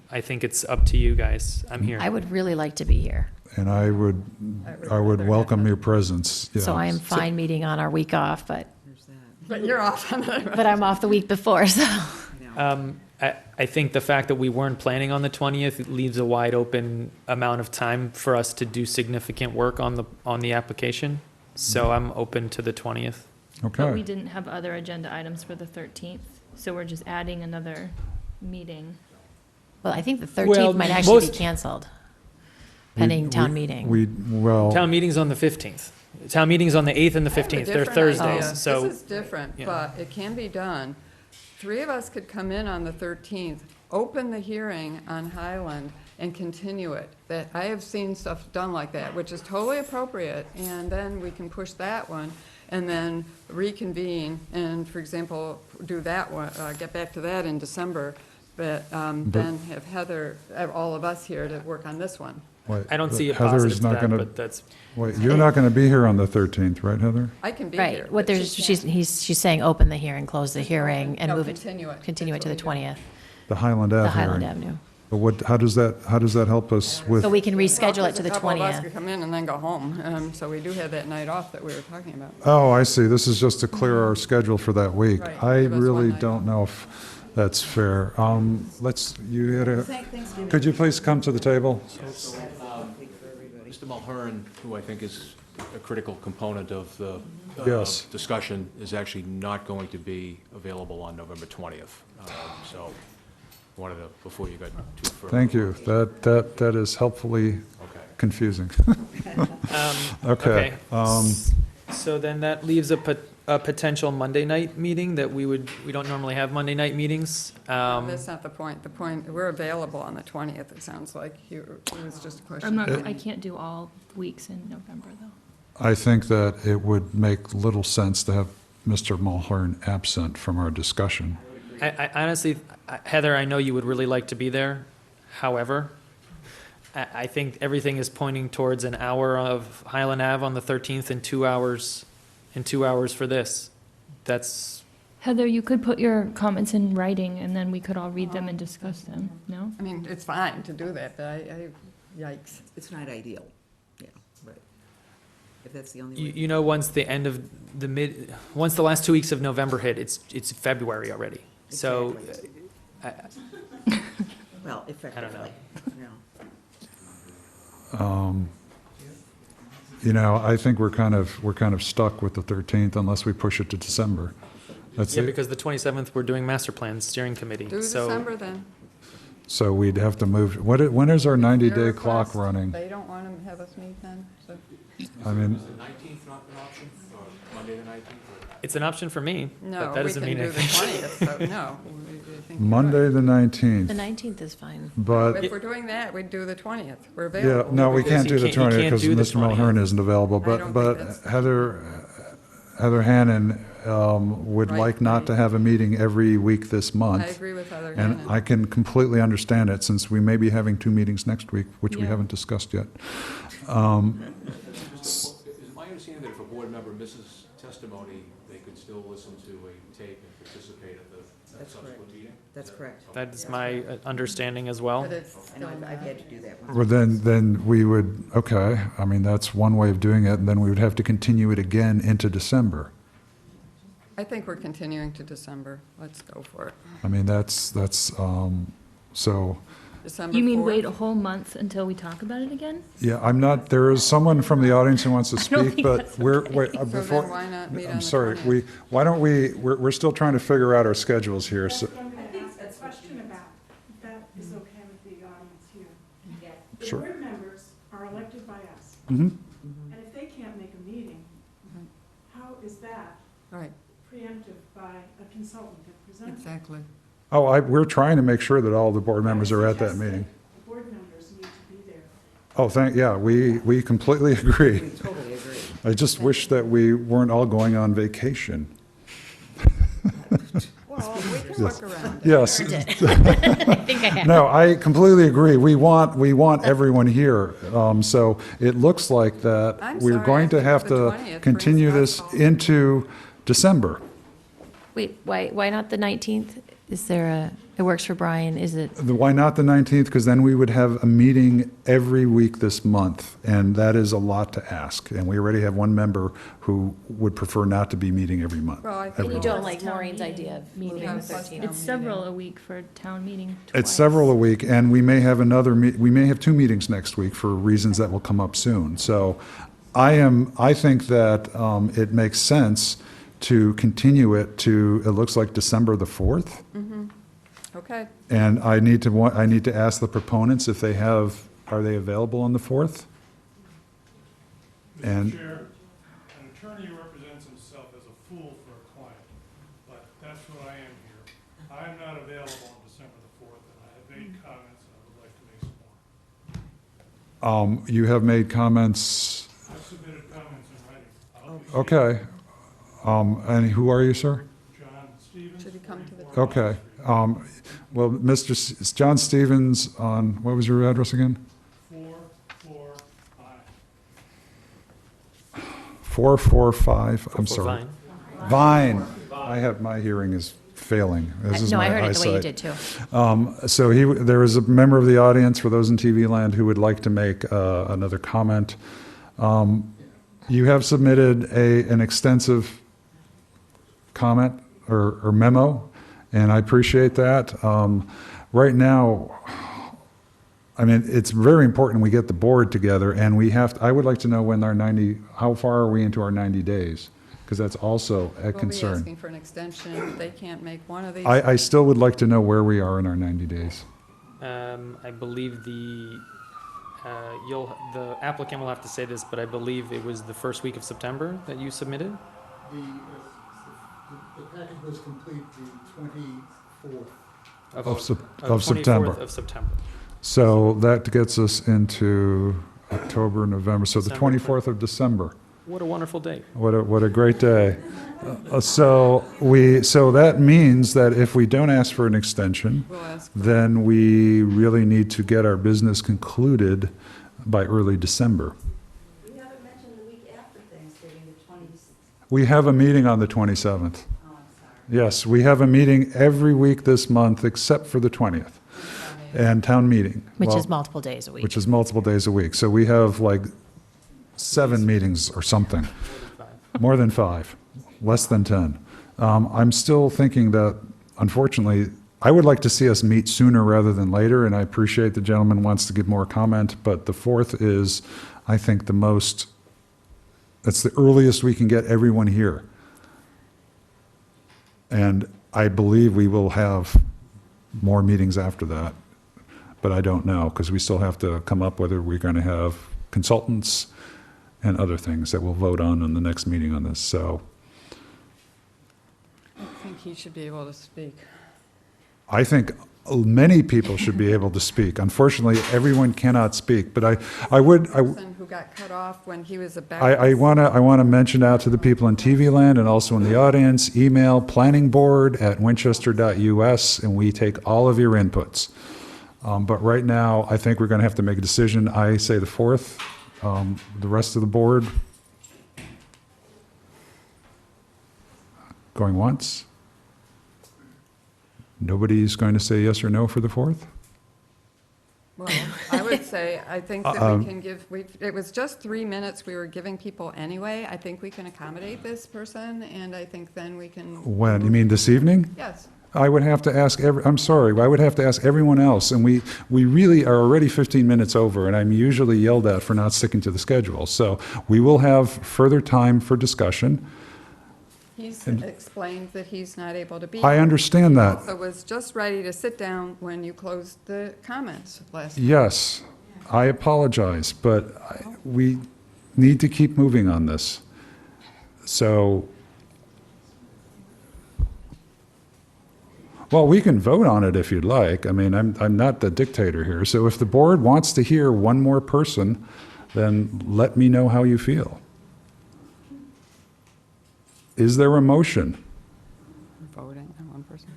I think it's up to you guys. I'm here. I would really like to be here. And I would welcome your presence. So yeah. I am fine meeting on our week off, but you're off on the. but I'm off the week before, so. I think the fact that we weren't planning on the 20th leaves a wide open amount of time for us to do significant work on the application. So I'm open to the 20th. Okay. But we didn't have other agenda items for the 13th, so we're just adding another meeting. Well, I think the 13th might actually be canceled, pending town meeting. Town meeting's on the 15th. Town meeting's on the 8th and the 15th. They're Thursdays, so. This is different, but it can be done. 3 of us could come in on the 13th, open the hearing on Highland, and continue it. That, I have seen stuff done like that, which is totally appropriate, and then we can push that one, and then reconvene, and, for example, do that one, get back to that in December, but then have Heather, all of us here to work on this one. Wait, I don't see a Heather's positive to not that, gonna- but that's. Wait, you're not going to be here on the 13th, right, Heather? I can be here. Right, what there's, she's saying open the hearing, close the hearing, and No, move it. continue it. To the That's what 20th. The Highland Ave The Highland hearing. Avenue. But what, how does that help us with? So we can reschedule it to the A couple of us 20th. could come in and then go home, so we do have that night off that we were talking about. Oh, I see. This is just to clear our schedule for that week. Right. I Give us one really night don't know if that's fair. You had a, could you please come to the table? Mr. Mulhern, who I think is a critical component of the Yes. discussion, is actually not going to be available on November 20th. So wanted to, before you got too further. Thank you. That is helpfully confusing. Okay. So then that leaves a potential Monday night meeting that we don't normally have Monday night meetings. That's not the point. The point, we're available on the 20th, it sounds like. It was just a question. I can't do all weeks in November, though. I think that it would make little sense to have Mr. Mulhern absent from our discussion. I honestly, Heather, I know you would really like to be there. However, I think everything is pointing towards an hour of Highland Ave on the 13th and 2 hours, for this. That's, Heather, you could put your comments in writing, and then we could all read them and discuss them, no? I mean, it's fine to do that, but yikes. It's not ideal, yeah, right. If that's the only way. you know, once the last 2 weeks of November hit, it's February already. So, Well, effectively, I don't know. I think we're kind of stuck with the 13th unless we push it to December. That's yeah, it. because the 27th, we're doing master plan steering committee. Do So December then. So we'd have to move, when is our 90-day Your clock request, running? They don't want to have us meet then, so. I mean, Is the 19th not an option, or Monday the 19th? it's an option for me, No, but that we doesn't can mean do the anything. 20th, so no. I think you're Monday, right. the 19th. The 19th is fine. But, If we're doing that, we'd do the 20th. We're yeah, available. no, we can't do the you can't 20th because do the Mr. Mulhern isn't available. I don't But think that's- Heather Hannon would Right, like not to have a meeting every week this month. I agree with Heather And Hannon. I can completely understand it, since we may be having 2 meetings next week, which we Yeah. haven't discussed yet. Is it my understanding that if a board member misses testimony, they could still listen to a tape and participate at the subsequent meeting? That's correct. That is my understanding as well. But it's I know still I've not- had to do that once. Well, then we would, okay, I mean, that's one way of doing it, and then we would have to continue it again into December. I think we're continuing to December. Let's go for it. I mean, so, December You mean 4th? wait a whole month until we talk about it again? yeah, I'm not, there is someone from the audience who wants to don't speak, think but that's we're, okay. wait, So before, then why not meet on I'm the sorry, 20th? why don't we're still trying to figure out our schedules here, so, I think a question about, if that is okay with the audience here. The Sure. board members are elected by us, Mhm. and if they can't make a meeting, how is that Right, preemptive by a consultant that presents? exactly. we're trying to make sure that all the board members are at that meeting. The board members need to be there. Oh, we completely agree. We totally agree. I just wish that we weren't all going on vacation. Well, we can work around it. Yes. I think I have. No, I completely agree. We want everyone here. So it looks like that I'm we're sorry, going I to think have the to 20th continue brings this us into December. Wait, why not the 19th? Is there it works for Brian, is it? Why not the 19th? Because then we would have a meeting every week this month, and that is a lot to ask. And we already have one member who would prefer not to be meeting every month. Well, I think every You month. don't like Maureen's idea of meeting on the Yeah, 13th? It's several a week for a town meeting. It's several a week, and we may have we may have 2 meetings next week for reasons that will come up soon. So I think that it makes sense to continue it to, it looks like December the 4th. Okay. And I need to ask the proponents if they are they available on the 4th? Mr. And Chair, an attorney represents himself as a fool for a client, but that's what I am here. I am not available on December the 4th, and I have made comments, and I would like to make some more. you have made comments, I've submitted comments in writing. I'll help you see okay. And who are you, sir? John Stevens. Should he come to the? Okay. Well, John Stevens on, what was your address again? 445. 445, I'm sorry. Vine. Vine. My hearing is failing. This is No, my I heard it the way you eyesight. did too. So there is a member of the audience, for those in TV land, who would like to make another comment. You have submitted an extensive comment or memo, and I appreciate that. Right now, I mean, it's very important we get the board together, and I would like to know when how far are we into our 90 days? Because that's also a We'll be concern. asking for an extension. If they can't make one of these. I still would like to know where we are in our 90 days. I believe the applicant will have to say this, but I believe it was the first week of September that you submitted? The package was complete the 24th. Of September. 24th of September. So that gets us into October, November, so the December 24th of December. What a wonderful day. What a great day. So that means that if we don't ask for an extension, We'll ask. then we really need to get our business concluded by early December. We haven't mentioned the week after Thanksgiving, the 20th. We have a meeting on the 27th. Yes, we have a meeting every week this month except for the 20th. And town meeting. Which Well, is multiple days a week. Which is multiple days a week. So we have like 7 meetings or something. More than 5, less than 10. I'm still thinking that, unfortunately, I would like to see us meet sooner rather than later, and I appreciate the gentleman wants to give more comment, but the 4th is, I think, that's the earliest we can get everyone here. And I believe we will have more meetings after that, but I don't know, because we still have to come up whether we're going to have consultants and other things that we'll vote on the next meeting on this, so I think he should be able to speak. I think many people should be able to speak. Unfortunately, everyone cannot speak, but I Person who got cut off when he was about. I want to mention out to the people in TV land and also in the audience, email planningboard@winchester.us, and we take all of your inputs. But right now, I think we're going to have to make a decision. I say the 4th. The rest of the board? Going once? Nobody's going to say yes or no for the 4th? Well, I would say, I think that we can it was just 3 minutes we were giving people anyway. I think we can accommodate this person, and I think then we can. When? You mean this evening? Yes. I would have to ask I'm sorry, I would have to ask everyone else, and we really are already 15 minutes over, and I'm usually yelled at for not sticking to the schedule. So we will have further time for discussion. He's explained that he's not able to be. I here. understand that. He also was just ready to sit down when you closed the comments last time. Yes, I apologize, but we need to keep moving on this. So, well, we can vote on it if you'd like. I mean, I'm not the dictator here. So if the board wants to hear one more person, then let me know how you feel. Is there a motion? Voting, one person.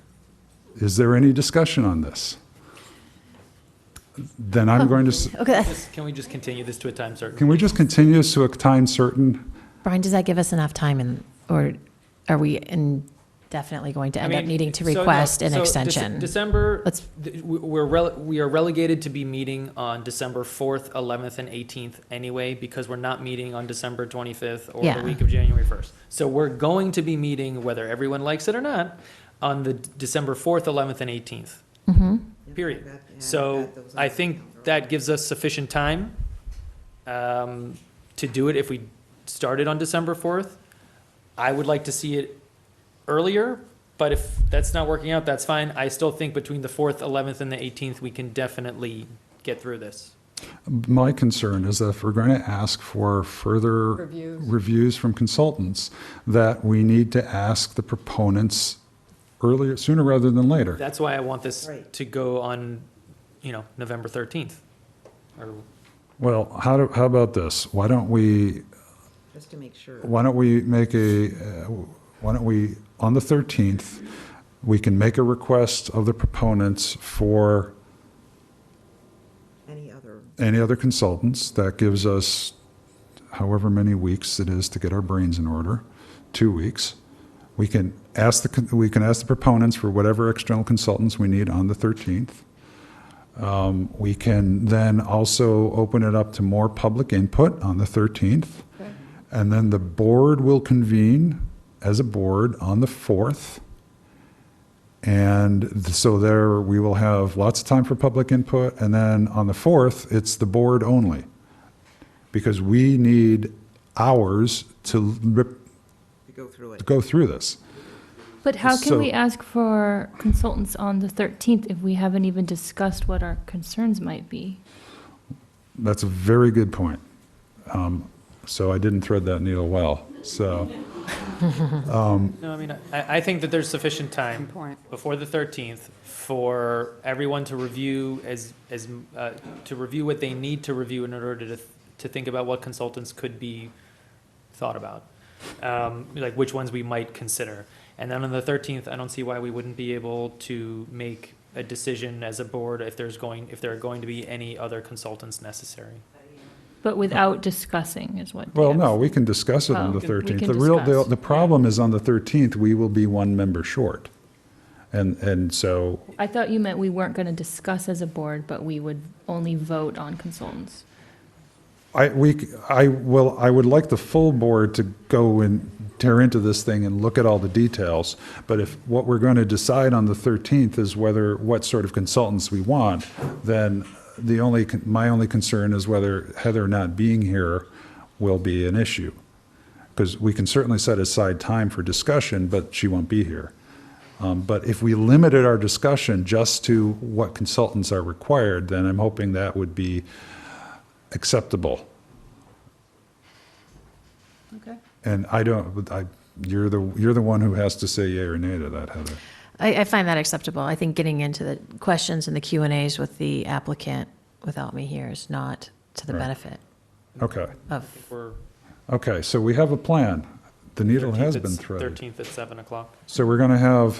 Is there any discussion on this? Then I'm going to, Okay. Can we just continue this to a time certain? can we just continue this to a time certain? Brian, does that give us enough time, or are we indefinitely going to end up needing to request an extension? December, we are relegated to be meeting on December 4th, 11th, and 18th anyway, because we're not meeting on December 25th or Yeah. the week of January 1st. So we're going to be meeting, whether everyone likes it or not, on the December 4th, 11th, and 18th. Period. So I think that gives us sufficient time to do it if we started on December 4th. I would like to see it earlier, but if that's not working out, that's fine. I still think between the 4th, 11th, and the 18th, we can definitely get through this. My concern is that if we're going to ask for further reviews from consultants, that we need to ask the proponents earlier, sooner rather than later. That's why I want this to go on, November 13th. Or Well, how about this? Why don't we, Just to make sure. why don't we make on the 13th, we can make a request of the proponents for any other consultants. That gives us however many weeks it is to get our brains in order, 2 weeks. We can ask the proponents for whatever external consultants we need on the 13th. We can then also open it up to more public input on the 13th. And then the board will convene as a board on the 4th. And so there we will have lots of time for public input. And then on the 4th, it's the board only. Because we need hours to go through this. But how can So- we ask for consultants on the 13th if we haven't even discussed what our concerns might be? That's a very good point. So I didn't thread that needle well, so. No, I think that there's sufficient time before the 13th for everyone to review to review what they need to review in order to think about what consultants could be thought about, like which ones we might consider. And then on the 13th, I don't see why we wouldn't be able to make a decision as a board if there are going to be any other consultants necessary. But without discussing is what. Well, Dan's- no, we can discuss it on Oh, the we 13th. can The discuss. problem is on the 13th, we will be one member short. And so, I thought you meant we weren't going to discuss as a board, but we would only vote on consultants. I would like the full board to go and tear into this thing and look at all the details. But if what we're going to decide on the 13th is what sort of consultants we want, then my only concern is whether Heather not being here will be an issue. Because we can certainly set aside time for discussion, but she won't be here. But if we limited our discussion just to what consultants are required, then I'm hoping that would be acceptable. Okay. And you're the one who has to say yea or nay to that, Heather. I find that acceptable. I think getting into the questions and the Q&As with the applicant without me here is not to the Right. benefit Okay. of. Okay, so we have a plan. The needle has been 13th threaded. 13th at 7 o'clock. So we're going to have,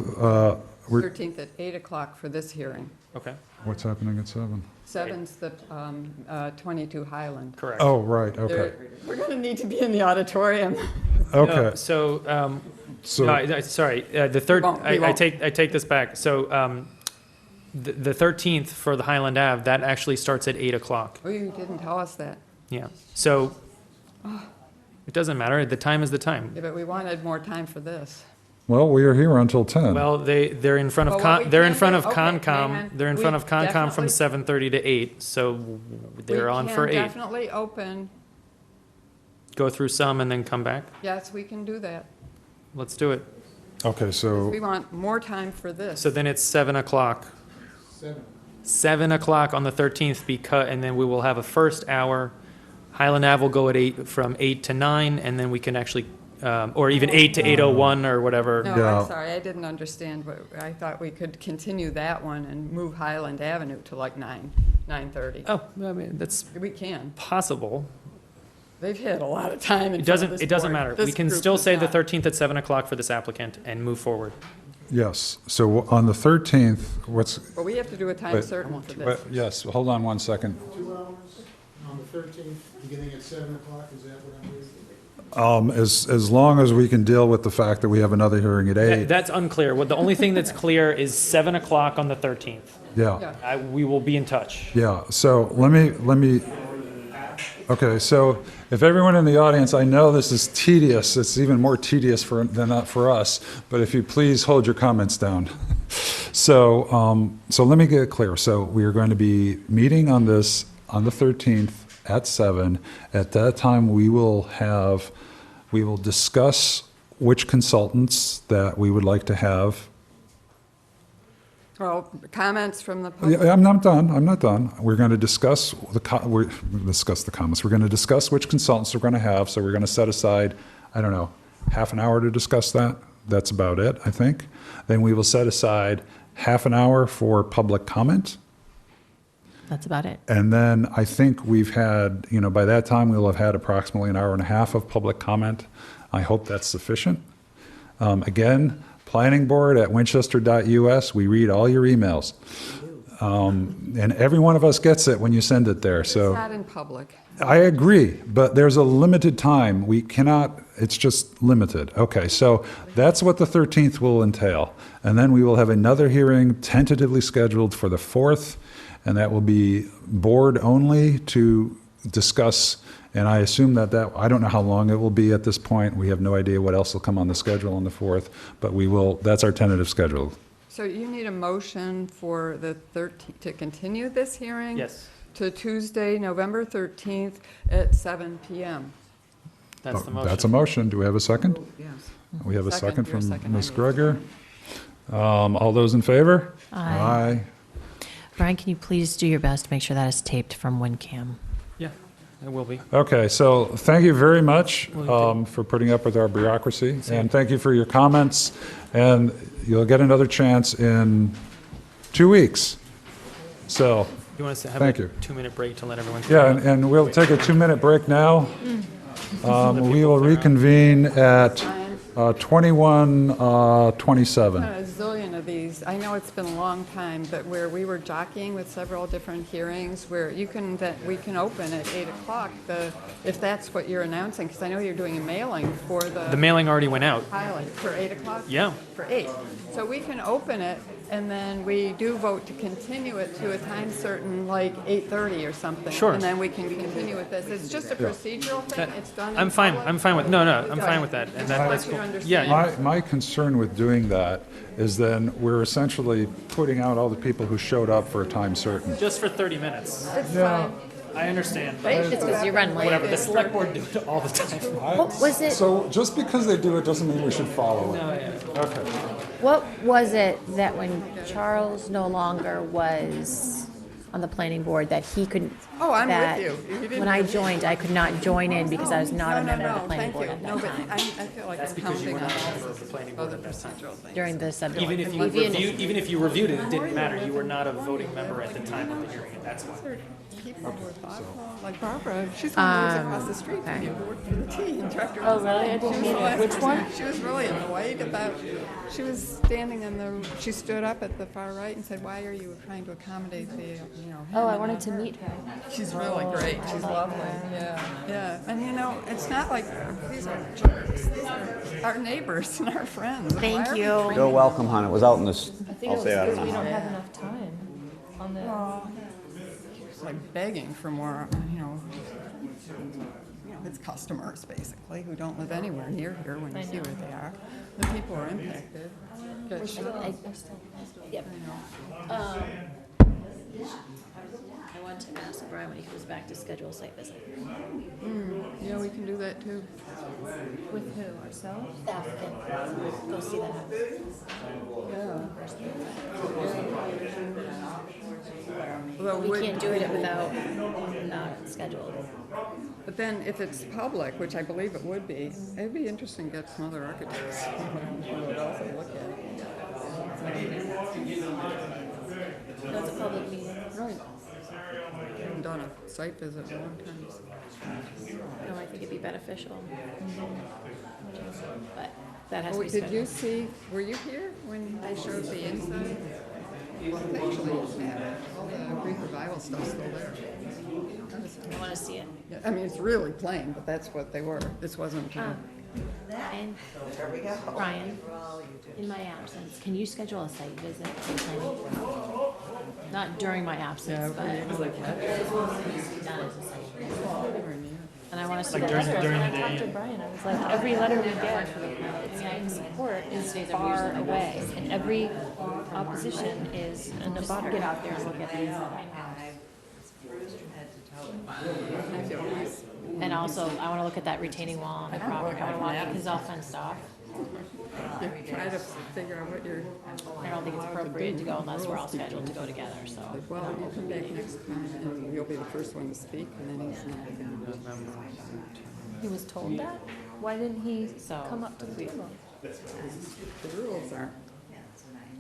13th at 8 o'clock for this hearing. Okay. what's happening at 7? 7's the 22 Highland. Correct. Oh, right, okay. We're going to need to be in the auditorium. Okay. No, so, sorry, the third, We won't. I take this back. So, the 13th for the Highland Ave, that actually starts at 8 o'clock. Oh, you didn't tell us that. Yeah. So, it doesn't matter. The time is the time. Yeah, but we wanted more time for this. Well, we are here until 10. Well, they're in front of Well, what we they're in can front do- of okay, hang Concom. on. They're in We front of Concom from definitely- 7:30 to 8. So they're on for We can 8. definitely open, Go through some and then come back. yes, we can do that. Let's do it. Okay, so, We want more time for this. So then it's 7 o'clock. 7 o'clock on the 13th, and then we will have a first hour. Highland Ave will go at 8, from 8 to 9, and then we can actually, or even 8 to 8:01 or whatever. No, Yeah. I'm sorry, I didn't understand, but I thought we could continue that one and move Highland Avenue to like 9:30. Oh, I mean, that's We can. possible. They've had a lot of time. It doesn't matter. We can still say the 13th at 7 o'clock for this applicant and move forward. Yes, so on the 13th, what's? But we have to do a time wait, certain for this. wait, yes, hold on one second. 2 hours on the 13th, beginning at 7 o'clock, is that what I'm hearing? As long as we can deal with the fact that we have another hearing at 8. That's unclear. The only thing that's clear is 7 o'clock on the 13th. Yeah. We will be in touch. Yeah, so let me, okay, so if everyone in the audience, I know this is tedious, it's even more tedious than not for us, but if you please hold your comments down. So let me get it clear. So we are going to be meeting on this on the 13th at 7. At that time, we will discuss which consultants that we would like to have. Well, comments from the public. Yeah, I'm not done. We're going to discuss the comments. We're going to discuss which consultants we're going to have. So we're going to set aside, I don't know, half an hour to discuss that. That's about it, I think. Then we will set aside half an hour for public comment. That's about it. And then I think we've had, by that time, we'll have had approximately an hour and a half of public comment. I hope that's sufficient. Again, planning board at winchester.us, we read all your emails. And every one of us gets it when you send it there, so. It's not in public. I agree, but there's a limited time. We cannot, it's just limited. Okay, so that's what the 13th will entail. And then we will have another hearing tentatively scheduled for the 4th, and that will be board only to discuss. And I assume that I don't know how long it will be at this point. We have no idea what else will come on the schedule on the 4th, but that's our tentative schedule. So you need a motion for the 13th, to continue this hearing? Yes. To Tuesday, November 13th at 7 PM. That's the motion. That's a motion. Do we have a second? Yes. We have a second Your from second, Ms. I Greger. All those in favor? Aye. Brian, can you please do your best to make sure that is taped from WinCam? Yeah, it will be. Okay, so thank you very much Well, for putting up with our bureaucracy, and thank you for your comments, and you'll get another chance in 2 weeks. So, You want us to have thank a you. 2-minute break to let everyone? Yeah, and we'll take a 2-minute break now. We will reconvene at 21:27. A zillion of these. I know it's been a long time, but where we were jockeying with several different hearings, where we can open at 8 o'clock, if that's what you're announcing, because I know you're doing a mailing for The mailing already went out. pilot for 8 o'clock? Yeah. For 8. So we can open it, and then we do vote to continue it to a time certain, like 8:30 or something. Sure. And then we can continue with this. It's just a procedural thing. It's done. I'm fine with, I'm fine with that. And that's cool. Yeah, My concern with doing that is then we're essentially putting out all the people who showed up for a time certain. just for 30 minutes. It's Yeah. fine. I understand. It's because you run late. Whatever, the select board do it all the time. What was it? So just because they do it doesn't mean we should follow it. No, yeah. Okay. What was it that when Charles no longer was on the planning board that he couldn't? Oh, I'm with that you. You didn't When I really- joined, I could not join in because I was not a member of the planning thank board you. at No, that but time. I feel like That's I'm because you counting were on not a all member of the planning board other at that time. procedural things. During the subject. Even if you reviewed it, it didn't matter. You were not a voting member at the time of the hearing, and that's why. People were thoughtful, like Barbara, she's the one who lives across the street from you, who worked for the tea and director. Oh, really? I didn't mean it. Which one? She was really annoyed about, she was standing she stood up at the far right and said, why are you trying to accommodate the, Oh, I him wanted and to her?" meet her. She's really great, I she's like lovely, her. yeah. And it's not like, these are our neighbors and our friends. Thank Why are we you. treating You're welcome, hon. It was out in this, I think I'll it was say out because in we the. don't have enough time on the. It's like begging for more, it's customers basically who don't live anywhere near here when you see where they are. The people are impacted. Yep. I want to ask Brian when he comes back to schedule a site visit. Yeah, we can do that too. With who, ourselves? The applicant, go see the house. Well, We can't do it without not scheduled. But then if it's public, which I believe it would be, it'd be interesting to get some other architects who would also look at it. That's a public meeting. Right. I haven't done a site visit in a long time. No, I think it'd be beneficial. But that has to Oh, be did you scheduled. see, were you here when they showed the inside? Actually, yeah, all the Greek revival stuff's still there. I want to see it. Yeah, I mean, it's really plain, but that's what they were. This wasn't. And Brian, in my absence, can you schedule a site visit? for planning? Not during my absence, but it was like done as a site visit. And I want to see Like that. during the I talked to day. Brian, I was like, every letter we get for the planning support is far away, and every opposition is in the Just butter. get out there and look at these. And also, I want to look at that retaining wall on the property. I want to walk it because it's all fenced off. Try to figure out what you're. I don't think it's appropriate to go unless we're all scheduled to go together, so. Well, you come back next time and you'll be the first one to speak, and then he's not again. He was told that? Why didn't he So- come up to the table? The rules aren't.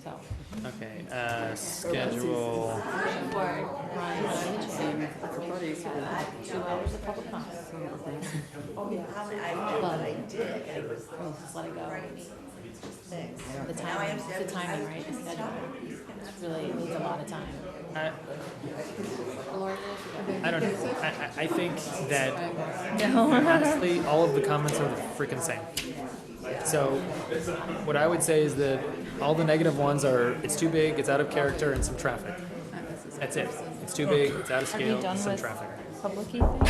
So. Okay, schedule. Everybody's here. 2 hours of public comment. Just let it go. The timing, it's the timing, right, the schedule. It's really, it needs a lot of time. I don't know. I think that honestly, all of the comments are the freaking same. So what I would say is that all the negative ones are, it's too big, it's out of character, and some traffic. That's it. It's too big, it's out of Are we scale, done some with traffic. public-y things?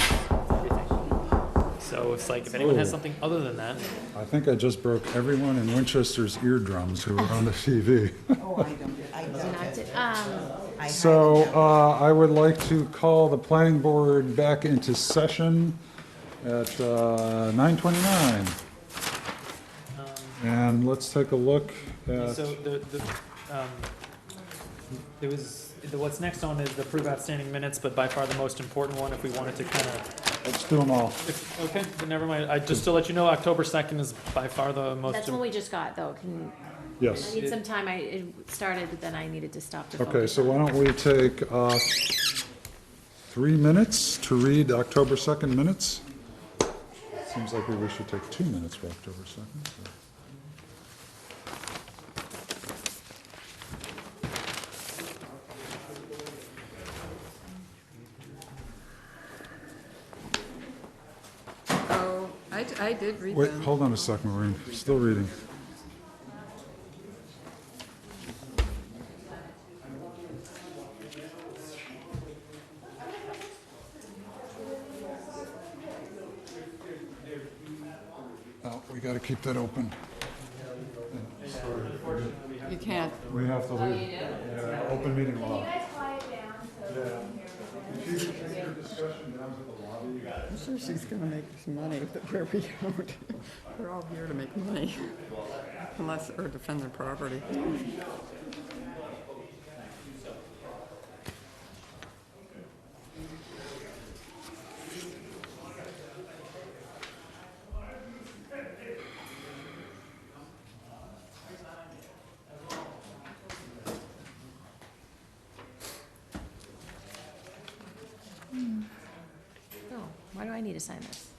So it's like, if anyone has something other than that, I think I just broke everyone in Winchester's eardrums who were on the TV. So I would like to call the planning board back into session at 9:29. And let's take a look at, so there was, what's next on is the approve outstanding minutes, but by far the most important one, if we wanted to kind of. let's do them all. Okay, then never mind. Just to let you know, October 2nd is by far the most. That's what we just got, though. Can, Yes. I need some time. It started, but then I needed to stop to Okay, focus so on why it. don't we take 3 minutes to read October 2nd minutes? Seems like we should take 2 minutes for October 2nd. so. Oh, I did read Wait, them. hold on a second, Maureen, still reading. Oh, we gotta keep that open. You can't. We have to leave. Yeah, open meeting law. I'm sure she's gonna make some money where we don't. They're all here to make money, unless, or defend their property. Oh, why do I need to sign this?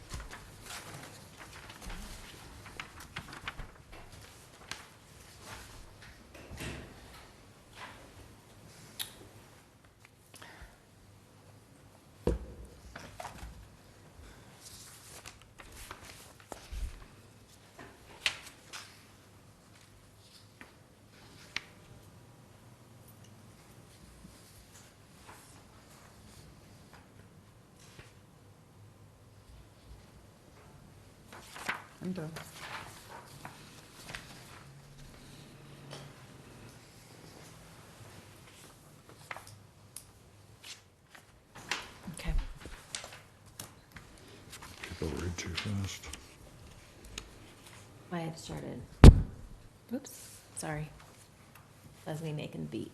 I'm done. Okay. People read too fast. I had started. Oops, sorry. That's me making the beat.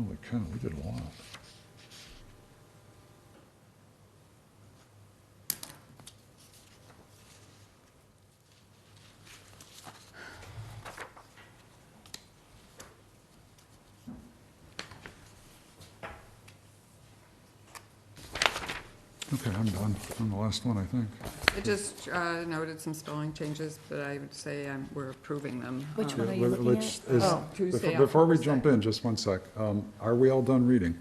Holy cow, we did a lot. Okay, I'm done. I'm the last one, I think. I just noted some spelling changes, but I would say we're approving them. Which one are Yeah, you looking let's- at? is- Oh, Tuesday, Before we October jump 2nd. in, just one sec. Are we all done reading?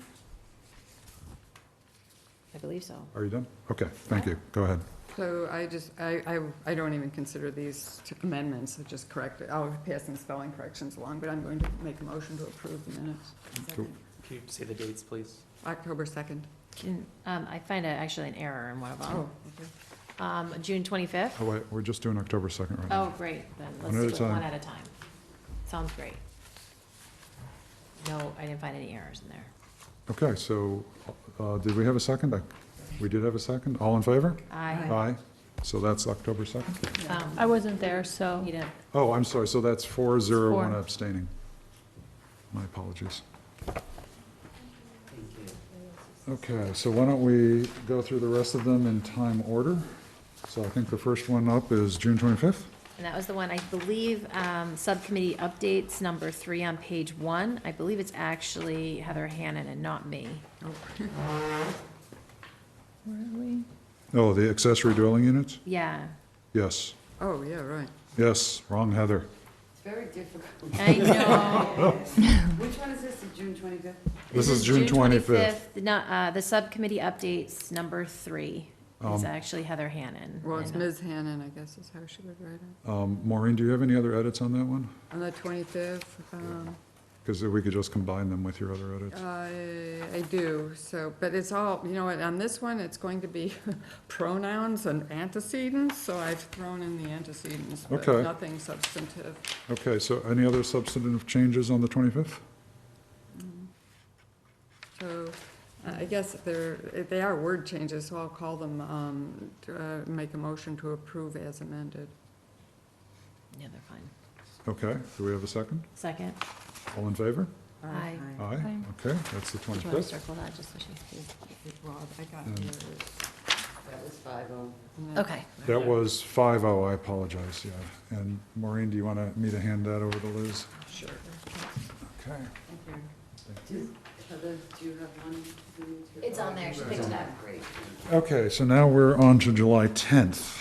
I believe so. Are you done? Okay, thank you. Go ahead. So I don't even consider these amendments, I just correct it. I'll pass some spelling corrections along, but I'm going to make a motion to approve the minutes. Cool. Can you say the dates, please? October 2nd. I find actually an error in one of them. Oh, okay. June 25th? Oh, wait, we're just doing October 2nd right now. Oh, great, then One let's at do a it one time. at a time. Sounds great. No, I didn't find any errors in there. Okay, so, did we have a second? We did have a second. All in favor? Aye. Aye. So that's October 2nd? I wasn't there, so. You didn't- Oh, I'm sorry, so that's 4-0, one Four. abstaining. My apologies. Okay, so why don't we go through the rest of them in time order? So I think the first one up is June 25th? And that was the one, I believe, subcommittee updates, number 3 on page 1. I believe it's actually Heather Hannon and not me. Where are we? Oh, the accessory dwelling units? Yeah, Yes. Oh, yeah, right. Yes, wrong Heather. It's very difficult. I know. Which one is this, the June 25th? This is June 25th. The subcommittee updates, number 3, is Um, actually Heather Hannon. Well, it's And, Ms. Hannon, I guess is how she would write it. Maureen, do you have any other edits on that one? On the 25th, Because we could just combine them with your other edits. I do, so, but it's all, you know what, on this one, it's going to be pronouns and antecedents, so I've thrown in the antecedents, but Okay. nothing substantive. Okay, so any other substantive changes on the 25th? So, I guess they are word changes, so I'll call them, make a motion to approve as amended. yeah, they're fine. Okay, do we have a second? Second? All in favor? Aye. Aye, okay, that's the Do you want to 25th. circle that, just so she sees? Rob, I got And- yours. That was 5-0. And then- Okay. That was 5-0, I apologize, yeah. And Maureen, do you want me to hand that over to Liz? Sure. Okay. Heather, do you have one? It's on there, she picked it up. Great. Okay, so now we're on to July 10th.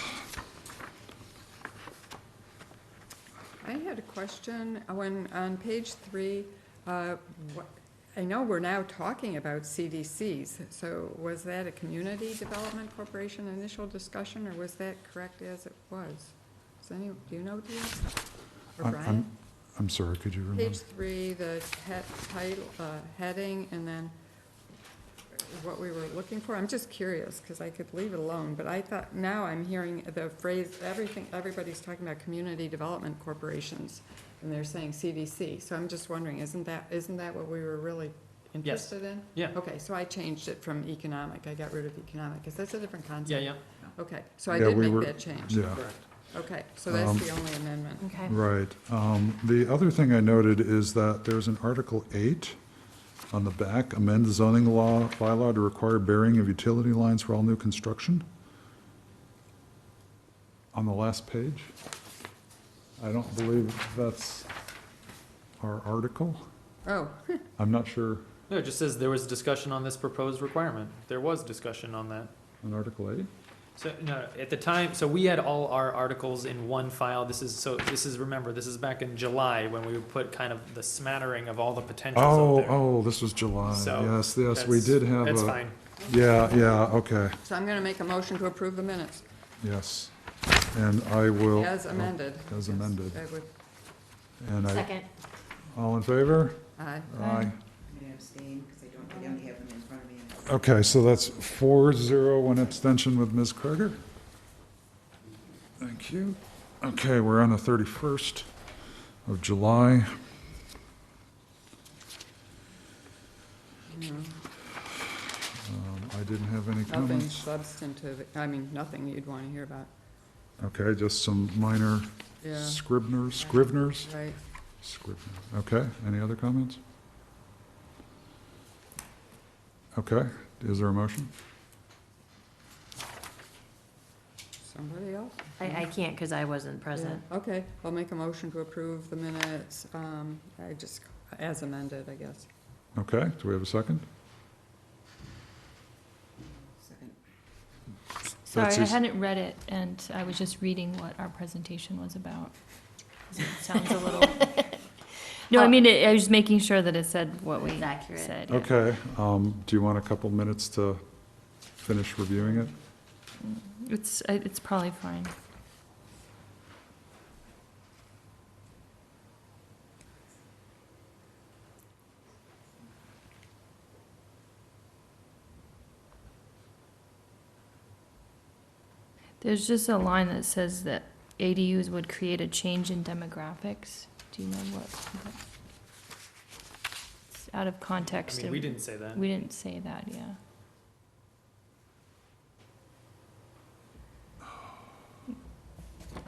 I had a question, when, on page 3, I know we're now talking about CDCs, so was that a Community Development Corporation initial discussion, or was that correct as it was? Do you know, Dee? Or Brian? I'm sorry, could you remember? Page 3, the title, heading, and then what we were looking for, I'm just curious, because I could leave it alone, but I thought, now I'm hearing the phrase, everybody's talking about community development corporations, and they're saying CDC, so I'm just wondering, isn't that what we were really interested in? Yeah. Okay, so I changed it from economic, I got rid of economic, because that's a different concept. Yeah, yeah. Okay, so I Yeah, did we make were- that change. Yeah. Correct. Okay, so that's the only amendment. Okay. Right. The other thing I noted is that there's an Article 8 on the back, amend the zoning law, bylaw to require burying of utility lines for all new construction. On the last page. I don't believe that's our article. Oh, I'm not sure, No, it just says there was discussion on this proposed requirement. There was discussion on that. on Article 8? So, no, at the time, so we had all our articles in one file. Remember, this is back in July when we would put kind of the smattering of all the potentials out there. Oh, this was July. So, Yes, we that's- did have a. That's fine. Yeah, okay, so I'm gonna make a motion to approve the minutes, yes. And I will. as amended. As Yes, amended. I would- And Second. all in favor? Aye. Aye. May I abstain, because I only have them in front of me. Okay, so that's 4-0, one abstention with Ms. Carter. Thank you. Okay, we're on the 31st of July. I didn't have any Nothing comments. substantive, nothing you'd want to hear about. Okay, just some minor Yeah. scriveners. Right. Scrivener. Okay, any other comments? Okay, is there a motion? Somebody else? I can't because I wasn't present. Yeah, okay, I'll make a motion to approve the minutes, as amended, I guess. Okay, do we have a second? Sorry, I Betsy's- hadn't read it, and I was just reading what our presentation was about. 'Cause it sounds a little. No, I mean, I was making sure that it said what we It's accurate. said. Yeah. Okay, do you want a couple minutes to finish reviewing it? It's probably fine. There's just a line that says that ADUs would create a change in demographics. Do you know what? It's out of context. I mean, we didn't say that. We didn't say that, yeah.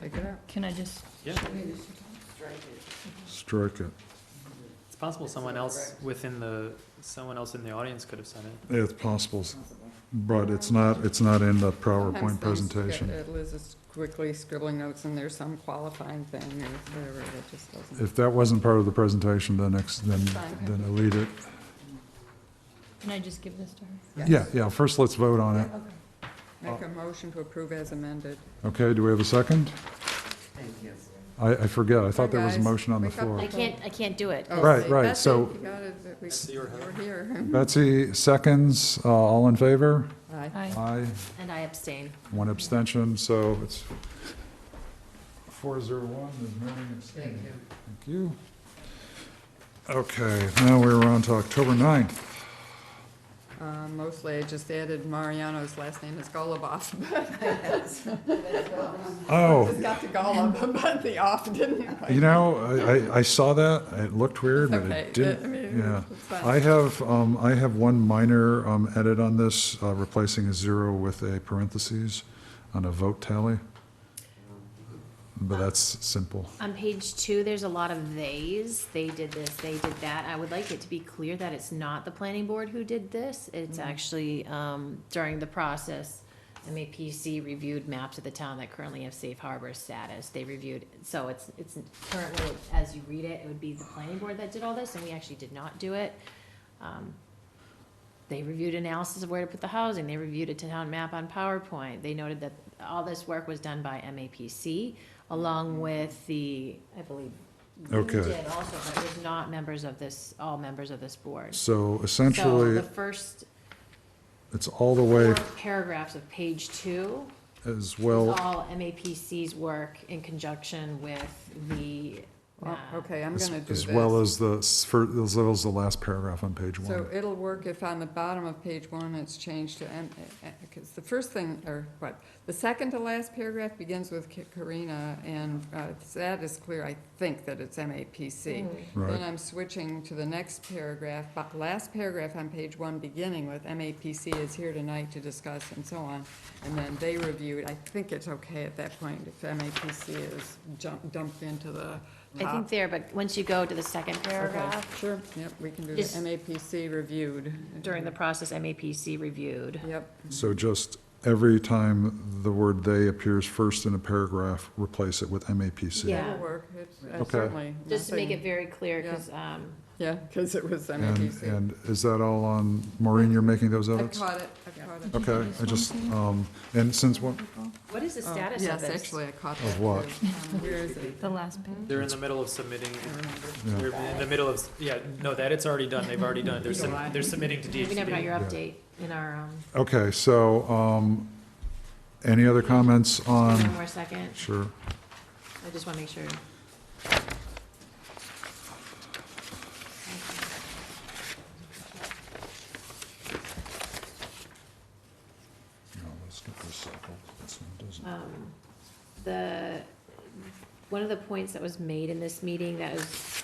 Take it out. Can I just? Yeah. Strike it. It's possible someone else in the audience could have said it. It's possible, but it's not in the PowerPoint presentation. Liz is quickly scribbling notes and there's some qualifying thing or whatever, that just doesn't. If that wasn't part of the presentation, then delete it. Can I just give this to her? Yeah, first let's vote on it. Make a motion to approve as amended. Okay, do we have a second? Thank you. I forget, I thought there was a Guys, motion on the wake up. floor. I can't do it. Oh, Right, see, right, Betsy, so- you got it, you're here. Betsy, seconds, all in favor? Aye. Aye, And I abstain. one abstention, so it's 401, is Marion abstaining? Thank you. Okay, now we're on to October 9th. Mostly I just added Mariano's last name is Golubov. Oh. It's got the Golub, but the off didn't. You know, I saw that, it looked weird, but Okay, it didn't, I mean, yeah. it's fine. I have one minor edit on this, replacing a 0 with a parentheses on a vote tally. But that's simple. On page 2, there's a lot of theys. They did this, they did that. I would like it to be clear that it's not the planning board who did this. It's actually, during the process, MAPC reviewed maps of the town that currently have safe harbor status. They reviewed, so it's currently, as you read it, it would be the planning board that did all this, and we actually did not do it. They reviewed analysis of where to put the housing. They reviewed a town map on PowerPoint. They noted that all this work was done by MAPC, along with the, I believe, you Okay. did also, but it was not members of this, all members of this board. So So essentially, the first it's all the way 4 paragraphs of page 2 as is well, all MAPC's work in conjunction with the, Well, okay, I'm gonna do this. as well as as well as the last paragraph on page 1. So it'll work if on the bottom of page 1, it's changed to because the first thing, or what, the second to last paragraph begins with Karina, and that is clear, I think, that it's MAPC. Right. Then I'm switching to the next paragraph, but last paragraph on page 1, beginning with MAPC is here tonight to discuss, and so on. And then they reviewed, I think it's okay at that point if MAPC is dumped into the I think there, but once you go to the second paragraph. Okay, sure, yep, we can do Is- the MAPC reviewed. During the process, MAPC reviewed. Yep. So just every time the word "they" appears first in a paragraph, replace it with MAPC. Yeah. That'll work. It's Okay. certainly Just to make nothing- it very clear, Yeah. because, Yeah, because it was And, MAPC. and is that all on, Maureen, you're making those I've edits? caught it, I've caught it. Okay, I just, and since what, what is the Oh, status of yes, this? actually, I caught Of that. what? too. Where is it? The last page. They're in the middle of submitting, Yeah. they're in the middle of, no, that it's already done, they've already done it. They're submitting to DHCD. We never got your update in our, okay, so, any other comments on? one more second. Sure. I just want to make sure. No, let's get this circled. This one doesn't. One of the points that was made in this meeting that is,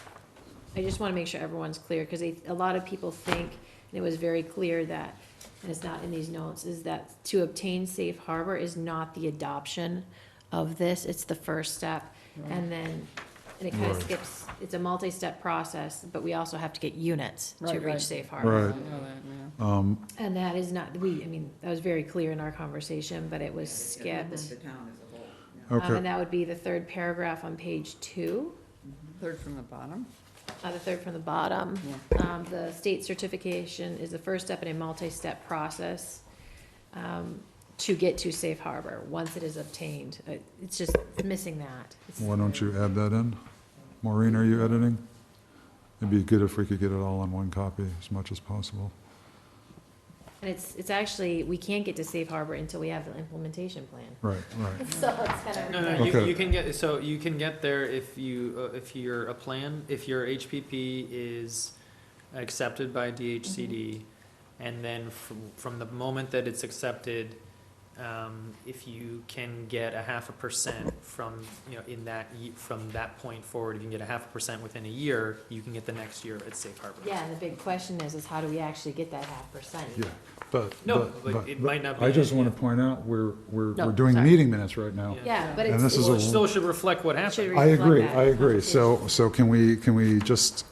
I just want to make sure everyone's clear, because a lot of people think, and it was very clear that, and it's not in these notes, is that to obtain safe harbor is not the adoption of this, it's the first step. And then And it kind of Right. skips, it's a multi-step process, but we also have to get units to Right, reach right. safe harbor. Right. I know that, yeah. And that is not, I mean, that was very clear in our conversation, but it was skipped. Okay. And that would be the third paragraph on page 2. Third from the bottom. The third from the bottom. The state certification is the first step in a multi-step process to get to safe harbor, once it is obtained. It's just missing that. Why don't you add that in? Maureen, are you editing? It'd be good if we could get it all on one copy as much as possible. And it's actually, we can't get to safe harbor until we have the implementation plan. Right, right. So it's kind of. No, Okay. you can get, so you can get there if you, if you're a plan, if your HPP is accepted by DHCD, and then from the moment that it's accepted, if you can get 0.5% from, in that, from that point forward, if you can get 0.5% within a year, you can get the next year at safe harbor. Yeah, and the big question is how do we actually get that 0.5%? Yeah, but. No, but- but it might not be. I just want to point out, we're No, doing sorry. meeting minutes right now. Yeah, but And it's. this is Well, a- it still should reflect what happened. should I reflect agree, that I agree. conversation. So can we just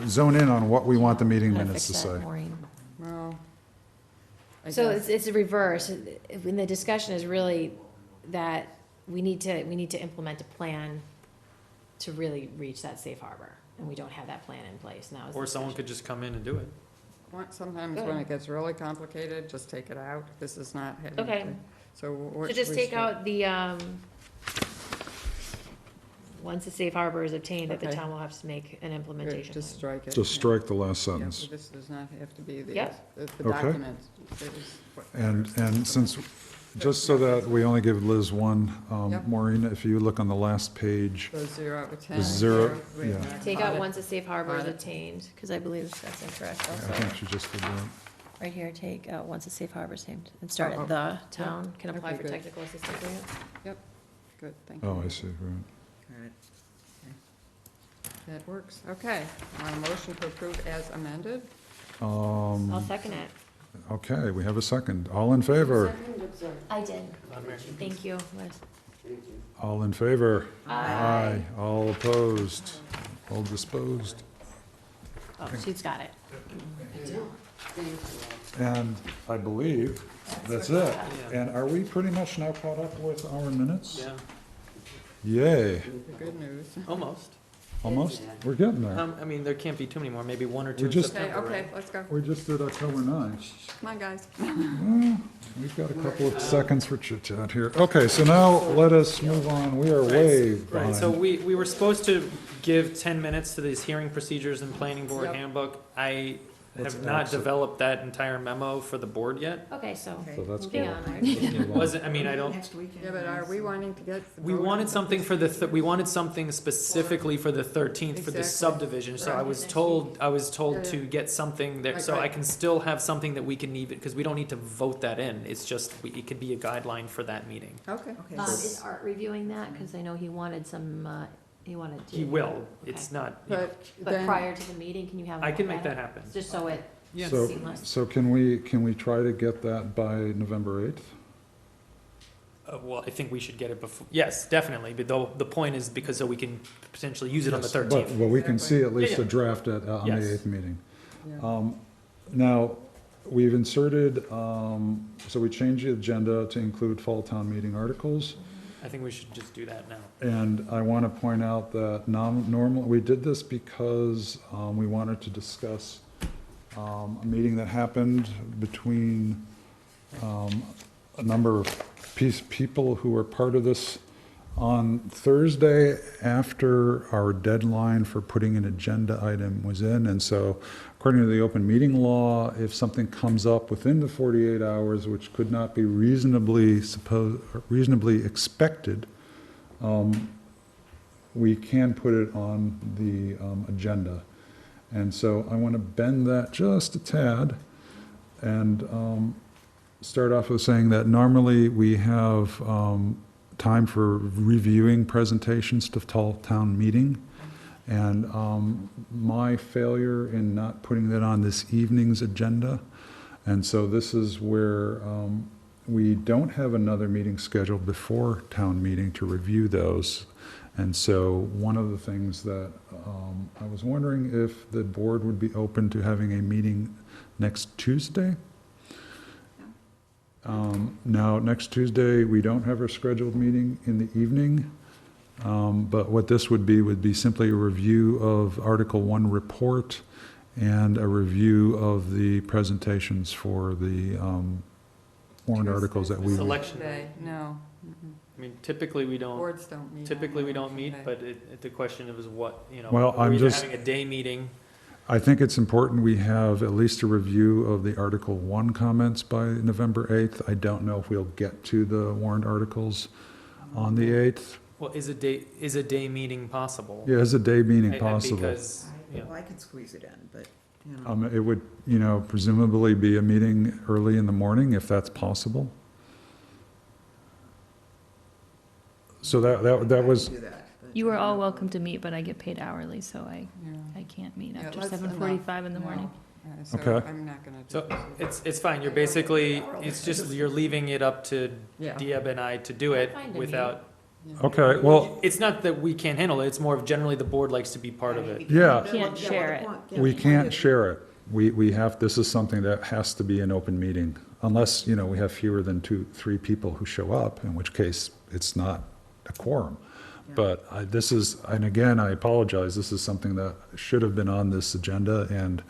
zone in on what we want the meeting Gotta minutes to fix that, say? Maureen. Well, I So guess. it's a reverse. And the discussion is really that we need to implement a plan to really reach that safe harbor. And we don't have that plan in place now. is the Or someone discussion. could just come in and do it. Sometimes Good. when it gets really complicated, just take it out. This is not having. Okay. So what So should just we take start? out the, once the safe harbor is obtained, that the Okay. town will have to make an Good, implementation just plan. strike it. Just strike the last Yeah, sentence. This does not have to be the Yep. the Okay. document. It is what- And since, just so that we only give Liz one, Yep. Maureen, if you look on the last page, The 0 to 10. The zero, Wait a yeah. minute. Take out Audit. once the safe harbor is Audit. obtained, because I believe that's incorrect I also. think she just did that. Right here, take out once the safe harbor is obtained, and start Oh, at the town can apply Okay, for good. technical assistance grant. Good, thank you. Oh, I see, right. That works. Okay. Motion to approve as amended. I'll second it. Okay, we have a second. All in favor? I did. Thank you, Liz. All in favor? Aye. All opposed? All disposed? Oh, she's got it. And I believe that's it. And are we pretty much now caught up with our minutes? Yeah, Yay, The good news. almost. almost, we're getting there. I mean, there can't be too many more, maybe one or two in just- Okay, September, okay, right? let's go. We just did October 9th. Come on, guys. Well, we've got a couple of seconds for chit chat here. Okay, so now let us move on. We are way Right, so behind. we were supposed to give 10 minutes to these hearing procedures and planning board Yep. handbook. I Let's have not exit. developed that entire memo for the board yet. Okay, so So that's moving cool. on, right? It wasn't, I mean, I don't, Yeah, but are we wanting to get? we wanted something for we wanted something specifically for the 13th for the Exactly. subdivision, so I Right. was told Yeah, to yeah. get something there, Right, so I right. can still have something that we can even, because we don't need to vote that in, it's just, it could be a guideline for that meeting. Okay. Is Art reviewing that? Because I know he wanted some, he wanted to. He will, it's not, you know, But But prior to the meeting, can you have him I can look make at that it? happen. Just so it Yeah. So, seamless. so can we try to get that by November 8th? Well, I think we should get it before, yes, definitely, but the point is because so we can potentially use it on the Yes, 13th. But, well, we can see at least Yeah, a draft on the Yes. 8th meeting. Yeah. Now, we've inserted, so we changed the agenda to include fall town meeting articles. I think we should just do that now. And I want to point out that normally, we did this because we wanted to discuss a meeting that happened between a number of people who were part of this on Thursday after our deadline for putting an agenda item was in. And so according to the open meeting law, if something comes up within the 48 hours, which could not be reasonably expected, we can put it on the agenda. And so I want to bend that just a tad and start off with saying that normally we have time for reviewing presentations to town meeting. And my failure in not putting that on this evening's agenda. And so this is where we don't have another meeting scheduled before town meeting to review those. And so one of the things that I was wondering if the board would be open to having a meeting next Tuesday. Now, next Tuesday, we don't have a scheduled meeting in the evening, but what this would be simply a review of Article 1 report and a review of the presentations for the warrant articles that we. Selection. Day, no. I mean, typically we don't. Boards don't meet. Typically on we don't meet, election but the question is what, you know, Well, we're I'm either just- having a day meeting. I think it's important we have at least a review of the Article 1 comments by November 8th. I don't know if we'll get to the warrant articles on the 8th. Well, is a day meeting possible? Yeah, is a day meeting I- possible? Because, you know, Well, I could squeeze it in, but, you know. It would, presumably be a meeting early in the morning, if that's possible. So that was, Do that, but- You are all welcome to meet, but I get paid hourly, so I can't meet Yeah, after that's 7:45 in the enough. morning. No. So Okay. I'm not gonna do so this. it's fine. You're basically, it's just, you're leaving it up to Yeah. Diab and I to do it Fine to me. without. okay, well, It's not that we can't handle it. It's more of generally the board likes to be part of it. yeah. Can't share it. We can't share it. We have, this is something that has to be an open meeting, unless, we have fewer than 2-3 people who show up, in which case it's not a quorum. But this is, and again, I apologize, this is something that should have been on this agenda, and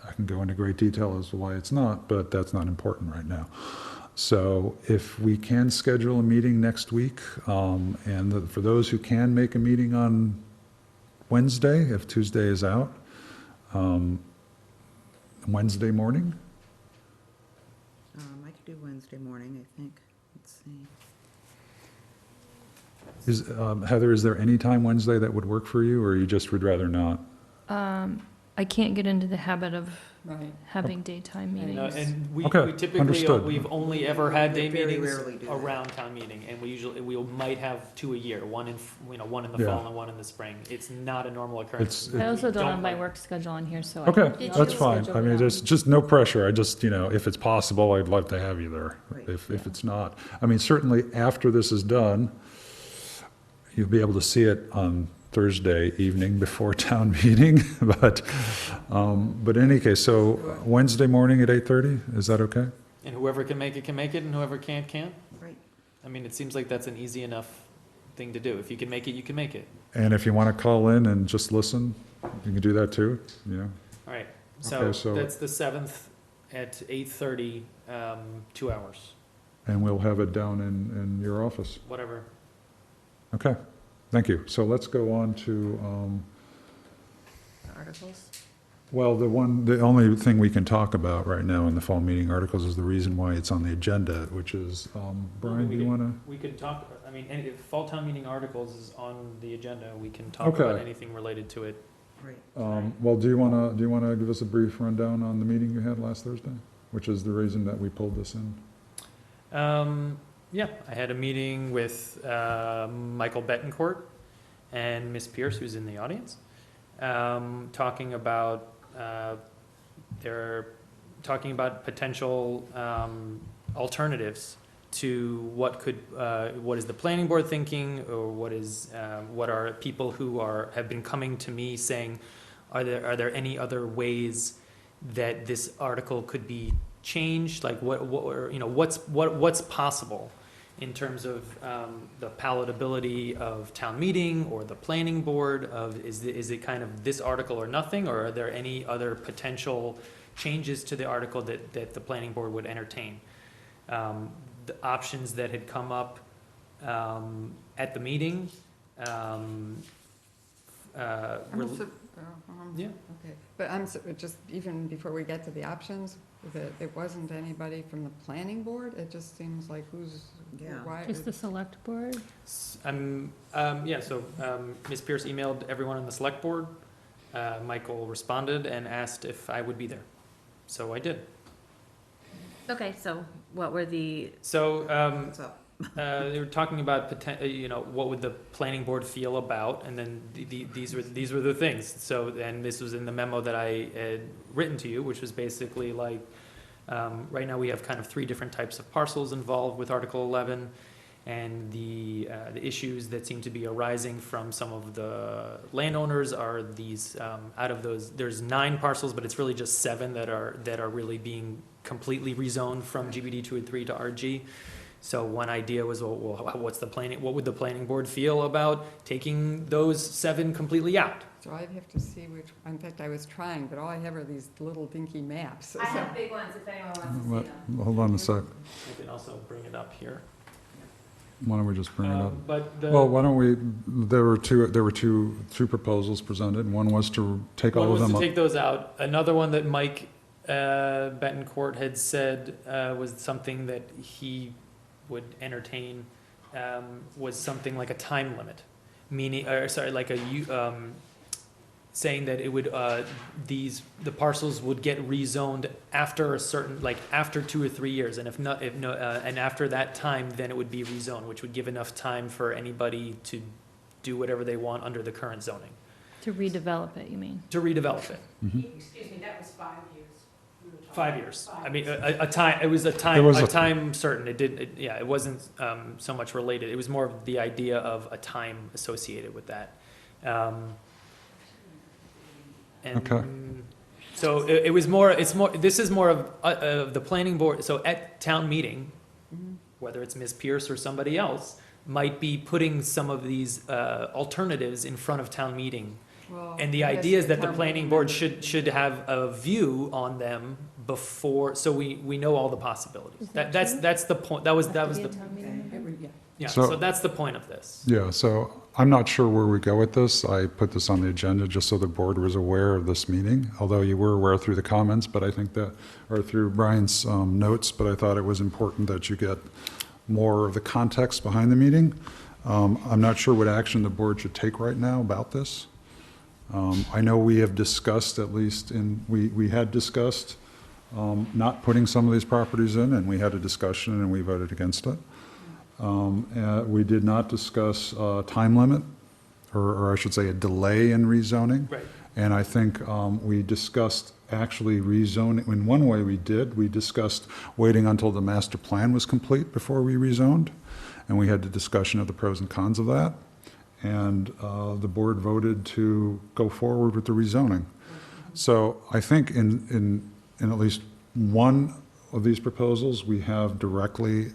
I can go into great detail as to why it's not, but that's not important right now. So if we can schedule a meeting next week, and for those who can make a meeting on Wednesday, if Tuesday is out, Wednesday morning? I could do Wednesday morning, I think. Let's see. Heather, is there any time Wednesday that would work for you, or you just would rather not? I can't get into the habit of Right. having daytime You know, meetings. and we Okay, typically, understood. we've only ever had day Very meetings rarely do that. around town meeting, and we might have 2 a year, one in the Yeah. fall and one in the spring. It's not a normal occurrence. It's- I also don't have my like- work schedule on here, so. Okay, Did that's you fine. schedule I mean, it there's out? just no pressure. I just, if it's possible, I'd love to have you there. Right. If it's not, I mean, certainly after this is done, you'll be able to see it on Thursday evening before town meeting, but in any case, so Wednesday morning at 8:30, is that okay? And whoever can make it, and whoever can't. Right. I mean, it seems like that's an easy enough thing to do. If you can make it, you can make it. And if you want to call in and just listen, you can do that too, All right, Okay, so so- that's the 7th at 8:30, 2 hours, and we'll have it down in your office. whatever. Okay, thank you. So let's go on to, The articles? well, the only thing we can talk about right now in the fall meeting articles is the reason why it's on the agenda, which is, Brian, do you want to? We could talk, I mean, if fall town meeting articles is on the agenda, we can talk Okay. about anything related to it. Right. Well, do you want to give us a brief rundown on the meeting you had last Thursday, which is the reason that we pulled this in? Yeah, I had a meeting with Michael Betancourt and Miss Pierce, who's in the audience, talking about potential alternatives to what is the planning board thinking, or what are people who have been coming to me saying, are there any other ways that this article could be changed? Like what's possible in terms of the palatability of town meeting or the planning board is it kind of this article or nothing, or are there any other potential changes to the article that the planning board would entertain? The options that had come up at the meeting. Yeah. Okay, but just even before we get to the options, that it wasn't anybody from the planning board? It just seems like why? Just the select board? So Ms. Pierce emailed everyone on the select board. Michael responded and asked if I would be there. So I did. Okay, so what were the, So, What's up? they were talking about what would the planning board feel about, and then these were the things. So, and this was in the memo that I had written to you, which was basically like, right now we have kind of 3 different types of parcels involved with Article 11, And the issues that seem to be arising from some of the landowners are these, out of those, there's 9 parcels, but it's really just 7 that are really being completely rezoned from GBD 2 and 3 to RG. So one idea was, well, what would the planning board feel about taking those 7 completely out? So I'd have to see which, in fact, I was trying, but all I have are these little dinky maps. I have big ones if anyone wants to see them. Hold on a sec. I can also bring it up here. Why don't we just bring it up? But Well, why don't we, there were two proposals presented. One was to take all one of was them to up. take those out. Another one that Mike Betancourt had said was something that he would entertain, was something like a time limit, meaning, or sorry, like saying that it would, the parcels would get rezoned after a certain, like after 2 or 3 years, and and after that time, then it would be rezoned, which would give enough time for anybody to do whatever they want under the current zoning. To redevelop it, you mean? To redevelop it. Excuse me, that was 5 years. 5 years. I mean, a time, it was a time certain. Yeah, it wasn't so much related. It was more of the idea of a time associated with that. Okay. So this is more of the planning board. So at town meeting, whether it's Ms. Pierce or somebody else, might be putting some of these alternatives in front of town meeting. Well, And the idea is that the planning board should have a view on them before, so we know all the possibilities. That's the point, that was the, yeah, So- so that's the point of this. Yeah, so I'm not sure where we go with this. I put this on the agenda just so the board was aware of this meeting, although you were aware through the comments, but I think that, or through Brian's notes, but I thought it was important that you get more of the context behind the meeting. I'm not sure what action the board should take right now about this. I know we have discussed, at least we had discussed not putting some of these properties in, and we had a discussion and we voted against it. We did not discuss time limit, or I should say a delay in rezoning. Right. And I think we discussed actually rezoning, in one way we discussed waiting until the master plan was complete before we rezoned. And we had the discussion of the pros and cons of that. And the board voted to go forward with the rezoning. So I think in at least one of these proposals, we have directly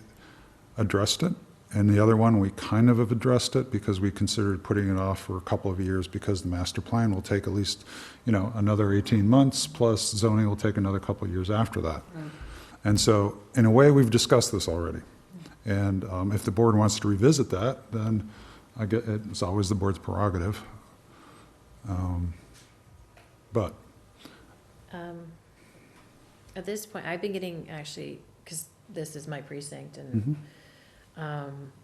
addressed it. And the other one, we kind of have addressed it because we considered putting it off for a couple of years because the master plan will take at least, another 18 months, plus zoning will take another couple of years after that. Right. And so, in a way, we've discussed this already. And if the board wants to revisit that, then I get, it's always the board's prerogative. But At this point, I've been getting, actually, because this is my precinct, and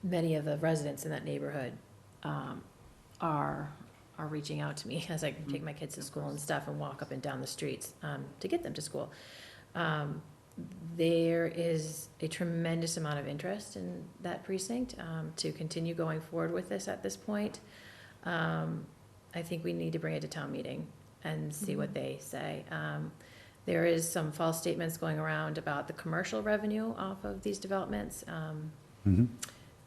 many of the residents in that neighborhood are reaching out to me as I take my kids to school and stuff and walk up and down the streets to get them to school. There is a tremendous amount of interest in that precinct to continue going forward with this at this point. I think we need to bring it to town meeting and see what they say. There is some false statements going around about the commercial revenue off of these developments. And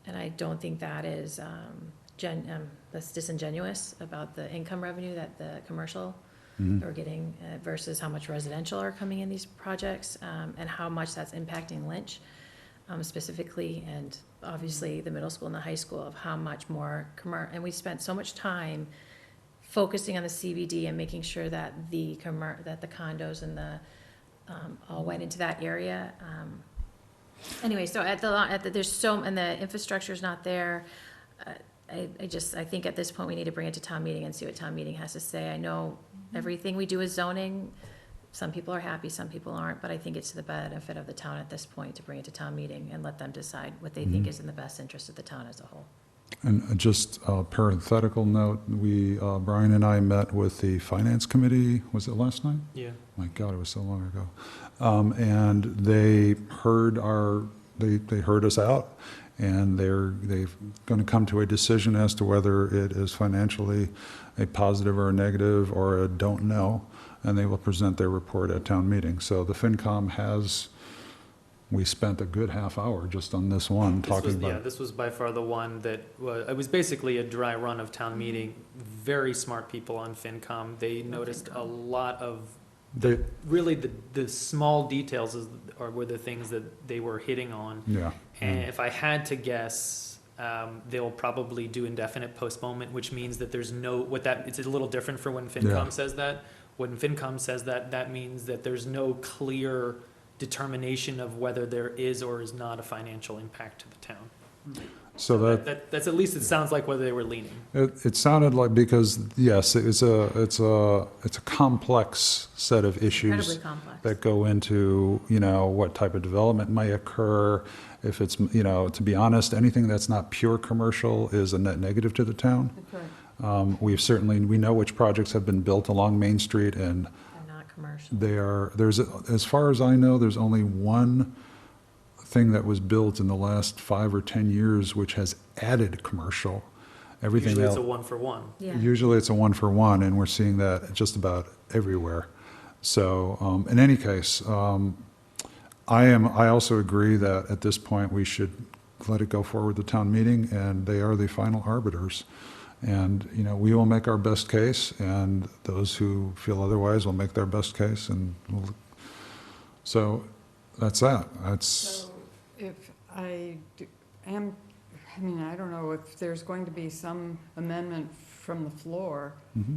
I don't think that is, that's disingenuous about the income revenue that the commercial are getting versus how much residential are coming in these projects, and how much that's impacting Lynch specifically, and obviously the middle school and the high school, of how much more and we spent so much time focusing on the CBD and making sure that the condos and the all went into that area. Anyway, so there's so, and the infrastructure's not there. I think at this point we need to bring it to town meeting and see what town meeting has to say. I know everything we do is zoning. Some people are happy, some people aren't, but I think it's to the benefit of the town at this point to bring it to town meeting and let them decide what they think is in the best interest of the town as a whole. And just a parenthetical note, Brian and I met with the finance committee, was it last night? Yeah. My God, it was so long ago. And they heard they heard us out, and they're going to come to a decision as to whether it is financially a positive or a negative or a don't know, and they will present their report at town meeting. So the FinCom has we spent a good half hour just on this one, talking about. This was by far the one that was, it was basically a dry run of town meeting. Very smart people on FinCom. They noticed a lot of, really the small details were the things that they were hitting on. Yeah. And if I had to guess, they'll probably do indefinite postponement, which means that there's no, it's a little different for when FinCom says that. When FinCom says that, that means that there's no clear determination of whether there is or is not a financial impact to the town. So That's at least it sounds like where they were leaning. It sounded like, because, yes, it's a complex set of issues Incredibly complex. that go into, what type of development may occur. If it's, to be honest, anything that's not pure commercial is a net negative to the town. We know which projects have been built along Main Street, and They're not commercial. as far as I know, there's only one thing that was built in the last 5 or 10 years which has added commercial. Everything Usually else. it's a 1-for-1. Yeah. Usually it's a 1-for-1, and we're seeing that just about everywhere. So, in any case, I also agree that at this point we should let it go forward to town meeting, and they are the final arbiters. And, we will make our best case, and those who feel otherwise will make their best case, and so that's that. So if I don't know if there's going to be some amendment from the floor. Mm-hmm.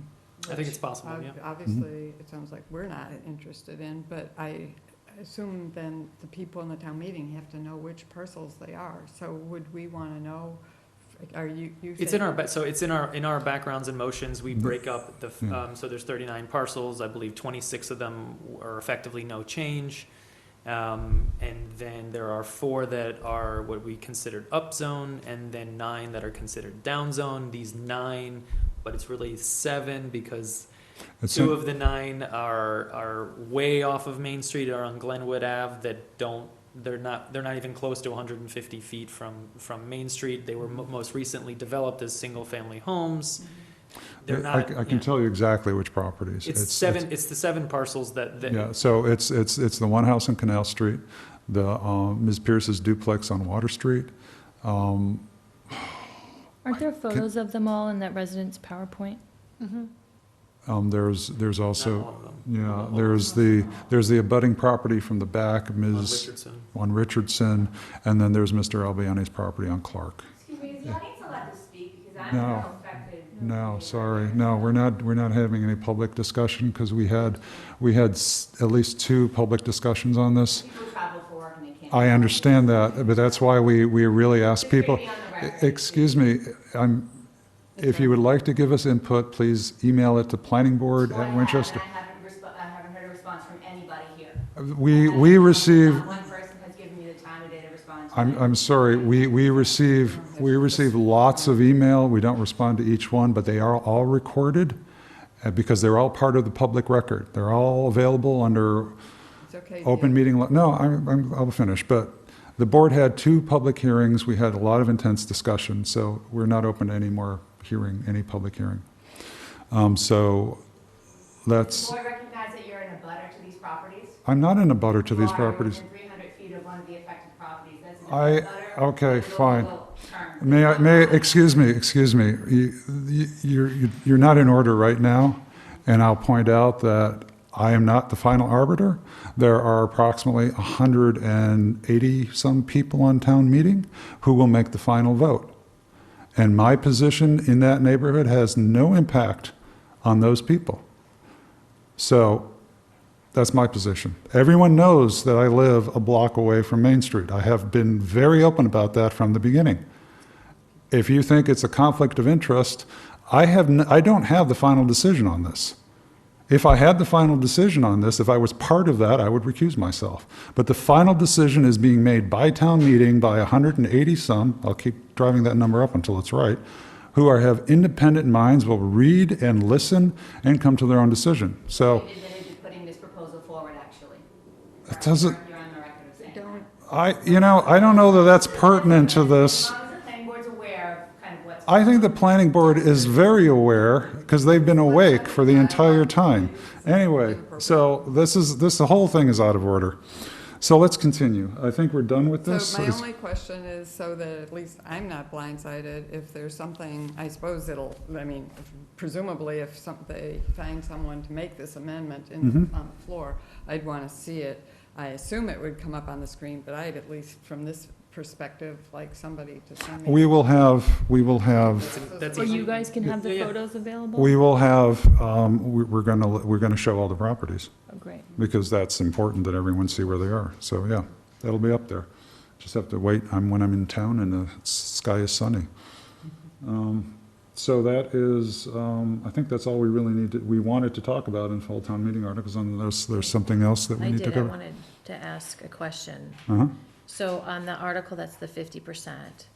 I think it's possible, yeah. Obviously, it sounds like we're not interested in, but I assume then the people in the town meeting have to know which parcels they are. So would we want to know, are you It's in our, so it's in our backgrounds and motions, we break up so there's 39 parcels, I believe 26 of them are effectively no change. And then there are 4 that are what we considered up zone, and then 9 that are considered down zone. These 9, but it's really 7 because 2 of the 9 are way off of Main Street, are on Glenwood Ave they're not even close to 150 feet from Main Street. They were most recently developed as single-family homes. They're not. I can tell you exactly which properties. It's the 7 parcels that. Yeah, so it's the one house on Canal Street, the Ms. Pierce's duplex on Water Street. Aren't there photos of them all in that resident's PowerPoint? There's also, there's the abutting property from the back, on Richardson, and then there's Mr. Albiani's property on Clark. Excuse me, is the audience allowed to speak? Because I'm No. not affected. No, sorry, no, we're not having any public discussion, because we had at least 2 public discussions on this. People travel for work and they can't. I understand that, but that's why we really ask people, excuse me, if you would like to give us input, please email it to planningboard@Winchester. I haven't heard a response from anybody here. We receive, Not one person has given me the time of day to respond to. I'm sorry, we receive lots of email. We don't respond to each one, but they are all recorded, because they're all part of the public record. They're all available under open meeting law. No, I'll finish, but the board had 2 public hearings. We had a lot of intense discussion, so we're not open to any more any public hearing. So that's. Do I recognize that you're in a butter to these properties? I'm not in a butter to these You are properties. within 300 feet of one of the affected properties. That's an butter. Okay, fine. Excuse me, you're not in order right now, and I'll point out that I am not the final arbiter. There are approximately 180-some people on town meeting who will make the final vote. And my position in that neighborhood has no impact on those people. So that's my position. Everyone knows that I live a block away from Main Street. I have been very open about that from the beginning. If you think it's a conflict of interest, I don't have the final decision on this. If I had the final decision on this, if I was part of that, I would recuse myself. But the final decision is being made by town meeting by 180-some, I'll keep driving that number up until it's right, who have independent minds, will read and listen and come to their own decision. So. You admitted to putting this proposal forward, actually. It doesn't. You're on the record of saying that. I don't know that that's pertinent to this. As long as the planning board's aware of kind of what's. I think the planning board is very aware, because they've been awake for the entire time. Anyway, so the whole thing is out of order. So let's continue. I think we're done with this. So my only question is, so that at least I'm not blindsided, if there's something, I suppose presumably if they find someone to make this amendment on the floor, I'd want to see it. I assume it would come up on the screen, but I'd at least, from this perspective, like somebody to send me. We will have, Or you guys can have the photos available? we will have, we're gonna show all the properties. Oh, great. Because that's important that everyone see where they are. So, yeah, that'll be up there. Just have to wait when I'm in town and the sky is sunny. So that is, I think that's all we really we wanted to talk about in fall town meeting articles. Unless there's something else that we need to I cover. wanted to ask a question. Uh-huh. So on the article, that's the 50%.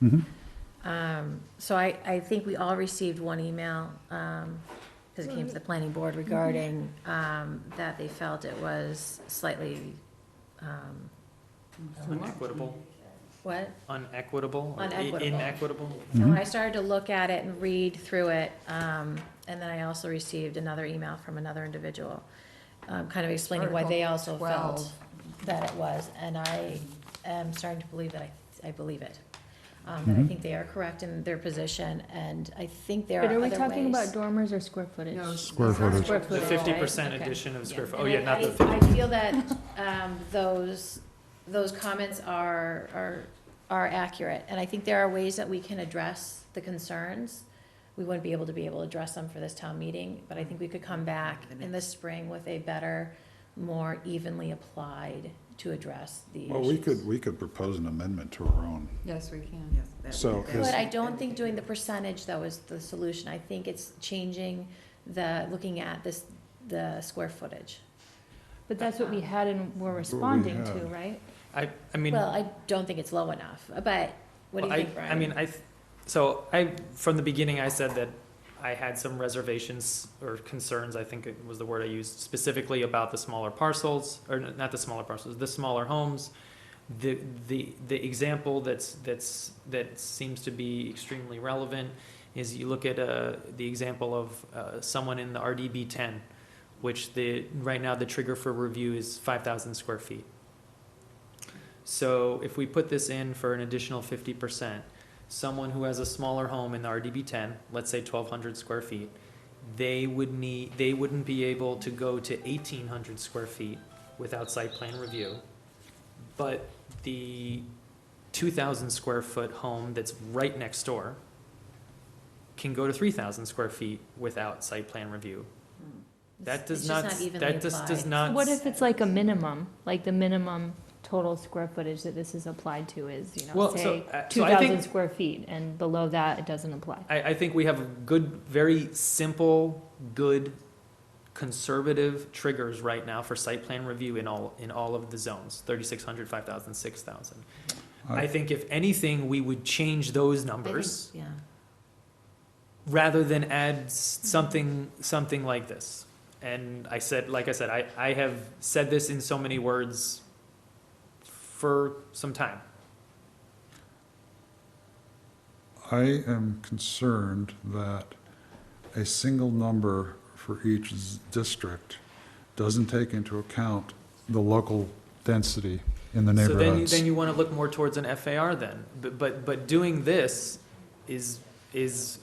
Mm-hmm. So I think we all received one email, because it came to the planning board regarding, that they felt it was slightly, Unequitable, what? unequitable, or Unequitable. inequitable. So when I started to look at it and read through it, and then I also received another email from another individual, kind of explaining why they also felt that it was, and I am starting to believe that I believe it. That I think they are correct in their position, and I think there are But other are ways. we talking about dormers or square footage? No, Square footage. Square The footage, 50% right? addition of square foot, oh And yeah, not the 50. I feel that those comments are accurate, and I think there are ways that we can address the concerns. We wouldn't be able to address them for this town meeting, but I think we could come back in the spring with a better, more evenly applied to address the issues. Well, we could propose an amendment to our own. Yes, we can. So But I don't think doing the percentage, though, is the solution. I think it's changing looking at the square footage. But that's what we had and were responding to, had. right? I mean. Well, I don't think it's low enough, but what do you think, Brian? I mean, from the beginning, I said that I had some reservations or concerns, I think it was the word I used, specifically about the smaller parcels, or not the smaller parcels, the smaller homes. The example that seems to be extremely relevant is you look at the example of someone in the RDB 10, which right now the trigger for review is 5,000 square feet. So if we put this in for an additional 50%, someone who has a smaller home in the RDB 10, let's say 1,200 square feet, they wouldn't be able to go to 1,800 square feet without site plan review. But the 2,000 square foot home that's right next door can go to 3,000 square feet without site plan review. That does It's not, just not evenly that just does applied. not. What if it's like a minimum, like the minimum total square footage that this is applied to is, Well, say, so I 2,000 think- square feet, and below that, it doesn't apply? I think we have very simple, good, conservative triggers right now for site plan review in all of the zones, 3,600, 5,000, 6,000. I think if anything, we would change those numbers Yeah. rather than add something like this. And like I said, I have said this in so many words for some time. I am concerned that a single number for each district doesn't take into account the local density in the neighborhoods. So then you want to look more towards an FAR then. But doing this is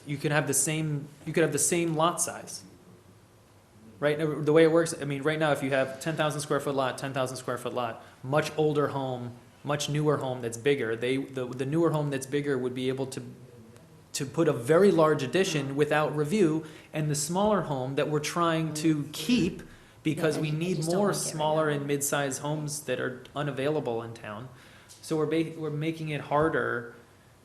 you could have the same lot size. Right, the way it works, I mean, right now, if you have 10,000 square foot lot, 10,000 square foot lot, much older home, much newer home that's bigger, the newer home that's bigger would be able to put a very large addition without review, and the smaller home that we're trying to keep, because we need more smaller and mid-sized homes that are unavailable in town. So we're making it harder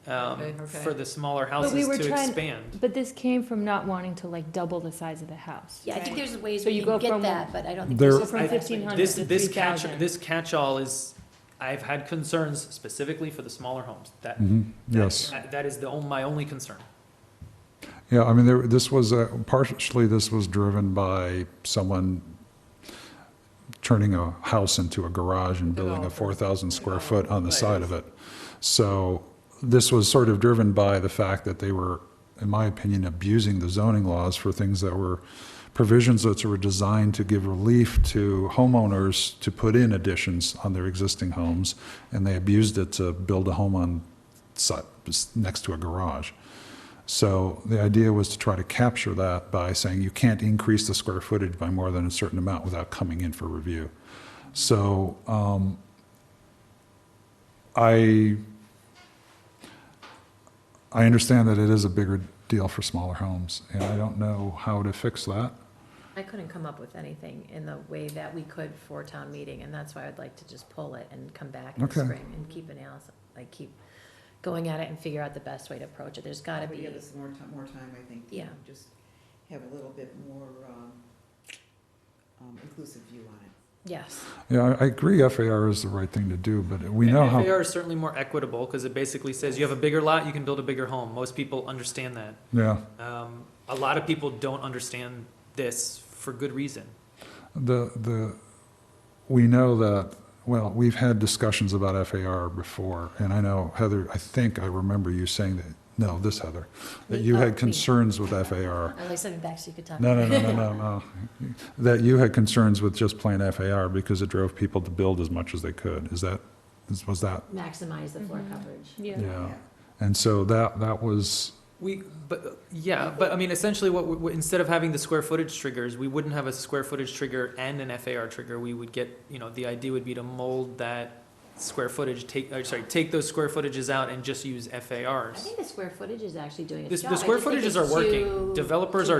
for the smaller houses to expand. But this came from not wanting to like double the size of the house. Yeah, I think there's ways So we you can go get from- that, but I don't think There- there's. So from 1,500 to 3,000. This catch-all is, I've had concerns specifically for the smaller homes. Yes. That is my only concern. Yeah, I mean, this was partially driven by someone turning a house into a garage and building a 4,000 square foot on the side of it. So this was sort of driven by the fact that they were, in my opinion, abusing the zoning laws for things that were provisions that were designed to give relief to homeowners to put in additions on their existing homes, and they abused it to build a home on site next to a garage. So the idea was to try to capture that by saying you can't increase the square footage by more than a certain amount without coming in for review. So I understand that it is a bigger deal for smaller homes, and I don't know how to fix that. I couldn't come up with anything in the way that we could for town meeting, and that's why I'd like to just pull it and come back in the Okay. spring and keep analysis, like keep going at it and figure out the best way to approach it. There's gotta Probably be. give us more time, I think, to Yeah. just have a little bit more inclusive view on it. Yes. Yeah, I agree FAR is the right thing to do, but we know how. FAR is certainly more equitable because it basically says you have a bigger lot, you can build a bigger home. Most people understand that. Yeah. A lot of people don't understand this for good reason. We know that, well, we've had discussions about FAR before, and I know, Heather, I think I remember you saying that, no, this Heather, that you had concerns with FAR. At least I'm back so you could talk. No. That you had concerns with just plain FAR because it drove people to build as much as they could. Was that? Maximize the floor coverage. Yeah. And so that was. But I mean, essentially, instead of having the square footage triggers, we wouldn't have a square footage trigger and an FAR trigger. We would get, the idea would be to mold that square footage, take those square footages out and just use FARs. I think the square footage is actually doing its job. The square I just think footages are it's working. too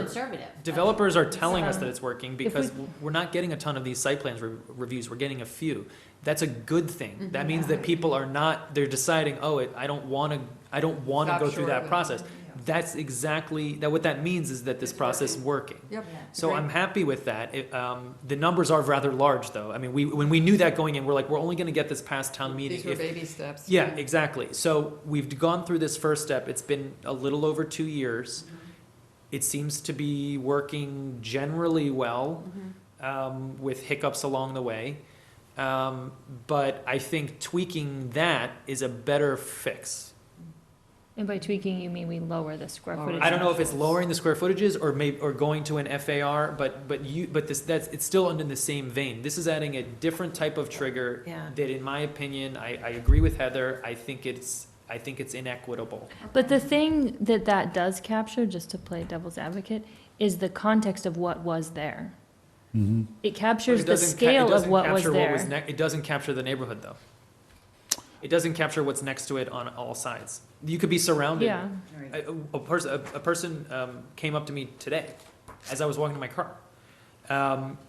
conservative. Developers are telling us that it's working If because we're not getting a ton of these site plans reviews. We're getting a few. That's a good thing. That means that people are not. They're deciding, I don't want to go through that process. That's exactly what that means is that this process is working. Yep. So I'm happy with that. The numbers are rather large, though. I mean, when we knew that going in, we're only going to get this past town meeting. These were baby steps. Yeah, exactly. So we've gone through this first step. It's been a little over 2 years. It seems to be working generally well, with hiccups along the way. But I think tweaking that is a better fix. And by tweaking, you mean we lower the square footage? I don't know if it's lowering the square footages or going to an FAR, but it's still under the same vein. This is adding a different type of trigger that, in my opinion, I agree with Heather. I think it's inequitable. But the thing that does capture, just to play devil's advocate, is the context of what was there. Mm-hmm. It captures the scale of what was there. It doesn't capture the neighborhood, though. It doesn't capture what's next to it on all sides. You could be surrounded. Yeah. A person came up to me today as I was walking to my car,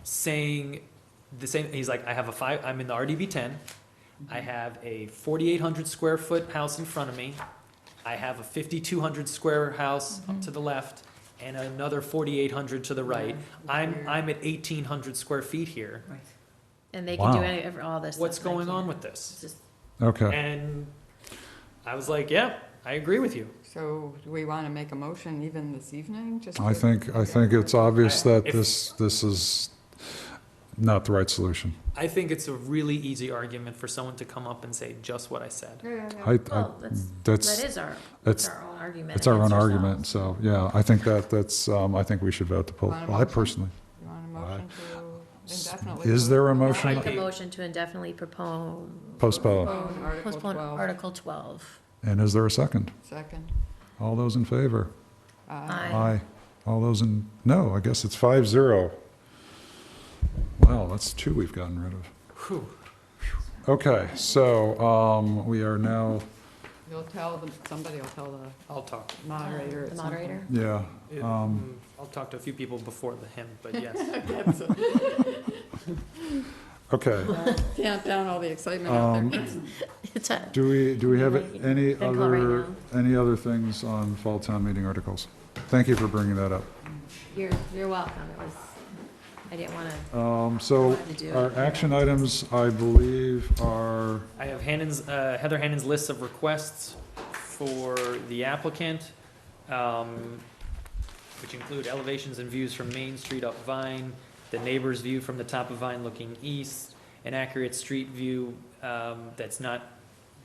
saying the same. He's like, I'm in the RDB 10. I have a 4,800 square foot house in front of me. I have a 5,200 square house up to the left, and another 4,800 to the right. I'm at 1,800 square feet here. Right. And they can do all this. What's going on with this? It's just, okay. And I was like, yeah, I agree with you. So do we want to make a motion even this evening? I think it's obvious that this is not the right solution. I think it's a really easy argument for someone to come up and say just what I said. that is our own argument. It's our own against argument. ourselves. So yeah, I think that's. I think we should vote to pull. Well, I personally. You want a motion to indefinitely? Is there a motion? I'll make a motion to indefinitely postpone Article 12. Article 12. And is there a second? Second. All those in favor? Aye. All those in, no, I guess it's 5-0. Wow, that's 2 we've gotten rid of. Whew. Okay, so we are now, You'll tell them, somebody will tell I'll talk. the moderator. The moderator? yeah. I'll talk to a few people before him, but yes. Okay. Tamp down all the excitement out there. Do we have any Good call right other things on fall town meeting articles? Thank you for bringing that up. You're welcome. I didn't want to. So do it. our action items, I believe, are, I have Heather Hannon's list of requests for the applicant, which include elevations and views from Main Street up Vine, the neighbor's view from the top of Vine looking east, an accurate street view that's not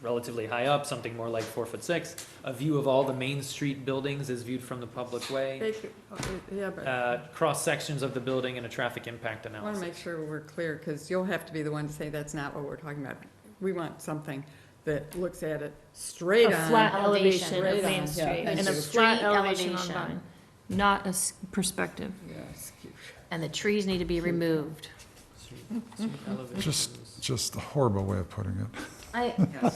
relatively high up, something more like 4'6". A view of all the Main Street buildings is viewed from the public way. Yeah, but Cross sections of the building and a traffic impact I want analysis. to make sure we're clear, because you'll have to be the one to say that's not what we're talking about. We want something that looks at it straight on. A flat elevation of Straight Main on, Street, yeah. and a Thank you. flat elevation on elevation. Vine, not a perspective. Yes. And the trees need to be removed. Just a horrible way of putting it. I,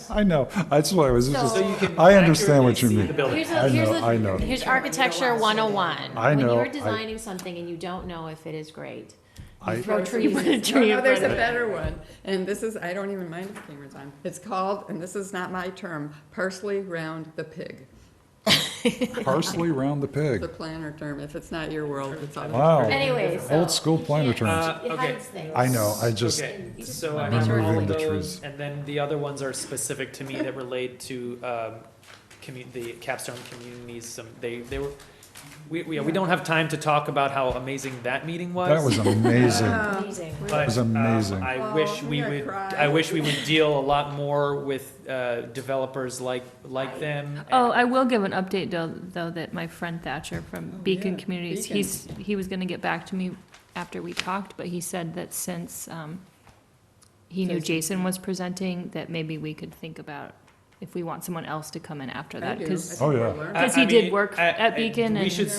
I know, that's why I was So- just, So you can I understand what you accurately see mean. the building. I know. Here's architecture 101. I When know, you're I- designing something and you don't know if it is great, I- you throw You trees. put a tree No, in there's front a of it. better one, and this is, I don't even mind if the camera's on. It's called, and this is not my term, parsley round the pig. Parsley round the The pig. planner term, if it's not your world, it's all. Wow. Anyway, so Old school planner you terms. can't- It Okay. hides things. I know, I just, Okay, so I I'm have all removing of the those, trees. and then the other ones are specific to me that relate to, the Capstone communities, they were, we don't have time to talk about how amazing that meeting was. that was amazing. Amazing. But, That was amazing. I Oh, wish I'm we gonna would, cry. I wish we would deal a lot more with, developers like them. Oh, I will give an update though, that my friend Thatcher from Beacon yeah, Communities, Beacon. he was gonna get back to me after we talked, but he said that since, he knew Jason was presenting, that maybe we could think about if we want someone else to come in after that, because Oh, yeah. Because he did work at Beacon We and- should,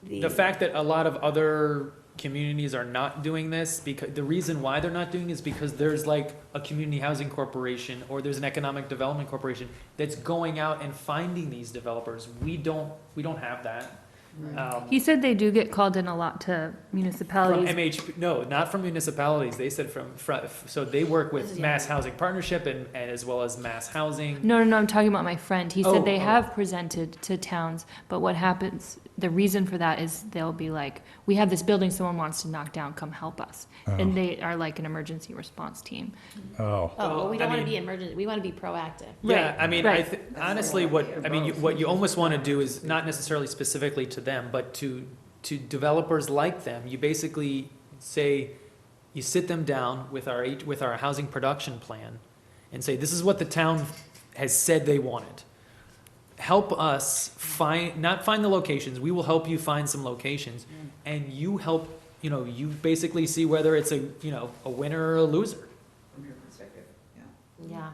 the fact that a lot of other communities are not doing this, because, the reason why they're not doing it is because there's like a community housing corporation, or there's an economic development corporation that's going out and finding these developers. We don't have that. he said they do get called in a lot to From municipalities. MHP, no, not from municipalities, they said so they work with Mass Housing Partnership and as well as Mass Housing. No, I'm talking about my friend. He Oh, said they oh. have presented to towns, but what happens, the reason for that is they'll be like, we have this building someone wants to knock down, come help us. Oh. And they are like an emergency response team. Oh, Oh, well, we I don't want to mean- be emergent, we want to be proactive. Yeah, Right, I mean, right. honestly, what you almost want to do is not necessarily specifically to them, but to developers like them. You basically say, you sit them down with our housing production plan and say, this is what the town has said they wanted. Help us not find the locations, we will help you find some locations, and you help, you basically see whether it's a winner or a loser. Yeah,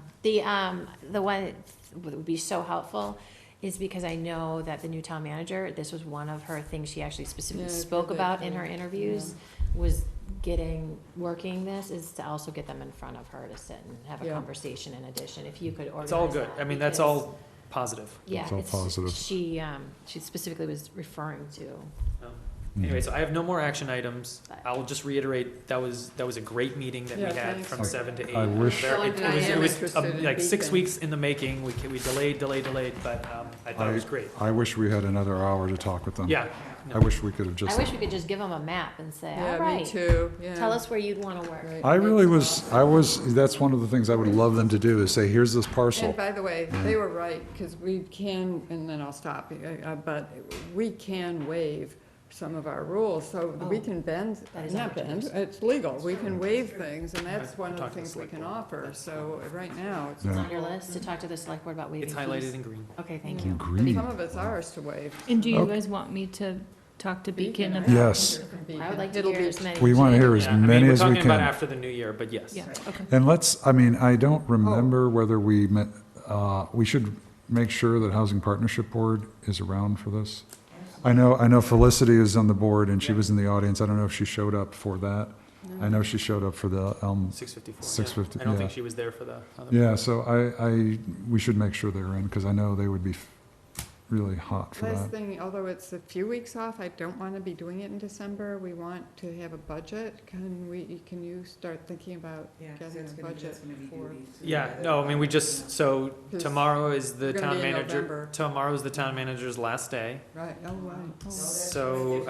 the one that would be so helpful is because I know that the new town manager, this was one of her things she actually specifically Yeah, I've spoke heard about that in too. her interviews, was working this, is to also get them in front of her to sit and have a Yeah. conversation in addition, if you could organize It's all good, that, I mean, that's because- all positive. Yeah, It's all positive. she specifically was referring to. Anyway, so I have no more action items. I'll just reiterate, that was a great meeting that we Yeah, had thanks. from 7 to 8. I wish- It was interested in like 6 Beacon. weeks in the making. We delayed, but I thought it was great. I wish we had another hour to talk with them. Yeah. I wish we could have I just, wish we could just give them a map and say, Yeah, all me right, too, yeah. tell us where you'd want to work. Right. I really that's one of the things I would love them to do, is say, here's this parcel. And by the way, they were right, because we can, and then I'll stop, but we can waive some of our rules, so we can bend, That is not bend, opportunities. it's legal, we can waive things, and that's one of the talked to the things we select can board. offer, so right now, it's. Yeah. It's on your list to talk to the select board about waiving It's fees. highlighted in green. Okay, thank In you. green. Some of it's ours to waive. And do you Okay. guys want me to talk to Beacon Beacon, about? Yes. I would like to It'll hear be- as many. We want to hear as Yeah, I mean, many we're as we talking about can. after the new year, but yes. Yeah, okay. And I don't remember whether we should make sure that Housing Partnership Board is around for this. I know Felicity is on the board and she was in the audience. I don't know if she showed up for that. I know she showed up for the 654. 650, I don't yeah. think she was there for the other. Yeah, so we should make sure they're in, because I know they would be really hot for Last that. thing, although it's a few weeks off, I don't want to be doing it in December. We want to have a budget. Can you start thinking about getting a budget for? Yeah, no, I mean, so Because tomorrow is the we're gonna town be in manager, November. tomorrow is the town manager's last day. Right, oh, right. So,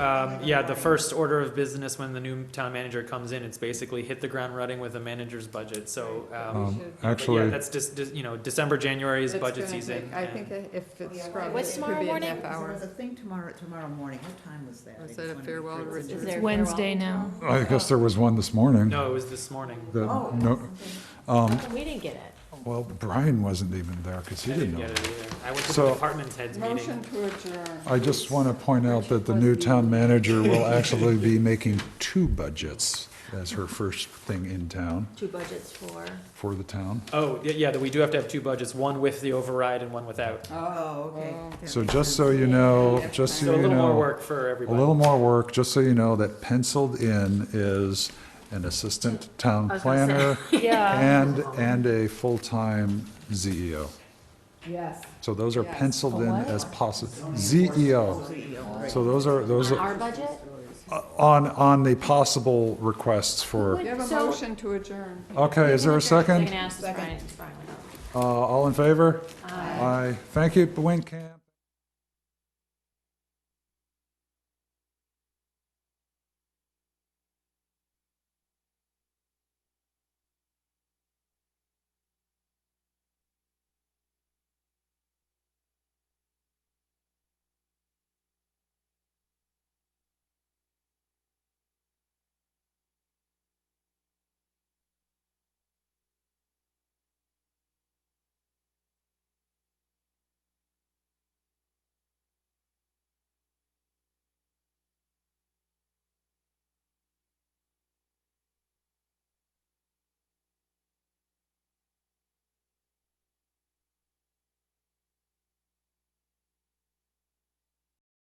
yeah, the first order of business when the new town manager comes in, it's basically hit the ground running with a manager's budget, so, but yeah, Actually, that's just, December, January is It's budget gonna season. take- I and- think if it's scrubbed, What's it could tomorrow be a morning? half hour. There's a thing tomorrow morning. What time was that? Was that a farewell to Is Richard? there Wednesday farewell? now. I guess there was one this morning. No, it was this morning. that- Oh. no, How come we didn't get it? Well, Brian wasn't even there because he I didn't didn't know. get it either. I went to the So- department heads Motion meeting. to adjourn. I just want to point out that the new town manager will actually be making 2 budgets as her first thing in town 2 budgets for. the town. Oh, yeah, we do have to have 2 budgets, one with the override and one without. Oh, okay. So just so you know, just So so a you little more know, work for a everybody. little more work, just so you know that penciled in is an assistant town I was gonna planner say. Yeah. and a full-time ZEO. Yes. So those are Yes. penciled in what? as possible. ZEO. So those are, On our budget? on the possible requests for, We have a So- motion to adjourn. okay, is there a I second? can ask Brian. All in favor? Aye. Thank you, Wayne Camp.